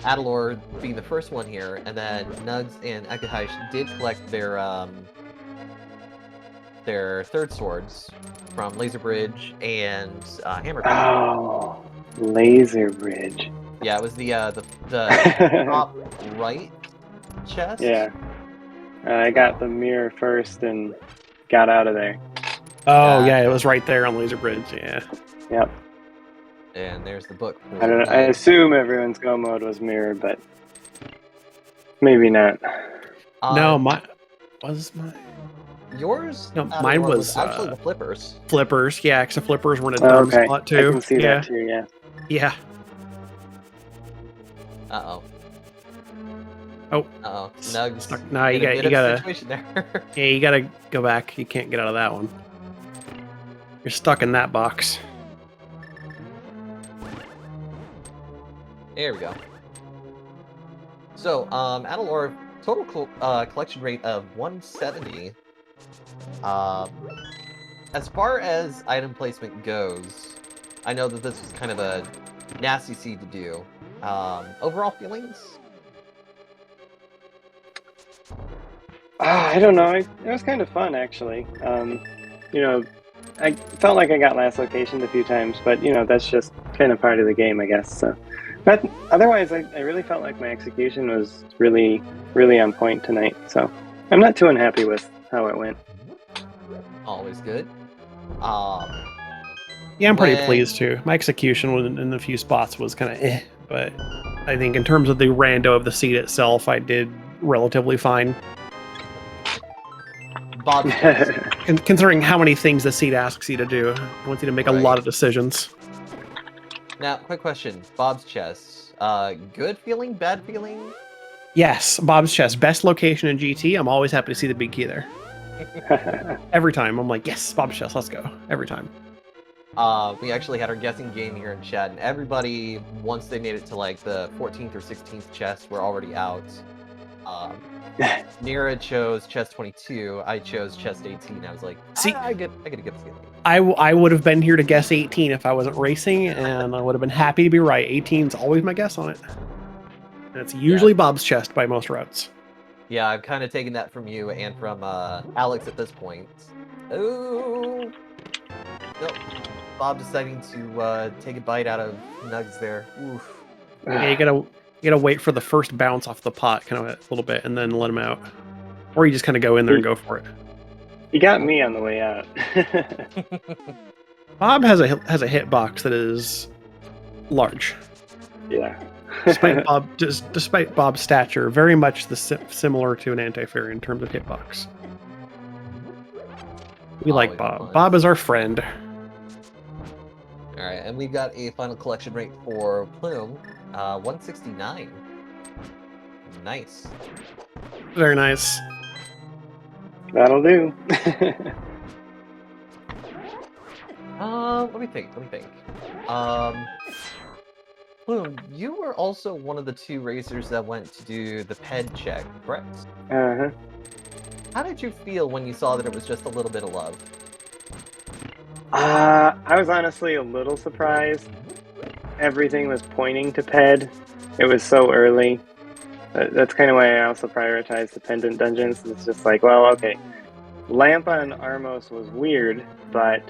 Adalor being the first one here, and then Nugs and Ekahish did collect their third swords from Laser Bridge and Hammer Bridge. Oh, Laser Bridge. Yeah, it was the top right chest. Yeah. I got the mirror first and got out of there. Oh yeah, it was right there on Laser Bridge. Yeah. Yep. And there's the book. I don't know. I assume everyone's go mode was mirror, but maybe not. No, was my yours. No, Adalor, mine was actually the flippers. flippers. Yeah, because the flippers were in a dumb Okay. spot I too. can see Yeah. that too. Yeah. Yeah. Uh-oh. Oh. Uh-oh. Nugs. No, you in a bit of a gotta. situation there. Yeah, you gotta go back. You can't get out of that one. You're stuck in that box. There we go. So, Adalor, total collection rate of 170. As far as item placement goes, I know that this was kind of a nasty seed to do. Overall feelings? I don't know. It was kind of fun, actually. You know, I felt like I got last locationed a few times, but you know, that's just kind of part of the game, I guess. So, but otherwise, I really felt like my execution was really, really on point tonight. So, I'm not too unhappy with how it went. Always good. Yeah, I'm pretty pleased too. My execution in a few spots was kind of but I think in terms of the rando of the seed itself, I did relatively fine. Bob, Considering how many things the seed asks you to do, it wants you to make a lot of decisions. now, quick question. Bob's chest. Good feeling, bad feeling? Yes, Bob's chest, best location in GT. I'm always happy to see the big key there. Every time, I'm like, yes, Bob's chest, let's go. Every time. We actually had our guessing game here in chat, and everybody, once they made it to like the 14th or 16th chest, were already out. Nira chose chest 22. I chose chest 18. I was like, see, I get a good feeling. I would have been here to guess 18 if I wasn't racing, and I would have been happy to be right. 18's always my guess on it. And it's usually Bob's chest by most routes. Yeah, I've kind of taken that from you and from Alex at this point. Oh, nope. Bob deciding to take a bite out of Nugs there. Oof. Yeah, you gotta wait for the first bounce off the pot, kind of a little bit, and then let him out, or you just kind of go in there and go for it. You got me on the way out. Bob has a hitbox that is large. Yeah. Despite Bob's stature, very much similar to an anti-fairy in terms of hitbox. We like Bob. Fun. Bob is our friend. All right, and we've got a final collection rate for Plume, 169. Nice. Very nice. That'll do. Let me think. Plume, you were also one of the 2 racers that went to do the PED check, correct? Uh-huh. How did you feel when you saw that it was just a little bit of love? I was honestly a little surprised. Everything was pointing to PED. It was so early. That's kind of why I also prioritized the pendant dungeons. It's just like, well, okay. Lampa and Armos was weird, but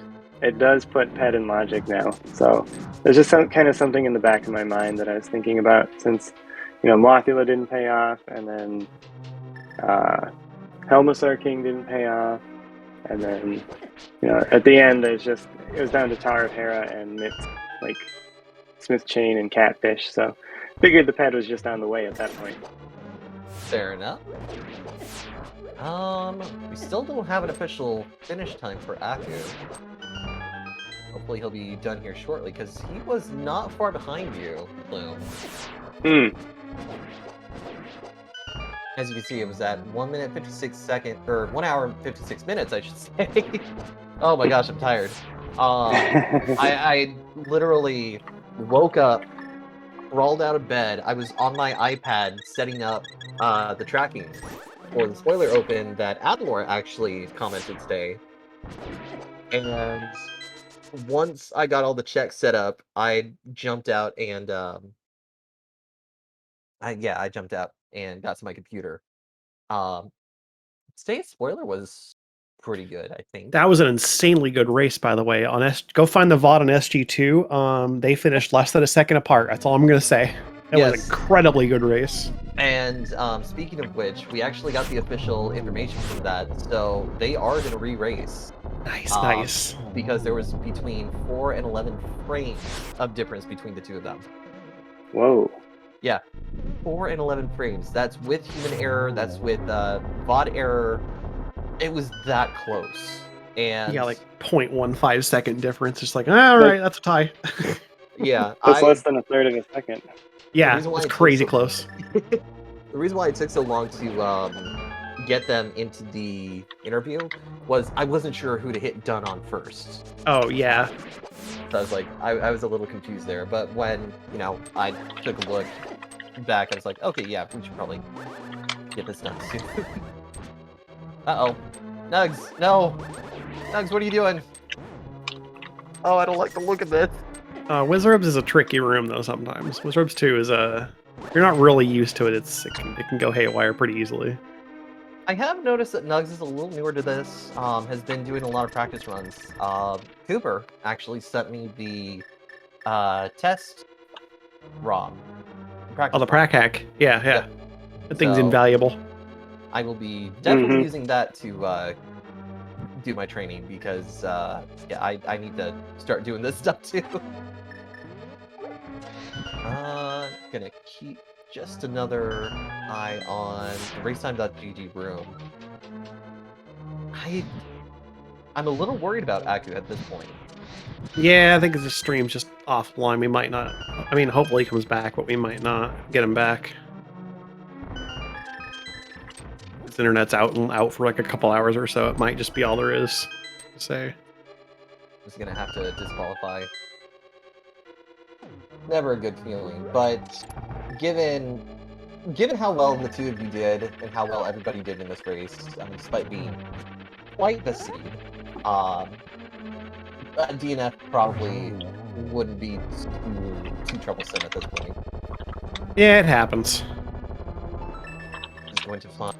it does put PED in logic now. So there's just kind of something in the back of my mind that I was thinking about since, Mothula didn't pay off, and then Helmasaur King didn't pay off, and then, at the end, it was down to Tower of Hera and Smith Chain and Catfish. So figured the PED was just on the way at that point. Fair enough. We still don't have an official finish time for Aku. Hopefully he'll be done here shortly, because he was not far behind you, Plume. As you can see, it was at 1 minute 56 seconds, or 1 hour and 56 minutes, I should say. Oh my gosh, I'm tired. I literally woke up, crawled out of bed. I was on my iPad setting up the tracking for the spoiler open that Adlor actually commented today. And once I got all the checks set up, I jumped out and I jumped out and got to my computer. Today's spoiler was pretty good, I think. That was an insanely good race, by the way. Go find the VOD on SG2. They finished less than a second apart. That's all I'm going to say. It was an incredibly good race. And speaking of which, we actually got the official information from that. So they are going to re-race. Nice. Because there was between 4 and 11 frames of difference between the 2 of them. Whoa. Yeah. 4 and 11 frames. That's with human error. That's with VOD error. It was that close. And yeah, like 0.15 second difference. Just like, all right, that's a tie. Yeah. That's less than a third of a second. Yeah, it's crazy close. The reason why it took so long to get them into the interview was I wasn't sure who to hit done on first. Oh, yeah. So I was like, I was a little confused there. But when, I took a look back, I was like, okay, yeah, we should probably get this done soon. Uh-oh. Nugs, no! Nugs, what are you doing? Oh, I don't like the look of this. Wizard's is a tricky room, though, sometimes. Wizard's 2 is if you're not really used to it, it can go haywire pretty easily. I have noticed that Nugs is a little newer to this, has been doing a lot of practice runs. Cooper actually sent me the test ROM. Oh, the prac hack. Yeah. That thing's invaluable. I will be definitely using that to do my training because, I need to start doing this stuff too. Gonna keep just another eye on racetime.gg room. I'm a little worried about Aku at this point. Yeah, I think the stream's just offline. We might not. I mean, hopefully he comes back, but we might not get him back. His internet's out for like a couple hours or so. It might just be all there is to say. I'm just gonna have to disqualify. Never a good feeling, but given how well the 2 of you did and how well everybody did in this race, despite being quite the seed, DNF probably wouldn't be too troublesome at this point. Yeah, it happens. Just going to find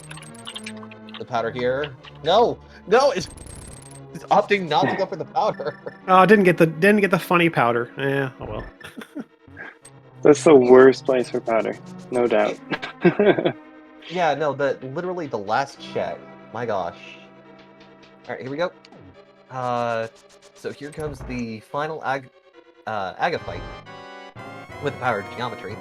the powder here. No, it's opting not to go for the powder. Oh, didn't get the funny powder. Yeah, oh well. That's the worst place for powder, no doubt. Yeah, no, literally the last check. My gosh. All right, here we go. So here comes the final Aga fight with powered geometry.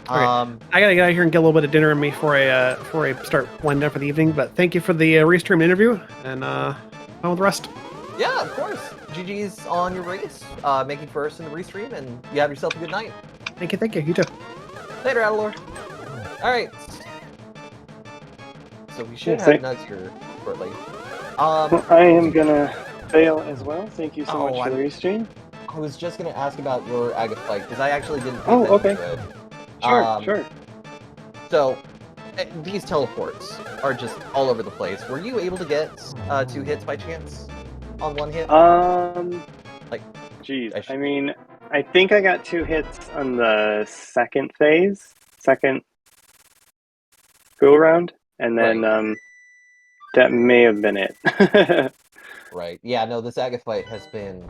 Um, I gotta get out of here and get a little bit of dinner in me before I start winding down for the evening. But thank you for the restream interview, and on with the rest. yeah, of course. GG's on your race, making first in the restream, and you have yourself a good night. Thank you. You too. Later, Adalor. All right. So we should Yeah, have Nugs here shortly. Well, I am gonna fail as well. Thank you so Oh, much for the restream. I was just gonna ask about your Aga fight because I actually didn't. Pay Oh, attention okay. to it. Sure. So these teleports are just all over the place. Were you able to get 2 hits by chance on one hit? Geez. I should- I mean, I think I got 2 hits on the second go round, and then that may have been it. Right. Yeah. No, this Aga fight has been.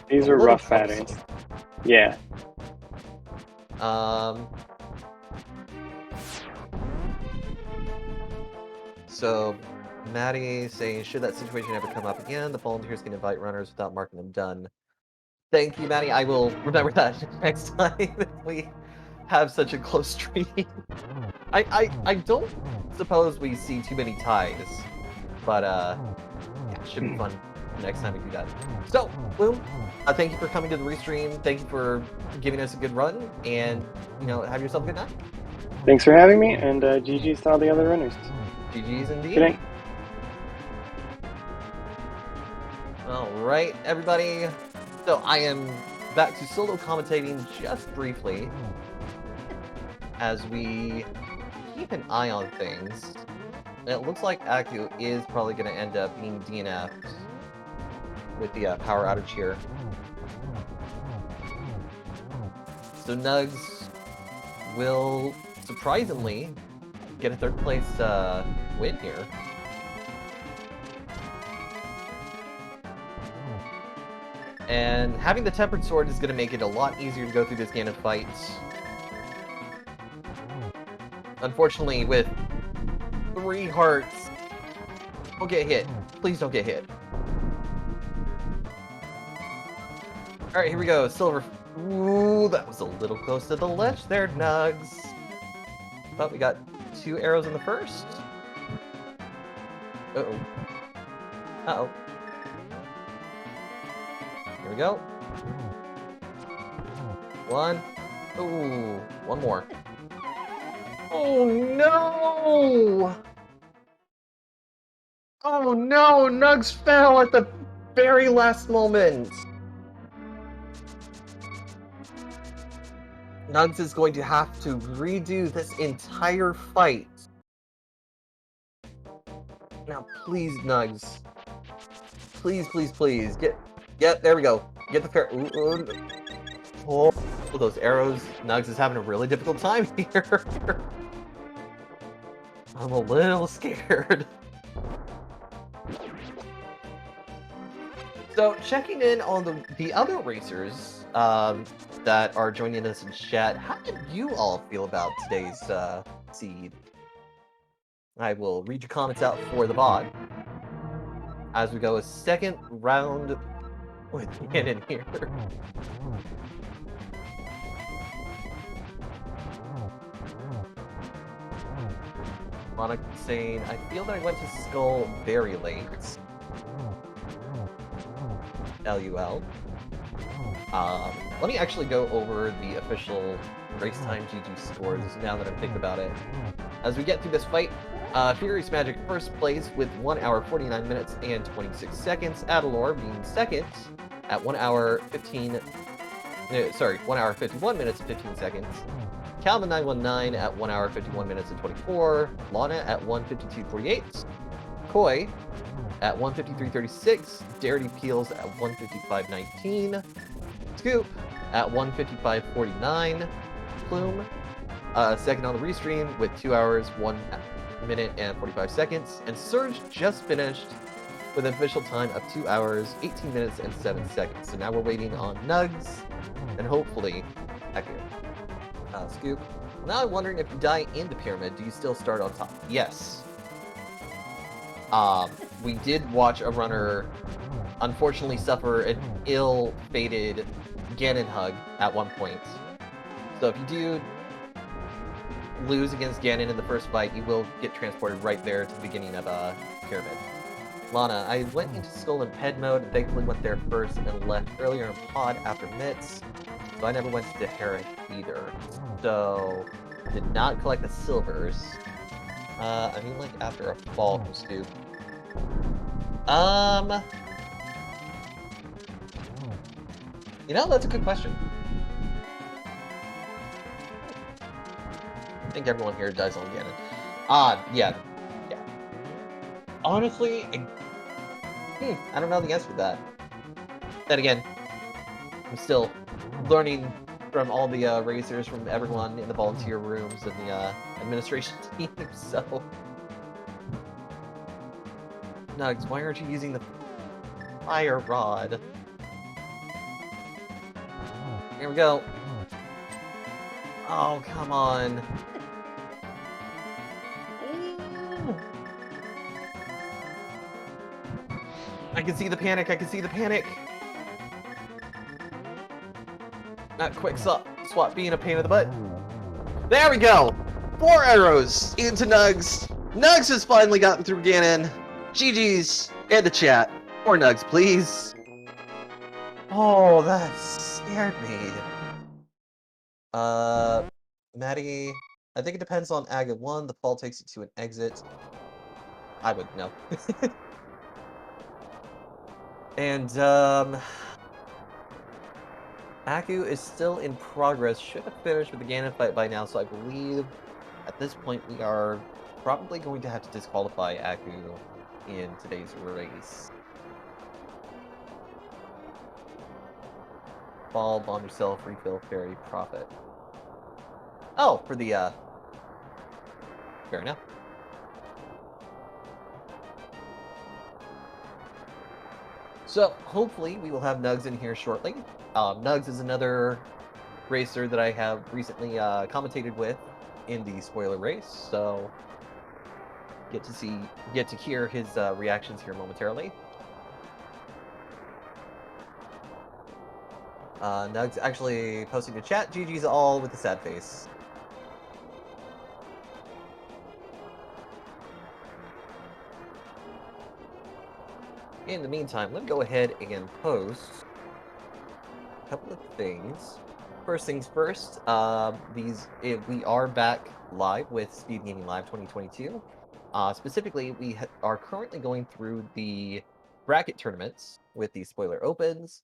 These a are little rough troublesome. patterns. Yeah. So, Maddie saying, should that situation ever come up again, the volunteers can invite runners without marking them done. Thank you, Maddie. I will remember that next time if we have such a close stream. I don't suppose we see too many ties, but yeah, it should be fun next time we do that. So, Bloom, thank you for coming to the restream. Thank you for giving us a good run, and have yourself a good night. Thanks for having me, and GG's to all the other runners. GG's indeed. Good night. All right, everybody. So I am back to solo commentating just briefly as we keep an eye on things. It looks like Aku is probably going to end up being DNF'd with the power outage here. So Nugs will surprisingly get a 3rd place win here. And having the Tempered Sword is going to make it a lot easier to go through this Ganon fight. Unfortunately, with 3 hearts, don't get hit. Please don't get hit. Alright, here we go. Silver. Ooh, that was a little close to the ledge there, Nugs. But we got 2 arrows in the first. Uh-oh. Uh-oh. Here we go. 1. Ooh, 1 more. Oh no! Oh no! Nugs fell at the very last moment! Nugs is going to have to redo this entire fight. Now please, Nugs. Please, please, please. Yep, there we go. Get the fair. Oh, those arrows. Nugs is having a really difficult time here. I'm a little scared. So, checking in on the other racers that are joining us in chat, how did you all feel about today's seed? I will read your comments out for the bot as we go a 2nd round with Ganon here. Monica saying, I feel that I went to Skull very late. LUL. Let me actually go over the official race time GG scores now that I'm thinking about it. As we get through this fight, Furious Magic 1st place with 1 hour 49 minutes and 26 seconds. Adalor being 2nd at 1 hour 1 hour 51 minutes and 15 seconds. Calvin 919 at 1 hour 51 minutes and 24. Lana at 1:52:48. Koi at 1:53:36. Darity Peels at 1:55:19. Scoop at 1:55:49. Plume, 2nd on the restream with 2 hours 1 minute and 45 seconds. And Surge just finished with an official time of 2 hours 18 minutes and 7 seconds. So now we're waiting on Nugs and hopefully Echo. Scoop. Now I'm wondering, if you die in the pyramid, do you still start on top? Yes. We did watch a runner unfortunately suffer an ill-fated Ganon hug at one point. So if you do lose against Ganon in the first fight, you will get transported right there to the beginning of Pyramid. Lana, I went into Skull and Ped mode and thankfully went there first and left earlier in Pod after Mitts, so I never went to Herrick either. So, did not collect the silvers. I mean, like, after a fall from Stoop. You know, that's a good question. I think everyone here dies on Ganon. Yeah. Honestly, I don't know the answer to that. Then again, I'm still learning from all the racers, from everyone in the volunteer rooms and the administration team, so... Nugs, why aren't you using the fire rod? Here we go. Oh, come on. I can see the panic, I can see the panic! Not quick swap being a pain in the butt. There we go! 4 arrows into Nugs. Nugs has finally gotten through Ganon. GG's in the chat. More Nugs, please. Oh, that scared me. Maddie, I think it depends on Agate 1. The fall takes you to an exit. I wouldn't know. And, Aku is still in progress. Should have finished with the Ganon fight by now, so I believe at this point we are probably going to have to disqualify Aku in today's race. Fall, bomb yourself, refill, fairy, profit. Oh, for the, fair enough. So, hopefully, we will have Nugs in here shortly. Nugs is another racer that I have recently commentated with in the spoiler race, so get to hear his reactions here momentarily. Nugs actually posting to chat, GG's all with a sad face. In the meantime, let me go ahead and post a couple of things. First things first, we are back live with Speed Gaming Live 2022. Specifically, we are currently going through the bracket tournaments with the spoiler opens.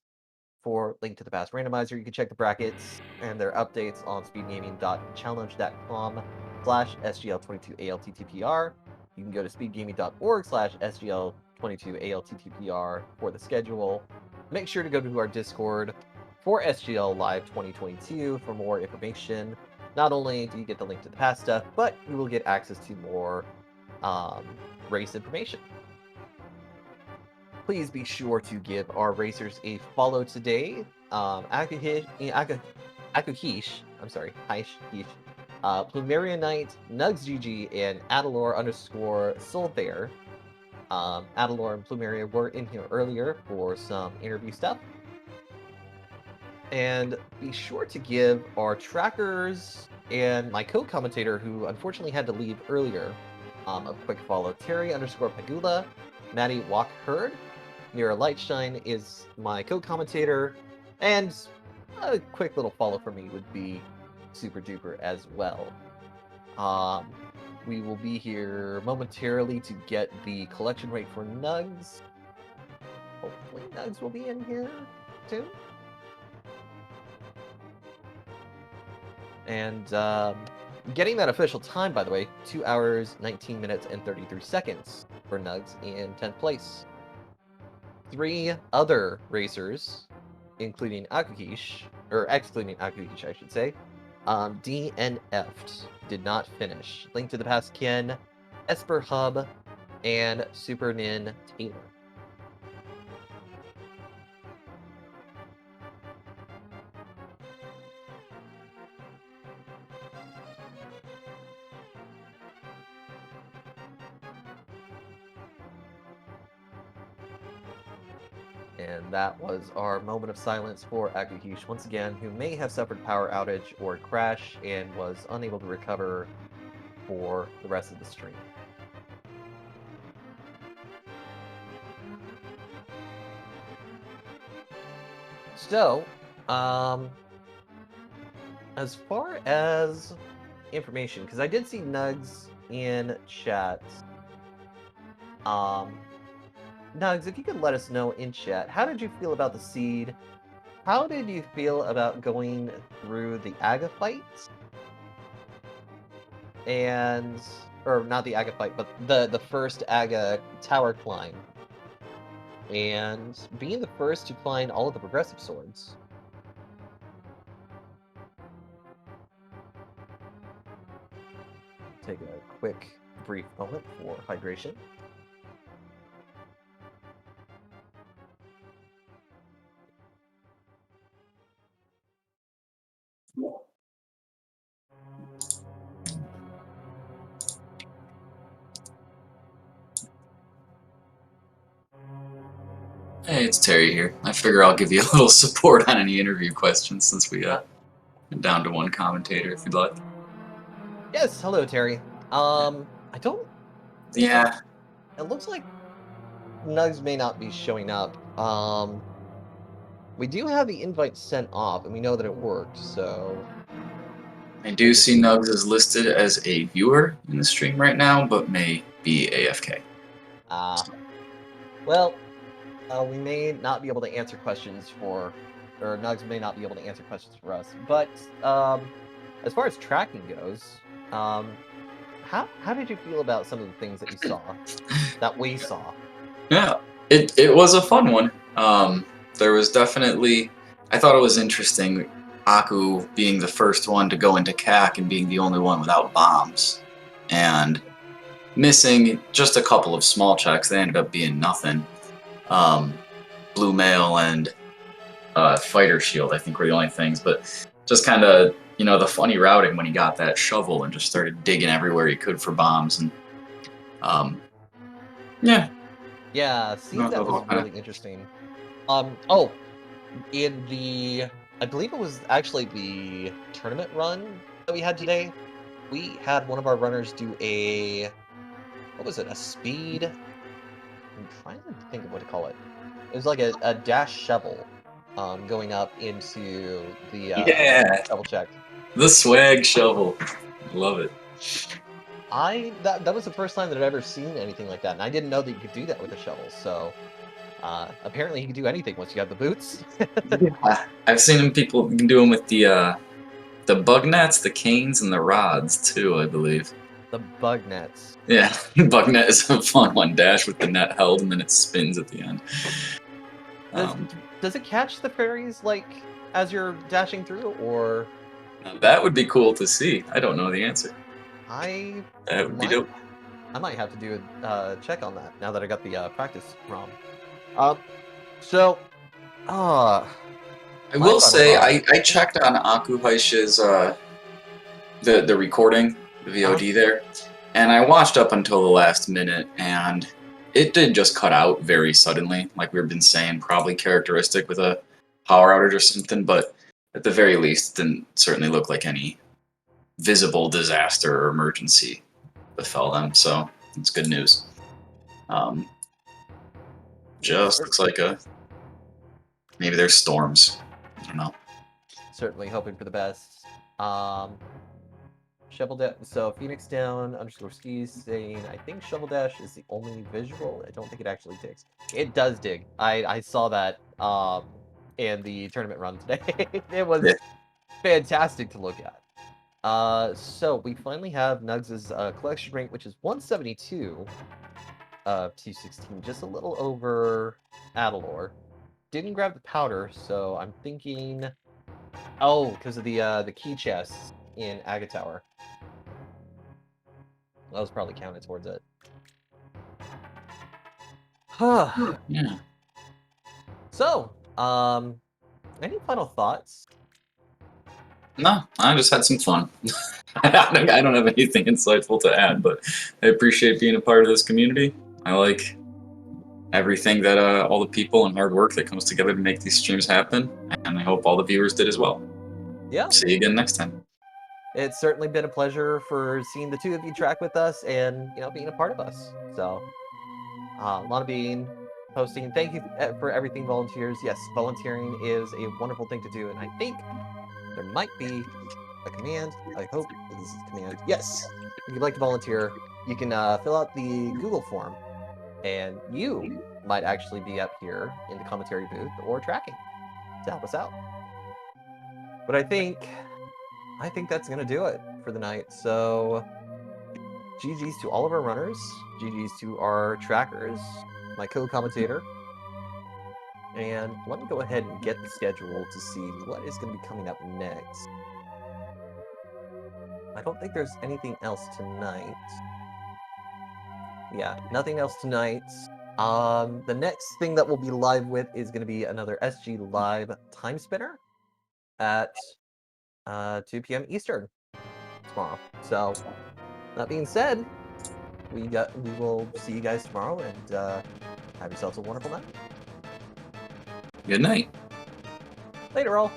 For Link to the Past Randomizer, you can check the brackets and their updates on speedgaming.challenge.com/SGL22ALTTPR. You can go to speedgaming.org/SGL22ALTTPR for the schedule. Make sure to go to our Discord for SGL Live 2022 for more information. Not only do you get the Link to the Past stuff, but you will get access to more race information. Please be sure to give our racers a follow today. Akuhish, Plumeria Knight, NugsGG, and Adalor_Solthair. Adalor and Plumeria were in here earlier for some interview stuff. And be sure to give our trackers and my co-commentator, who unfortunately had to leave earlier, a quick follow. Terry_Pagula, Maddie Walkherd, Nira Lightshine is my co-commentator, and a quick little follow for me would be super duper as well. We will be here momentarily to get the collection rate for Nugs. Hopefully Nugs will be in here soon. And getting that official time, by the way, 2 hours, 19 minutes, and 33 seconds for Nugs in 10th place. 3 other racers, including Akuhish, or excluding Akuhish, I should say, DNF'd, did not finish. Link to the Past Ken, Esper Hub, and Super Nin Taylor. And that was our moment of silence for Akuhish, once again, who may have suffered power outage or crash and was unable to recover for the rest of the stream. So, as far as information, because I did see Nugs in chat. Nugs, if you could let us know in chat, how did you feel about the seed? How did you feel about going through the Aga fight? Or not the Aga fight, but the first Aga tower climb. And being the first to find all of the progressive swords. Take a quick, brief moment for hydration. Hey, it's Terry here. I figure I'll give you a little support on any interview questions since we went down to one commentator, if you'd like. Yes, hello Terry. I don't. Yeah. It looks like Nugs may not be showing up. We do have the invite sent off, and we know that it worked. So I do see Nugs is listed as a viewer in the stream right now, but may be AFK. Well, we may not be able to answer questions or Nugs may not be able to answer questions for us. But as far as tracking goes, how did you feel about some of the things that you saw, that we saw? Yeah, it was a fun one. There was definitely, I thought it was interesting, Aku being the first one to go into CAC and being the only one without bombs, and missing just a couple of small checks. They ended up being nothing. Blue Mail and Fighter Shield, I think, were the only things, but just kind of, you know, the funny routing when he got that shovel and just started digging everywhere he could for bombs, and Yeah, seeing that was really interesting. In the, I believe it was actually the tournament run that we had today, we had one of our runners do a, what was it, a speed? I'm trying to think of what to call it. It was like a dash shovel, going up into the double check. The swag shovel, love it. That was the first time that I'd ever seen anything like that, and I didn't know that you could do that with a shovel. So apparently, you can do anything once you have the boots. I've seen people do them with the bug nets, the canes, and the rods too, I believe. The bug nets. Yeah, bug net is a fun one. Dash with the net held, and then it spins at the end. Does it catch the fairies like as you're dashing through, or? That would be cool to see. I don't know the answer. That would be dope. I might have to do a check on that now that I got the practice ROM. I will say I checked on Aku Haish's the recording, the VOD there, and I watched up until the last minute, and it did just cut out very suddenly, like we've been saying, probably characteristic with a power outage or something, but at the very least, it didn't certainly look like any visible disaster or emergency befell them, so it's good news. Just looks like maybe there's storms. I don't know. Certainly hoping for the best. Shovel Dash. So Phoenix Down _skis saying, I think Shovel Dash is the only visual. I don't think it actually digs. It does dig. I saw that in the tournament run today. It was fantastic to look at. So we finally have Nugs' collection rank, which is 172 of 216, just a little over Adalor. Didn't grab the powder, so I'm thinking, because of the key chests in Aga Tower. That was probably counted towards it. Yeah. So, any final thoughts? No, I just had some fun. I don't have anything insightful to add, but I appreciate being a part of this community. I like everything that all the people and hard work that comes together to make these streams happen, and I hope all the viewers did as well. Yeah. See you again next time. it's certainly been a pleasure for seeing the two of you track with us and being a part of us. So, Lana Bean, hosting. Thank you for everything, volunteers. Yes, volunteering is a wonderful thing to do, and I think there might be a command. I hope that this is a command. Yes, if you'd like to volunteer, you can fill out the Google form, and you might actually be up here in the commentary booth or tracking to help us out. But I think that's gonna do it for the night. So GG's to all of our runners, GG's to our trackers, my co-commentator, and let me go ahead and get the schedule to see what is going to be coming up next. I don't think there's anything else tonight. Yeah, nothing else tonight. The next thing that we'll be live with is going to be another SG Live Time Spinner at 2 p.m. Eastern tomorrow. So, that being said, we will see you guys tomorrow, and have yourselves a wonderful night. Good night. Later, all.